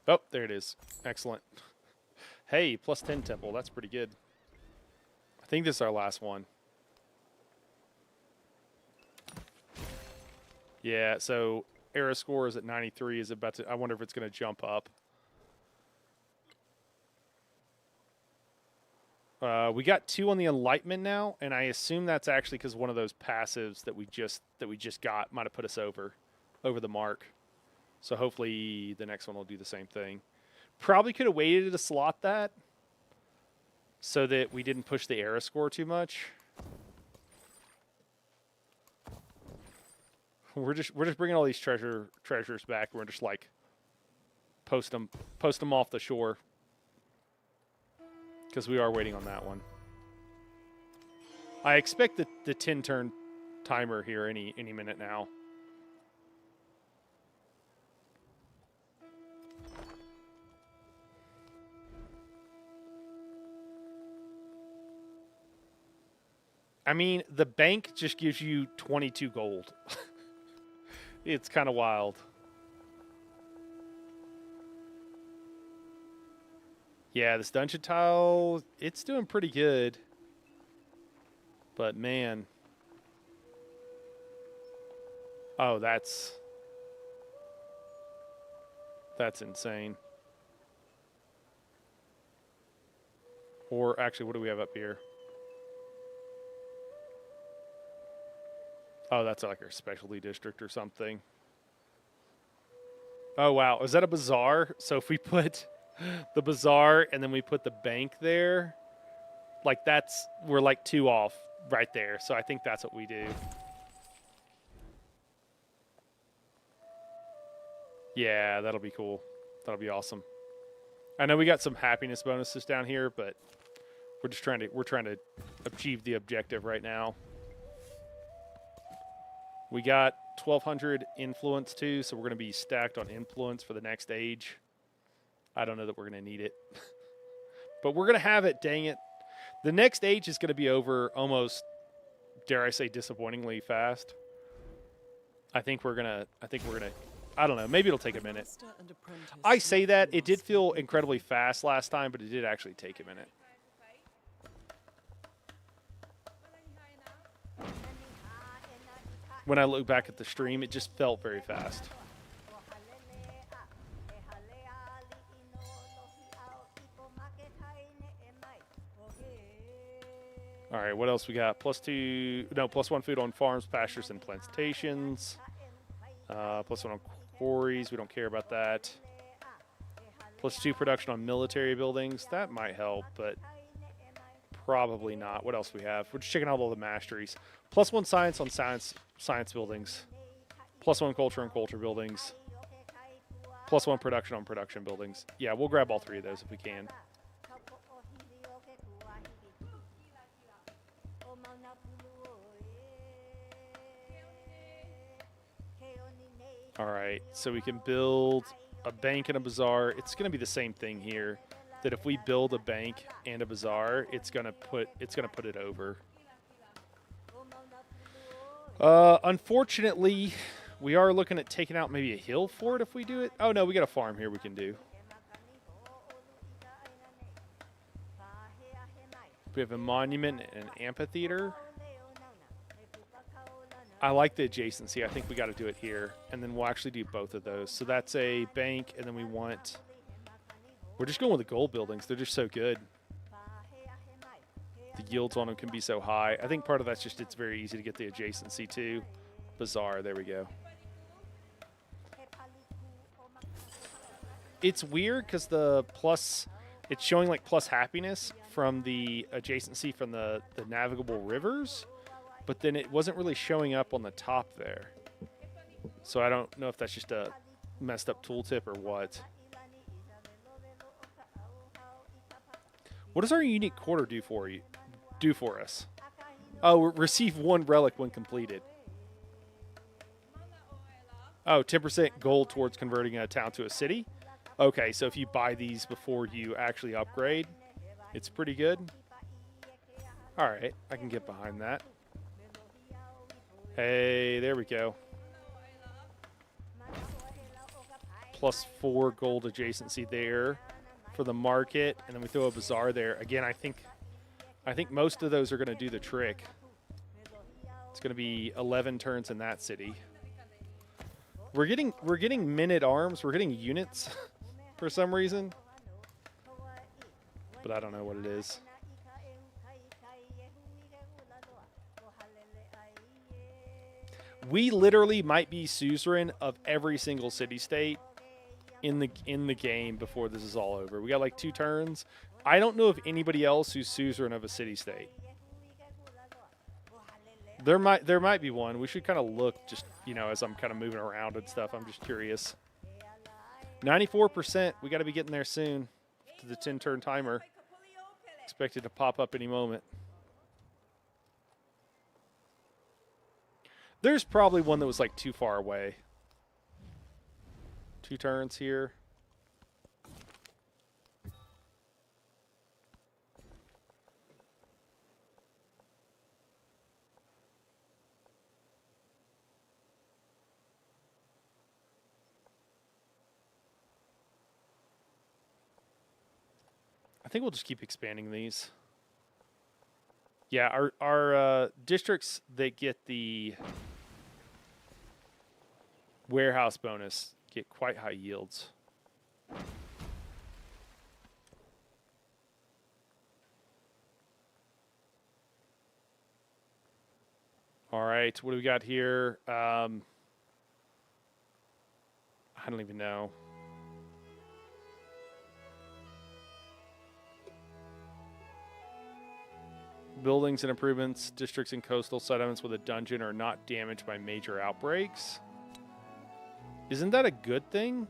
Oh, there it is. Excellent. Hey, +10 temple. That's pretty good. I think this is our last one. Yeah, so era score is at 93. Is about to. I wonder if it's going to jump up. We got 2 on the Enlightenment now, and I assume that's actually because one of those passives that we just got might have put us over the mark. So hopefully the next one will do the same thing. Probably could have waited to slot that so that we didn't push the era score too much. We're just bringing all these treasures back. We're just like post them off the shore because we are waiting on that one. I expect the 10-turn timer here any minute now. I mean, the bank just gives you 22 gold. It's kind of wild. Yeah, this dungeon tile, it's doing pretty good. But man. Oh, that's insane. Or actually, what do we have up here? Oh, that's like our specialty district or something. Oh, wow. Is that a bazaar? So if we put the bazaar and then we put the bank there, like we're like 2 off right there. So I think that's what we do. Yeah, that'll be cool. That'll be awesome. I know we got some happiness bonuses down here, but we're trying to achieve the objective right now. We got 1,200 influence too, so we're going to be stacked on influence for the next age. I don't know that we're going to need it. But we're going to have it, dang it. The next age is going to be over almost, dare I say, disappointingly fast. I think we're going to, I don't know, maybe it'll take a minute. I say that, it did feel incredibly fast last time, but it did actually take a minute. When I look back at the stream, it just felt very fast. All right, what else we got? +1 food on farms, pastures, and plantations. +1 on quarries. We don't care about that. +2 production on military buildings. That might help, but probably not. What else we have? We're just checking out all the masteries. +1 science on science buildings. +1 culture on culture buildings. +1 production on production buildings. Yeah, we'll grab all 3 of those if we can. All right, so we can build a bank and a bazaar. It's going to be the same thing here. That if we build a bank and a bazaar, it's gonna put it over. Unfortunately, We are looking at taking out maybe a hill fort if we do it. Oh, no, we got a farm here we can do. We have a monument and an amphitheater. I like the adjacency. I think we got to do it here. And then we'll actually do both of those. So that's a bank, and then we want... We're just going with the gold buildings. They're just so good. The yields on them can be so high. I think part of that's just it's very easy to get the adjacency to. Bazaar, there we go. It's weird because the plus, it's showing like plus happiness from the adjacency from the navigable rivers, but then it wasn't really showing up on the top there. So I don't know if that's just a messed up tooltip or what. What does our unique quarter do for you? Do for us? Oh, receive 1 relic when completed. Oh, 10% gold towards converting a town to a city. Okay, so if you buy these before you actually upgrade, it's pretty good. All right, I can get behind that. Hey, there we go. Plus 4 gold adjacency there for the market, and then we throw a bazaar there. Again, I think most of those are going to do the trick. It's going to be 11 turns in that city. We're getting men-at-arms. We're getting units for some reason, but I don't know what it is. We literally might be suzerain of every single city-state in the game before this is all over. We got like 2 turns. I don't know of anybody else who's suzerain of a city-state. There might be one. We should kind of look just, you know, as I'm kind of moving around and stuff. I'm just curious. 94%. We got to be getting there soon to the 10-turn timer. Expected to pop up any moment. There's probably one that was like too far away. 2 turns here. I think we'll just keep expanding these. Yeah, our districts that get the warehouse bonus get quite high yields. All right, what do we got here? I don't even know. Buildings and improvements, districts and coastal settlements with a dungeon are not damaged by major outbreaks. Isn't that a good thing?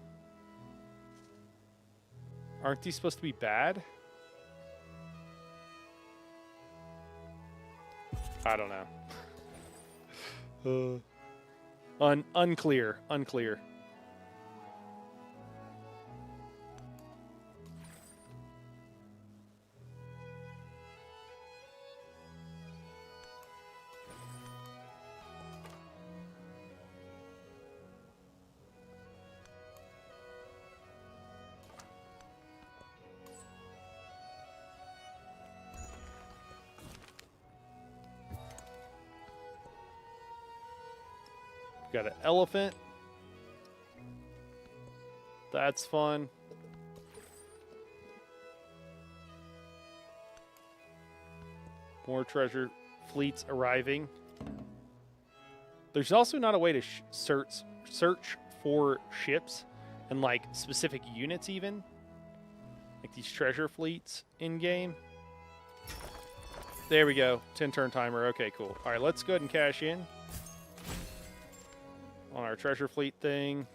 Aren't these supposed to be bad? I don't know. Unclear. Got an elephant. That's fun. More treasure fleets arriving. There's also not a way to search for ships and like specific units even. Like these treasure fleets in game. There we go. 10-turn timer. Okay, cool. All right, let's go ahead and cash in on our treasure fleet thing.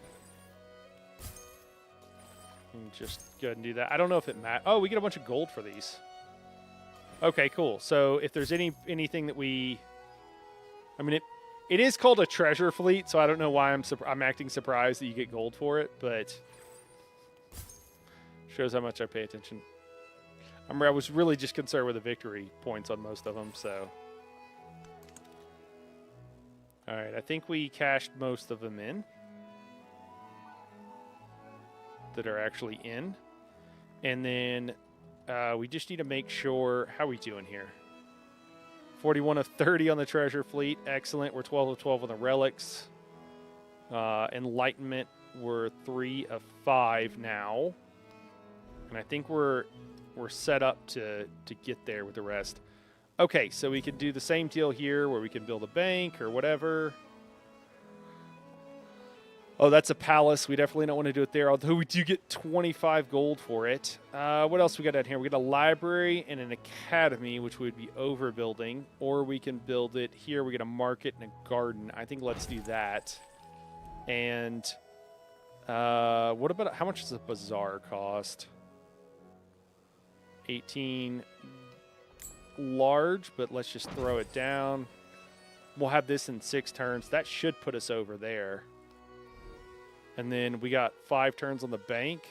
And just go ahead and do that. I don't know if it matters. Oh, we get a bunch of gold for these. Okay, cool. So if there's anything that we... I mean, it is called a treasure fleet, so I don't know why I'm acting surprised that you get gold for it, but shows how much I pay attention. I was really just concerned with the victory points on most of them, so... All right, I think we cashed most of them in that are actually in. And then we just need to make sure, how are we doing here? 41 of 30 on the treasure fleet. Excellent. We're 12 of 12 on the relics. Enlightenment, we're 3 of 5 now. And I think we're set up to get there with the rest. Okay, so we can do the same deal here where we can build a bank or whatever. Oh, that's a palace. We definitely don't want to do it there, although we do get 25 gold for it. What else we got down here? We got a library and an academy, which would be overbuilding. Or we can build it here. We get a market and a garden. I think let's do that. And what about, how much does a bazaar cost? 18 large, but let's just throw it down. We'll have this in 6 turns. That should put us over there. And then we got 5 turns on the bank.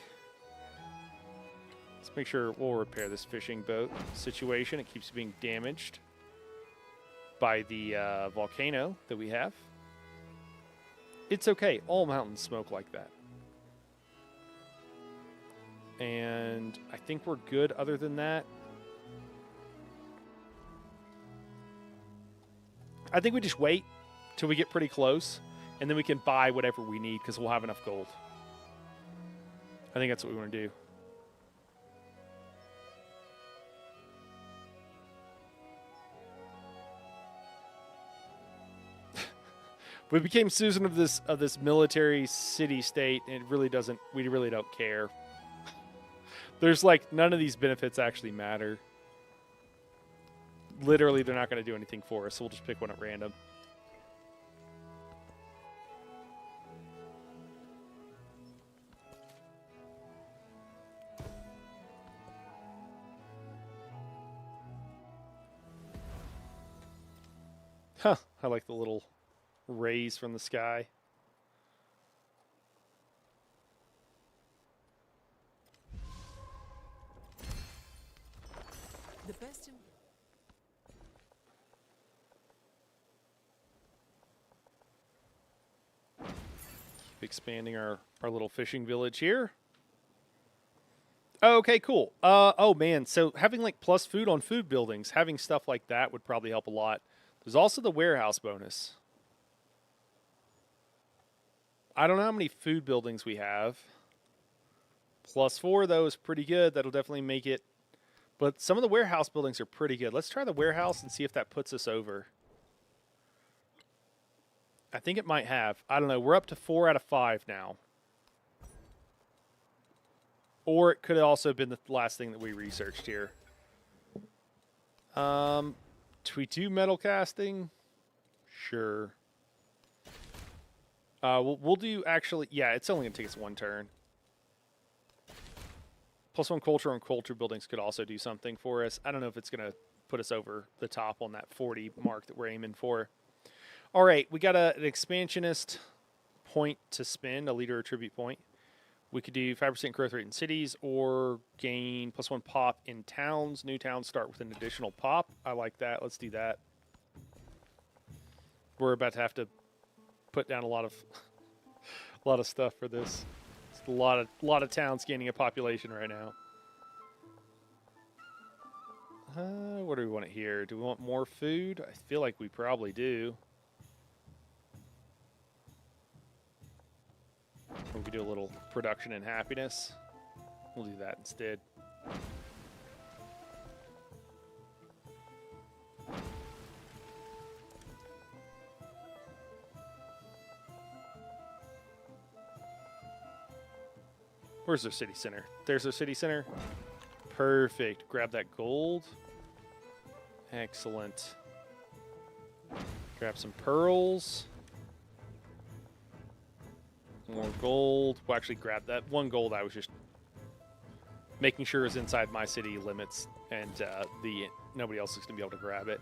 Let's make sure we'll repair this fishing boat situation. It keeps being damaged by the volcano that we have. It's okay. All mountains smoke like that. And I think we're good other than that. I think we just wait till we get pretty close, and then we can buy whatever we need because we'll have enough gold. I think that's what we want to do. We became Susan of this military city state, and we really don't care. There's like none of these benefits actually matter. Literally, they're not going to do anything for us, so we'll just pick one at random. Huh, I like the little rays from the sky. The best in Expanding our little fishing village here. Oh, okay, cool. Oh man, so having like plus food on food buildings, having stuff like that would probably help a lot. There's also the warehouse bonus. I don't know how many food buildings we have. +4 though is pretty good. That'll definitely make it. But some of the warehouse buildings are pretty good. Let's try the warehouse and see if that puts us over. I think it might have. I don't know. We're up to 4 out of 5 now. Or it could have also been the last thing that we researched here. Do we do metal casting? Sure. We'll do actually. Yeah, it's only going to take us 1 turn. +1 culture on culture buildings could also do something for us. I don't know if it's going to put us over the top on that 40 mark that we're aiming for. All right, we got an expansionist point to spend, a leader attribute point. We could do 5% growth rate in cities or gain +1 pop in towns. New towns start with an additional pop. I like that. Let's do that. We're about to have to put down a lot of stuff for this. It's a lot of towns gaining a population right now. What do we want here? Do we want more food? I feel like we probably do. We could do a little production and happiness. We'll do that instead. Where's their city center? There's their city center. Perfect. Grab that gold. Excellent. Grab some pearls. More gold. We'll actually grab that 1 gold. I was just making sure is inside my city limits, and nobody else is going to be able to grab it.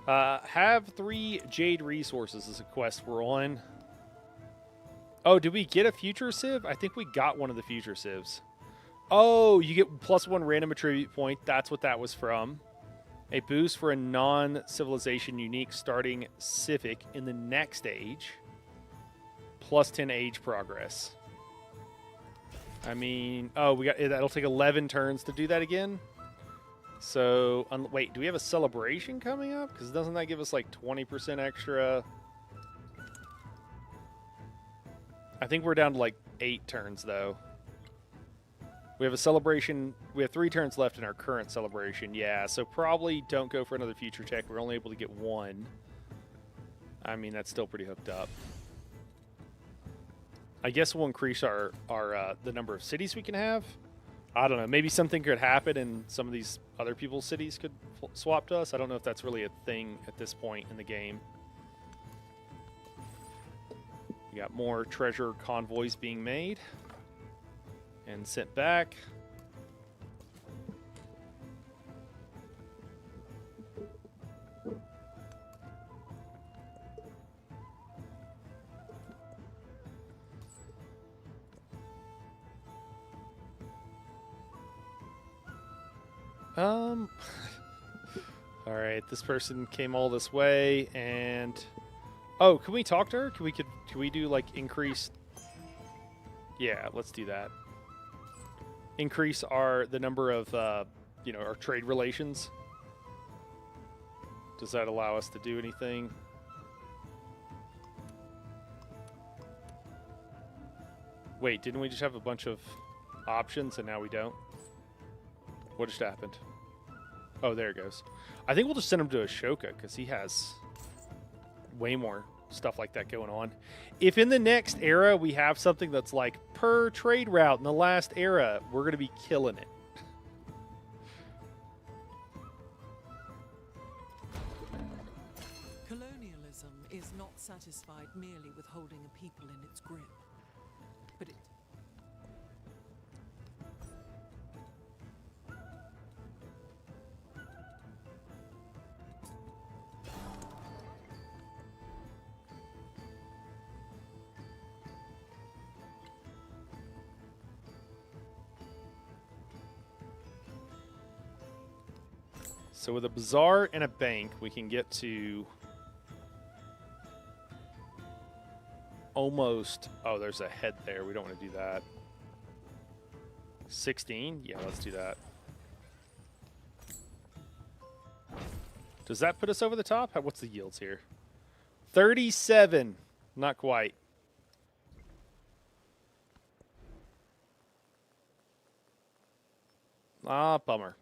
Have 3 jade resources is a quest we're on. Oh, did we get a future civ? I think we got one of the future civs. Oh, you get +1 random attribute point. That's what that was from. A boost for a non-civilization unique starting civic in the next age. Plus 10 age progress. I mean, oh, we got that'll take 11 turns to do that again. So, wait, do we have a celebration coming up? Because doesn't that give us like 20% extra? I think we're down to like 8 turns though. We have a celebration. We have 3 turns left in our current celebration. Yeah, so probably don't go for another future check. We're only able to get 1. I mean, that's still pretty hooked up. I guess we'll increase our the number of cities we can have. I don't know. Maybe something could happen and some of these other people's cities could swap to us. I don't know if that's really a thing at this point in the game. We got more treasure convoys being made and sent back. All right, this person came all this way, and oh, can we talk to her? Can we do like increase? Yeah, let's do that. Increase the number of our trade relations. Does that allow us to do anything? Wait, didn't we just have a bunch of options and now we don't? What just happened? Oh, there it goes. I think we'll just send him to Ashoka because he has way more stuff like that going on. If in the next era we have something that's like per trade route in the last era, we're going to be killing it. Colonialism is not satisfied merely with holding a people in its grip, but it So with a bazaar and a bank, we can get to almost... Oh, there's a head there. We don't want to do that. 16? Yeah, let's do that. Does that put us over the top? What's the yields here? 37. Not quite. Ah, bummer.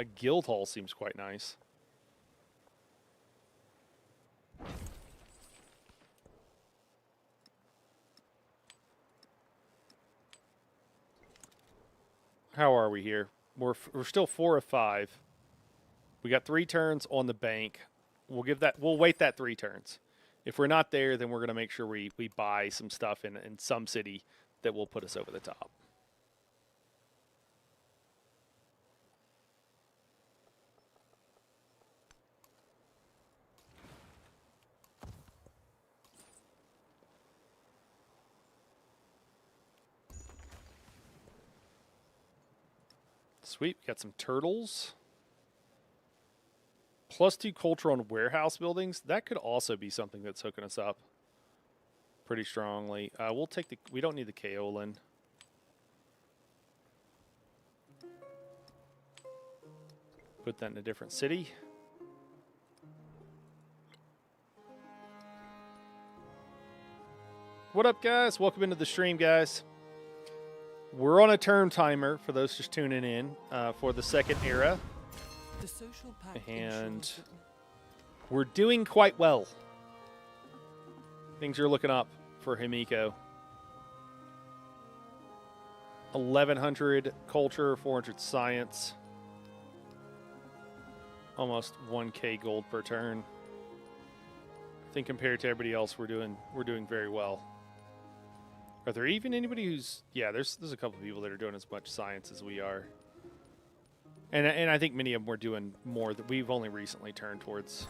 A guild hall seems quite nice. How are we here? We're still 4 of 5. We got 3 turns on the bank. We'll wait that 3 turns. If we're not there, then we're gonna make sure we buy some stuff in some city that will put us over the top. Sweet, we got some turtles. +2 culture on warehouse buildings. That could also be something that's hooking us up pretty strongly. We'll take we don't need the kaolin. Put that in a different city. What up, guys? Welcome into the stream, guys. We're on a turn timer for those just tuning in for the second era. The social pact And we're doing quite well. Things are looking up for Himiko. 1100 culture, 400 science. Almost 1k gold per turn. I think compared to everybody else, we're doing very well. Are there even anybody who's... Yeah, there's a couple of people that are doing as much science as we are. And I think many of them were doing more. That we've only recently turned towards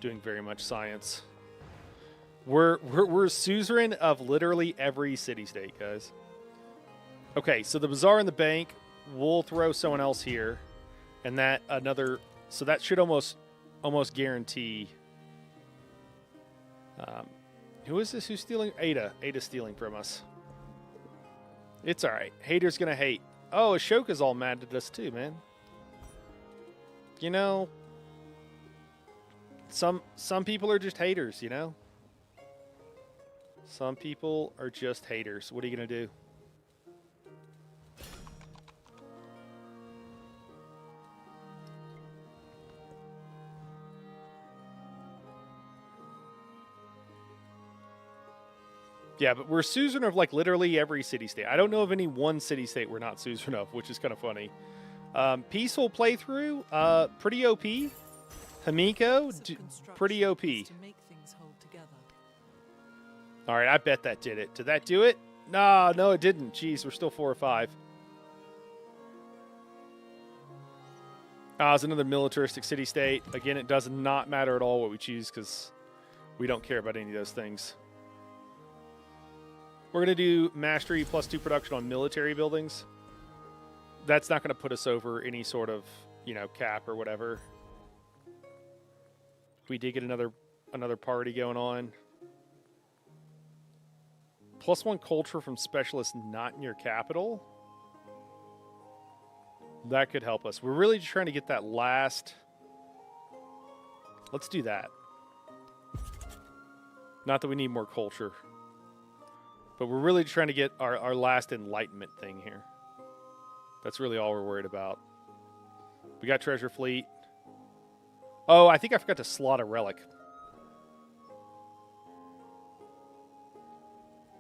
doing very much science. We're suzerain of literally every city-state, guys. Okay, so the bazaar and the bank, we'll throw someone else here. And that another So that should almost guarantee. Who is this? Who's stealing? Ada. Ada's stealing from us. It's all right. Haters gonna hate. Oh, Ashoka's all mad at us too, man. You know, some people are just haters. You know, some people are just haters. What are you gonna do? Yeah, but we're suzerain of like literally every city-state. I don't know of any one city-state we're not suzerain of, which is kind of funny. Peaceful playthrough, pretty OP. Hamiko, pretty OP. To make things hold together. All right, I bet that did it. Did that do it? No, it didn't. Jeez, we're still 4 or 5. It's another militaristic city-state. Again, it does not matter at all what we choose because we don't care about any of those things. We're going to do mastery +2 production on military buildings. That's not going to put us over any sort of, cap or whatever. We did get another party going on. +1 culture from specialists not in your capital. That could help us. We're really just trying to get that last. Let's do that. Not that we need more culture. But we're really trying to get our last enlightenment thing here. That's really all we're worried about. We got treasure fleet. Oh, I think I forgot to slot a relic.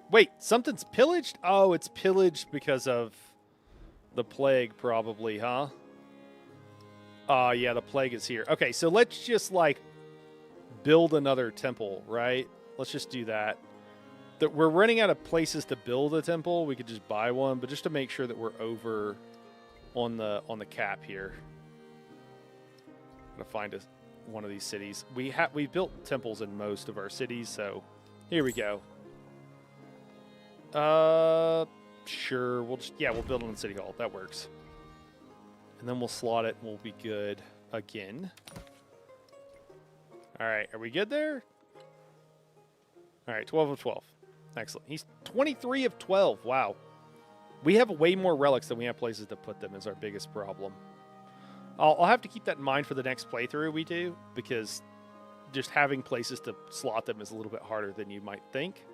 Wait, something's pillaged? Oh, it's pillaged because of the plague probably, huh? Oh, yeah, the plague is here. Okay, so let's just, build another temple, right? Let's just do that. We're running out of places to build a temple. We could just buy one, but just to make sure that we're over on the cap here. I'm gonna find one of these cities. We built temples in most of our cities, so here we go. Sure. We'll build them in City Hall. That works. And then we'll slot it and we'll be good again. All right, are we good there? All right, 12 of 12. Excellent. He's 23 of 12. Wow. We have way more relics than we have places to put them is our biggest problem. I'll have to keep that in mind for the next playthrough we do, because just having places to slot them is a little bit harder than you might think.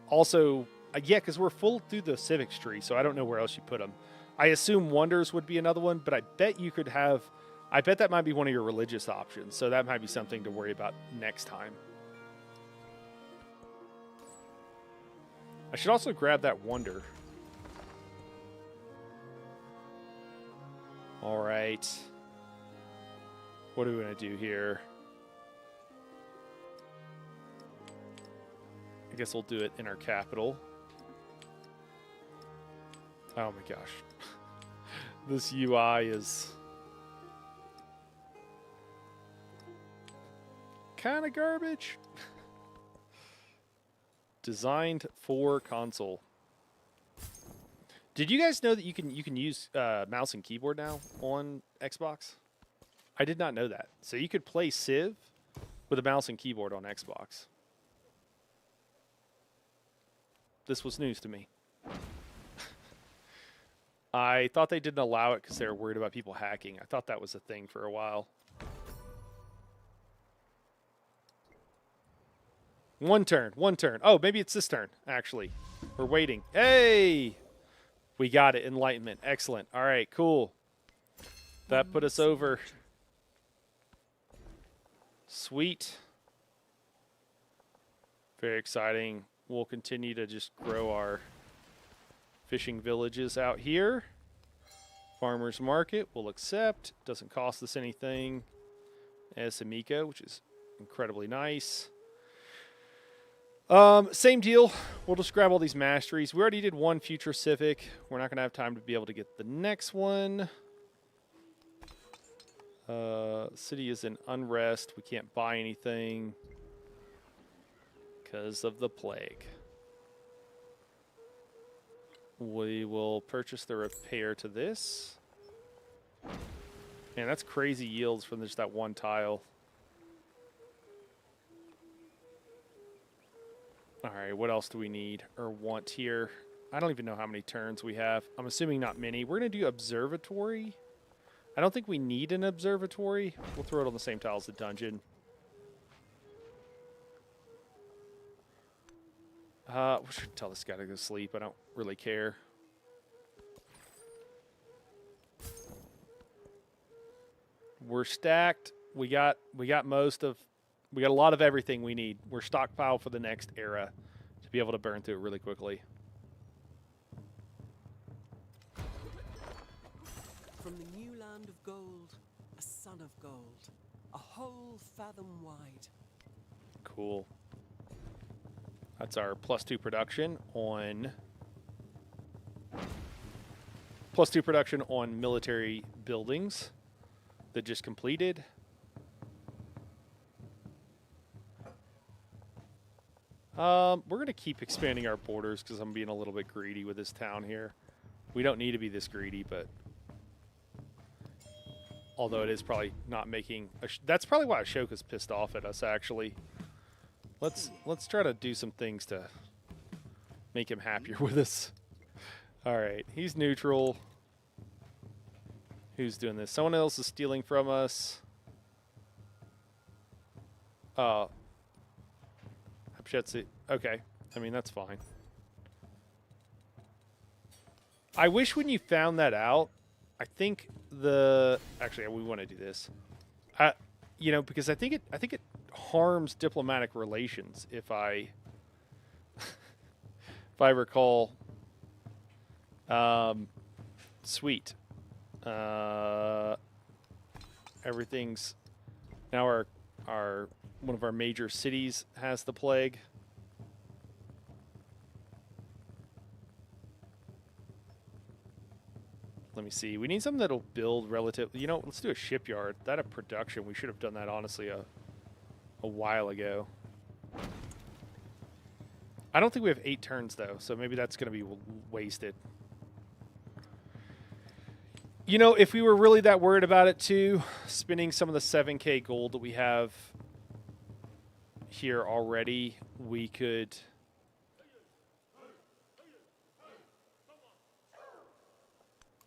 Also, because we're full through the civics tree, so I don't know where else you put them. I assume wonders would be another one, but I bet you could have... I bet that might be one of your religious options, so that might be something to worry about next time. I should also grab that wonder. All right. What are we going to do here? I guess we'll do it in our capital. Oh my gosh. This UI is kind of garbage. Designed for console. Did you guys know that you can use mouse and keyboard now on Xbox? I did not know that. So you could play Civ with a mouse and keyboard on Xbox. This was news to me. I thought they didn't allow it because they were worried about people hacking. I thought that was a thing for a while. One turn. Oh, maybe it's this turn, actually. We're waiting. Hey! We got it. Enlightenment. Excellent. All right, cool. That put us over. Sweet. Very exciting. We'll continue to just grow our fishing villages out here. Farmers market we'll accept. Doesn't cost us anything. As Hamiko, which is incredibly nice. Same deal. We'll just grab all these masteries. We already did one future civic. We're not going to have time to be able to get the next one. City is in unrest. We can't buy anything because of the plague. We will purchase the repair to this. Man, that's crazy yields from just that one tile. All right, what else do we need or want here? I don't even know how many turns we have. I'm assuming not many. We're going to do observatory. I don't think we need an observatory. We'll throw it on the same tile as the dungeon. We should tell this guy to go sleep. I don't really care. We're stacked. We got a lot of everything we need. We're stockpiled for the next era to be able to burn through it really quickly. From the new land of gold, a sun of gold, a whole fathom wide. Cool. That's our +2 production on +2 production on military buildings that just completed. We're going to keep expanding our borders because I'm being a little bit greedy with this town here. We don't need to be this greedy, but although it is probably not making that's probably why Ashoka's pissed off at us, actually. Let's try to do some things to make him happier with us. All right, he's neutral. Who's doing this? Someone else is stealing from us. Hatshepsut. Okay, I mean, that's fine. I wish when you found that out, I think actually we want to do this. You know, because I think it harms diplomatic relations if I if I recall. Sweet. Everything's now our one of our major cities has the plague. Let me see. We need something that'll build relative. You know, let's do a shipyard. That a production. We should have done that honestly a while ago. I don't think we have 8 turns though, so maybe that's going to be wasted. You know, if we were really that worried about it too, spending some of the 7K gold that we have here already, we could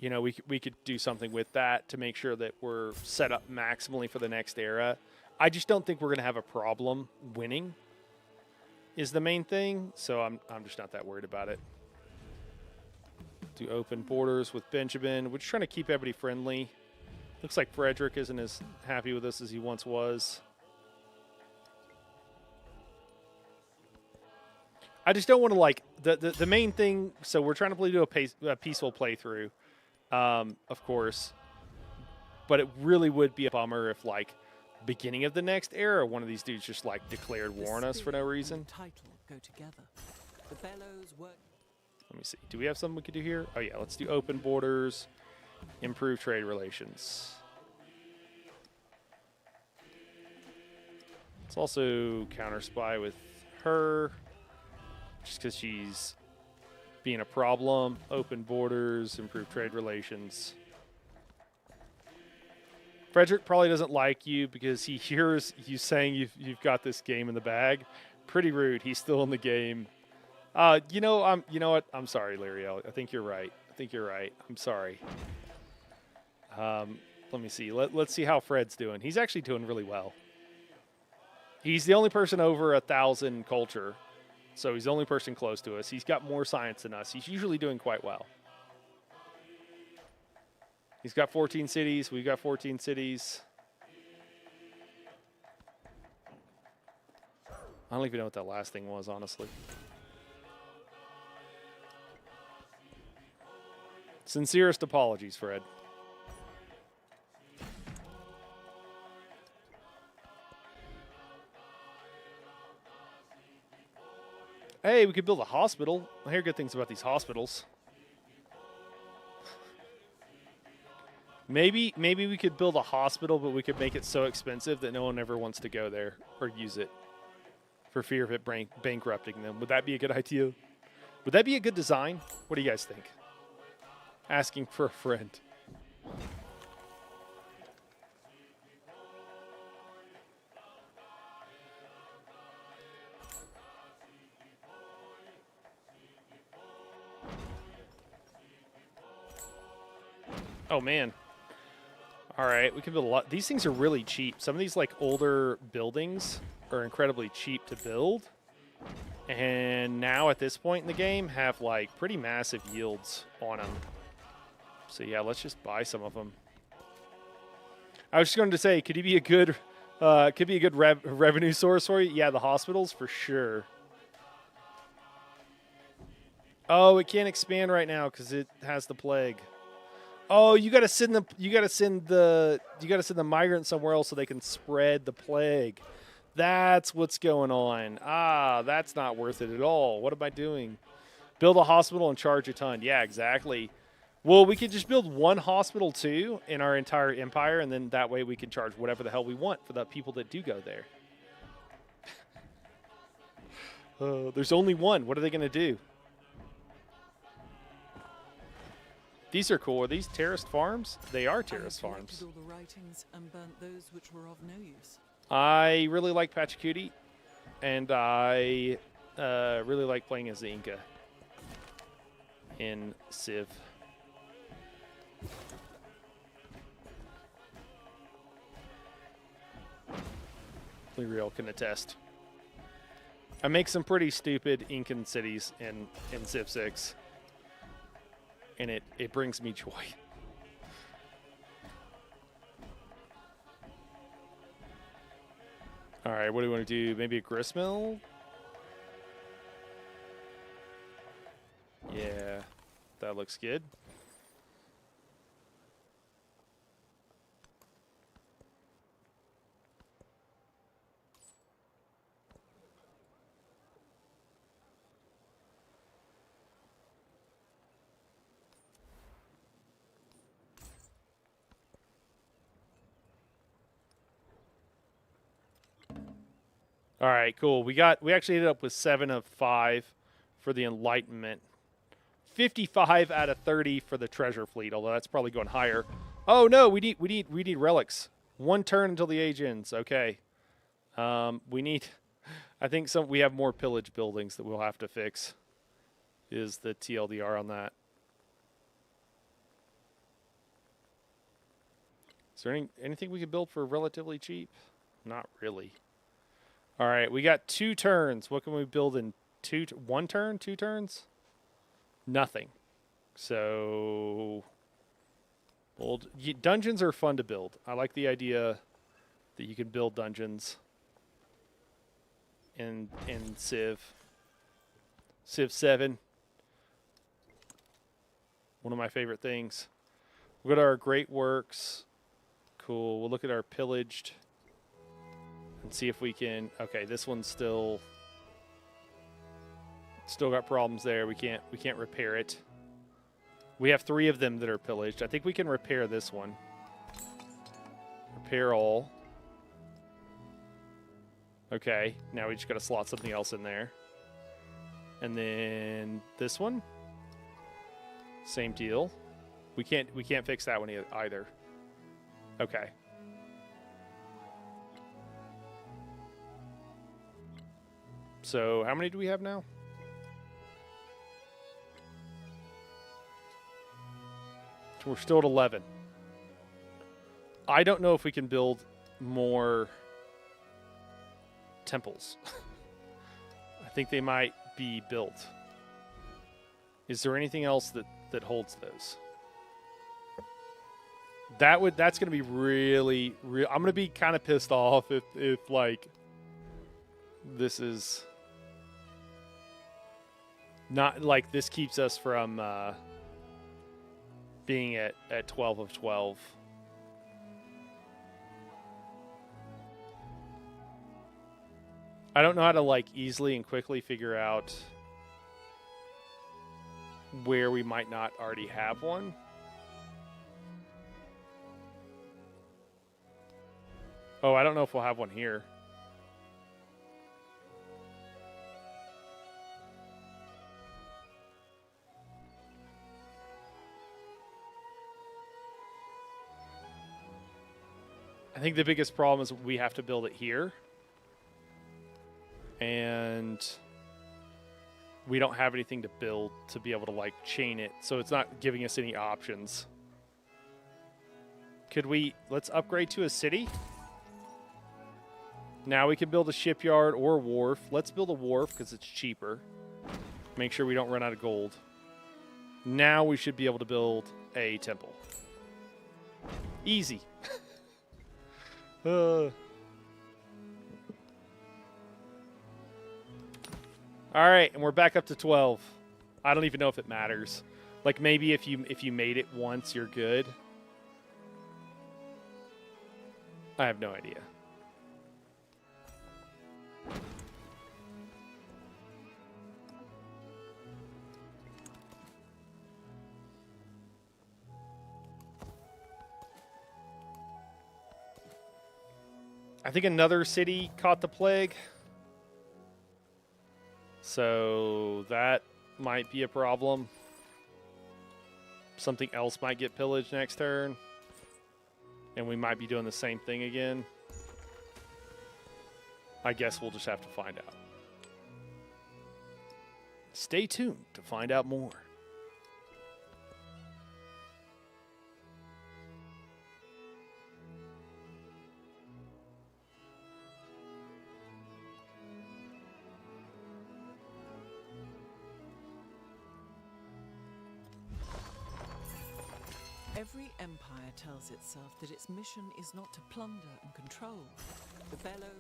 we could do something with that to make sure that we're set up maximally for the next era. I just don't think we're going to have a problem winning is the main thing, so I'm just not that worried about it. Do open borders with Benjamin. We're just trying to keep everybody friendly. Looks like Frederick isn't as happy with us as he once was. I just don't want to, like, the main thing, so we're trying to do a peaceful playthrough, of course, but it really would be a bummer if, like, beginning of the next era, one of these dudes just, like, declared war on us for no reason. Title go together. The bellows work. Let me see. Do we have something we could do here? Oh, yeah. Let's do open borders, improve trade relations. Let's also counter spy with her, just because she's being a problem. Open borders, improve trade relations. Frederick probably doesn't like you because he hears you saying you've got this game in the bag. Pretty rude. He's still in the game. You know what? I'm sorry, Lariel. I think you're right. I'm sorry. Let me see. Let's see how Fred's doing. He's actually doing really well. He's the only person over 1,000 culture, so he's the only person close to us. He's got more science than us. He's usually doing quite well. He's got 14 cities. We've got 14 cities. I don't even know what that last thing was, honestly. Sincerest apologies, Fred. Hey, we could build a hospital. I hear good things about these hospitals. Maybe we could build a hospital, but we could make it so expensive that no one ever wants to go there or use it for fear of it bankrupting them. Would that be a good idea? Would that be a good design? What do you guys think? Asking for a friend. Oh, man. All right, we can build a lot. These things are really cheap. Some of these, like, older buildings are incredibly cheap to build. And now, at this point in the game, have, like, pretty massive yields on them. So, yeah, let's just buy some of them. I was just going to say, could he be a good, revenue source for you? Yeah, the hospitals, for sure. Oh, it can't expand right now because it has the plague. Oh, you gotta send the migrants somewhere else so they can spread the plague. That's what's going on. Ah, that's not worth it at all. What am I doing? Build a hospital and charge a ton. Yeah, exactly. Well, we could just build one hospital too in our entire empire, and then that way we can charge whatever the hell we want for the people that do go there. There's only one. What are they going to do? These are cool. Are these terraced farms? They are terraced farms. All the writings and burnt those which were of no use. I really like Pachacuti, and I really like playing as the Inca in Civ. Real can attest. I make some pretty stupid Incan cities in Civ 6, and it brings me joy. All right, what do we want to do? Maybe a gristmill? Yeah, that looks good. All right, cool. We actually ended up with 7 of 5 for the Enlightenment. 55 out of 30 for the treasure fleet, although that's probably going higher. Oh no, we need relics. 1 turn until the age ends. Okay. We need I think we have more pillage buildings that we'll have to fix. Is the TLDR on that. Is there anything we can build for relatively cheap? Not really. All right, we got 2 turns. What can we build in 1 turn, 2 turns? Nothing. So, dungeons are fun to build. I like the idea that you can build dungeons in Civ 7. One of my favorite things. We'll go to our great works. Cool. We'll look at our pillaged and see if we can. Okay, this one's still got problems there. We can't repair it. We have 3 of them that are pillaged. I think we can repair this one. Repair all. Okay, now we just got to slot something else in there. And then this one. Same deal. We can't fix that one either. Okay. So, how many do we have now? We're still at 11. I don't know if we can build more temples. I think they might be built. Is there anything else that holds those? That's going to be really I'm going to be kind of pissed off if like this is not like this keeps us from being at 12 of 12. I don't know how to like easily and quickly figure out where we might not already have one. Oh, I don't know if we'll have one here. I think the biggest problem is we have to build it here. And we don't have anything to build to be able to like chain it. So it's not giving us any options. Could we... Let's upgrade to a city. Now we can build a shipyard or a wharf. Let's build a wharf because it's cheaper. Make sure we don't run out of gold. Now we should be able to build a temple. Easy. All right, and we're back up to 12. I don't even know if it matters. Like maybe if you made it once, you're good. I have no idea. I think another city caught the plague. So that might be a problem. Something else might get pillaged next turn. And we might be doing the same thing again. I guess we'll just have to find out. Stay tuned to find out more. Every empire tells itself that its mission is not to plunder and control. The bellow.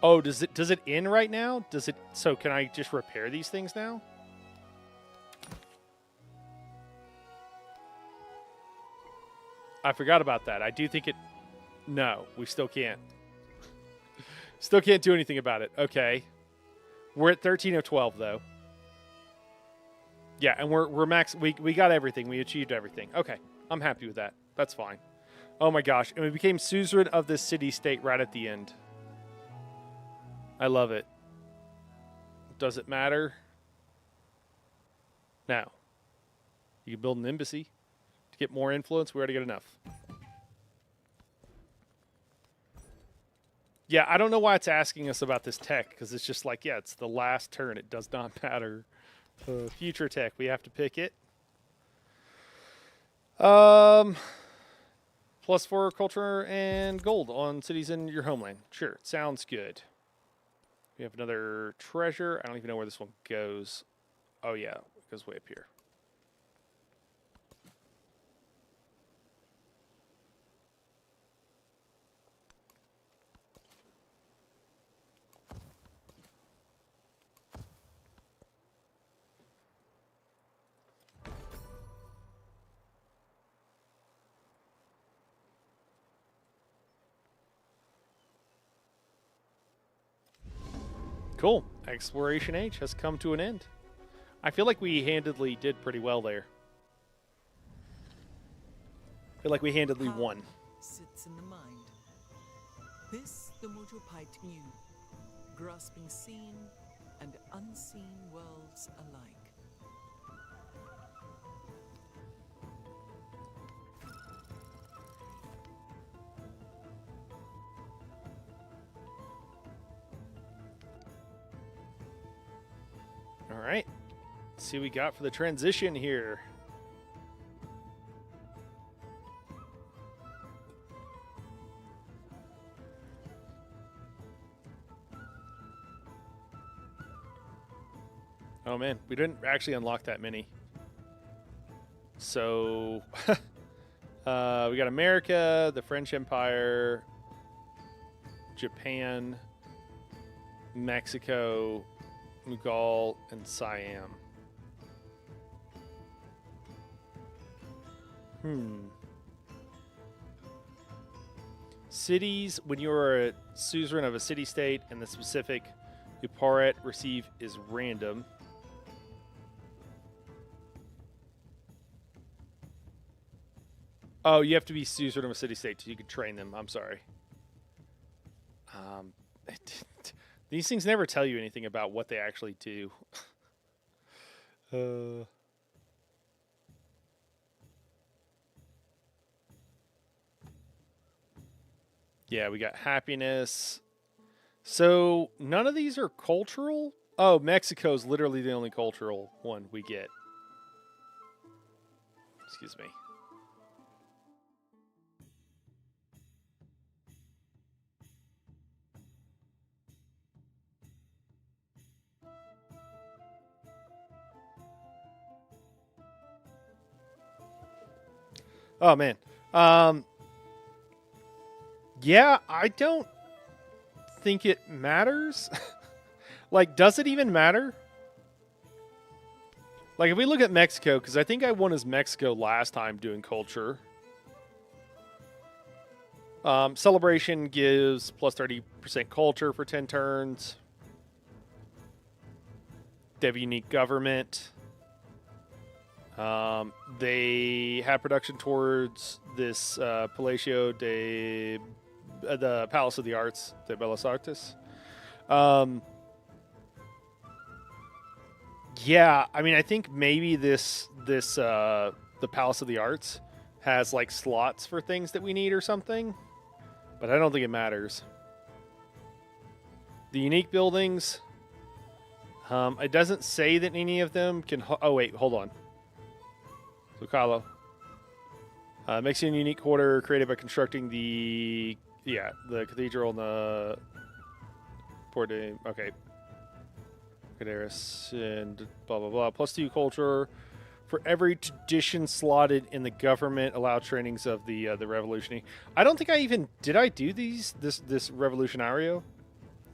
Oh, does it end right now? Does it? So can I just repair these things now? I forgot about that. I do think it... No, we still can't. Still can't do anything about it. Okay. We're at 13 of 12, though. Yeah, and we're max... We got everything. We achieved everything. Okay, I'm happy with that. That's fine. Oh my gosh. And we became suzerain of this city-state right at the end. I love it. Does it matter? Now, you can build an embassy to get more influence. We already got enough. Yeah, I don't know why it's asking us about this tech, because it's just like, yeah, it's the last turn. It does not matter. Future tech, we have to pick it. +4 culture and gold on cities in your homeland. Sure, sounds good. We have another treasure. I don't even know where this one goes. Oh, yeah, it goes way up here. Cool. Exploration age has come to an end. I feel like we handedly did pretty well there. I feel like we handedly won. Sits in the mind. This the Mojopite knew, grasping seen and unseen worlds alike. All right. Let's see what we got for the transition here. Oh man, we didn't actually unlock that many. So we got America, the French Empire, Japan, Mexico, Mughal, and Siam. Cities, when you are a suzerain of a city-state and the specific Uparet receive is random. Oh, you have to be suzerain of a city-state so you can train them. I'm sorry. These things never tell you anything about what they actually do. Yeah, we got happiness. So none of these are cultural? Oh, Mexico's literally the only cultural one we get. Excuse me. Oh man. Yeah, I don't think it matters. Like, does it even matter? Like, if we look at Mexico, because I think I won as Mexico last time doing culture. Celebration gives plus 30% culture for 10 turns. They have a unique government. They have production towards this Palacio de the Palace of the Arts, de Bellas Artes. Yeah, I mean, I think maybe this the Palace of the Arts has like slots for things that we need or something, but I don't think it matters. The unique buildings. It doesn't say that any of them can. Oh wait, hold on. So Carlo. Mexican unique quarter created by constructing the cathedral and the port. Okay. Cadaris and blah blah blah. Plus 2 culture for every tradition slotted in the government. Allow trainings of the revolutionary. I don't think I even did. I do this revolutionario.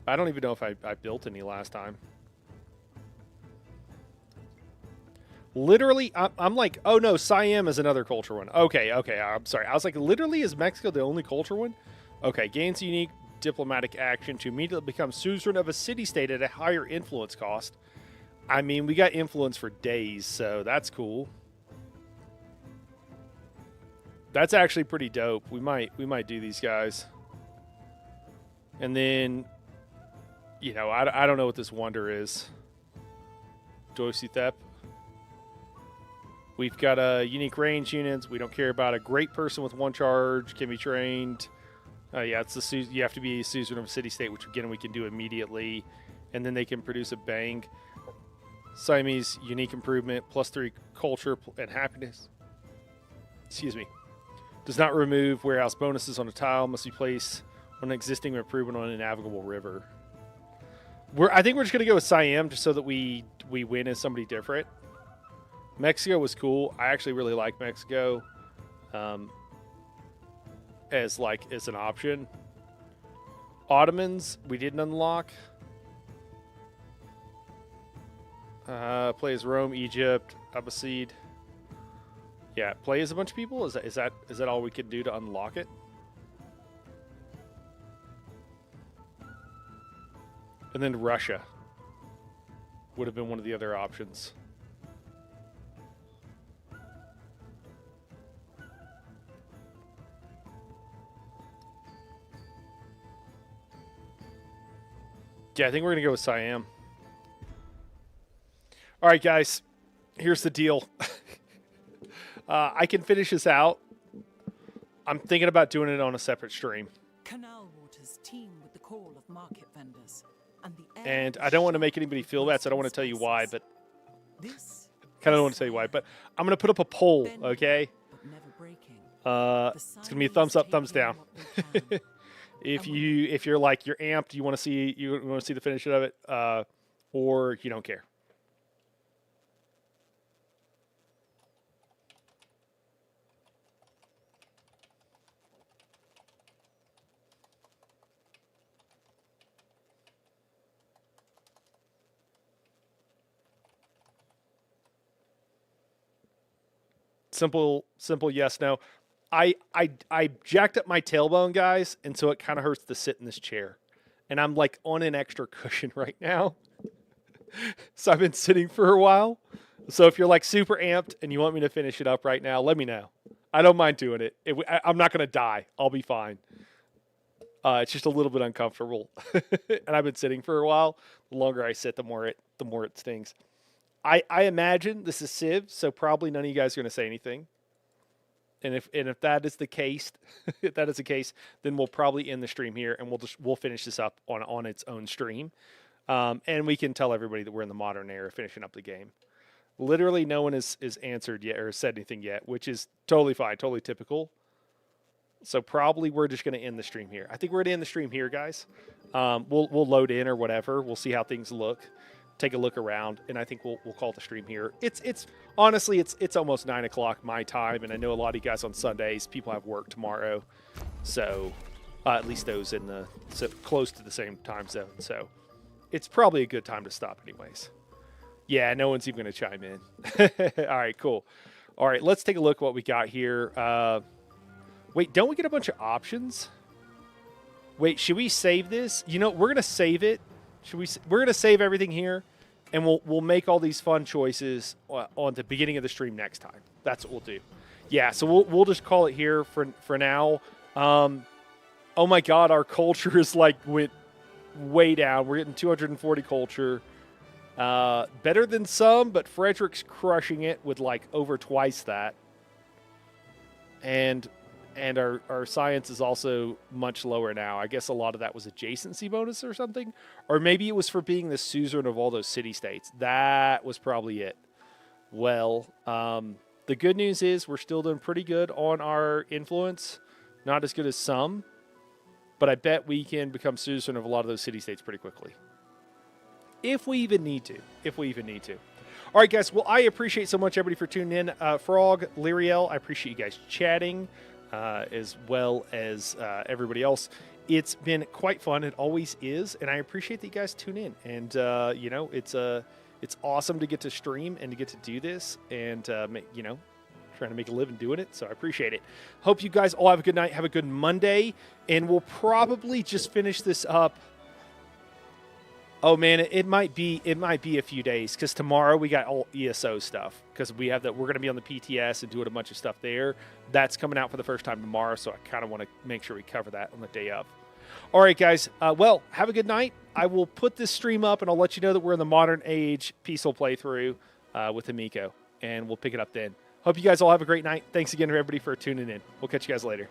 I don't even know if I built any last time. Literally, I'm like, oh no, Siam is another culture one. Okay, I'm sorry. I was like, literally, is Mexico the only culture one? Okay, gains unique diplomatic action to immediately become suzerain of a city-state at a higher influence cost. I mean, we got influence for days, so that's cool. That's actually pretty dope. We might do these guys. And then, you know, I don't know what this wonder is. Doisithep. We've got unique range units. We don't care about a great person with 1 charge. Can be trained. Yeah, it's you have to be a suzerain of a city-state, which again we can do immediately. And then they can produce a bang. Siamese unique improvement, plus 3 culture and happiness. Excuse me. Does not remove warehouse bonuses on a tile. Must be placed on an existing improvement on a navigable river. I think we're just gonna go with Siam just so that we win as somebody different. Mexico was cool. I actually really like Mexico as an option. Ottomans we didn't unlock. Play as Rome, Egypt, Abbasid. Yeah, play as a bunch of people. Is that all we can do to unlock it? And then Russia would have been one of the other options. Yeah, I think we're going to go with Siam. All right, guys. Here's the deal. I can finish this out. I'm thinking about doing it on a separate stream. Canal waters teem with the call of market vendors. And I don't want to make anybody feel bad, so I don't want to tell you why, but kind of don't want to tell you why, but I'm going to put up a poll, okay? It's going to be a thumbs up, thumbs down. If you're like you're amped, you want to see the finish of it, or you don't care. Simple yes, no. I jacked up my tailbone, guys, and so it kind of hurts to sit in this chair. And I'm like on an extra cushion right now. So I've been sitting for a while. So if you're like super amped and you want me to finish it up right now, let me know. I don't mind doing it. I'm not going to die. I'll be fine. It's just a little bit uncomfortable. And I've been sitting for a while. The longer I sit, the more it stings. I imagine this is Civ, so probably none of you guys are going to say anything. And if that is the case, then we'll probably end the stream here, and we'll finish this up on its own stream, and we can tell everybody that we're in the modern era, finishing up the game. Literally, no one is answered yet or said anything yet, which is totally fine, totally typical. So probably we're just going to end the stream here. I think we're going to end the stream here, guys. We'll load in or whatever. We'll see how things look. Take a look around, and I think we'll call the stream here. It's honestly it's almost 9 o'clock my time, and I know a lot of you guys on Sundays. People have work tomorrow, so at least those in the close to the same time zone. So it's probably a good time to stop, anyways. Yeah, no one's even going to chime in. All right, cool. All right, let's take a look at what we got here. Wait, don't we get a bunch of options? Wait, should we save this? You know, we're going to save it. We're going to save everything here, and we'll make all these fun choices on the beginning of the stream next time. That's what we'll do. Yeah, so we'll just call it here for now. Oh my God, our culture is went way down. We're getting 240 culture. Better than some, but Frederick's crushing it with over twice that. And our science is also much lower now. I guess a lot of that was adjacency bonus or something. Or maybe it was for being the suzerain of all those city-states. That was probably it. Well, the good news is we're still doing pretty good on our influence. Not as good as some. But I bet we can become suzerain of a lot of those city-states pretty quickly. If we even need to. All right, guys. Well, I appreciate so much everybody for tuning in. Frog, Lyriel, I appreciate you guys chatting. As well as everybody else. It's been quite fun. It always is, and I appreciate that you guys tune in. And it's awesome to get to stream and to get to do this, and trying to make a living doing it. So I appreciate it. Hope you guys all have a good night. Have a good Monday, and we'll probably just finish this up. Oh man, it might be a few days because tomorrow we got all ESO stuff because we're going to be on the PTS and doing a bunch of stuff there. That's coming out for the first time tomorrow, so I kind of want to make sure we cover that on the day of. All right, guys. Well, have a good night. I will put this stream up and I'll let you know that we're in the modern age peaceful playthrough with Himiko, and we'll pick it up then. Hope you guys all have a great night. Thanks again to everybody for tuning in. We'll catch you guys later.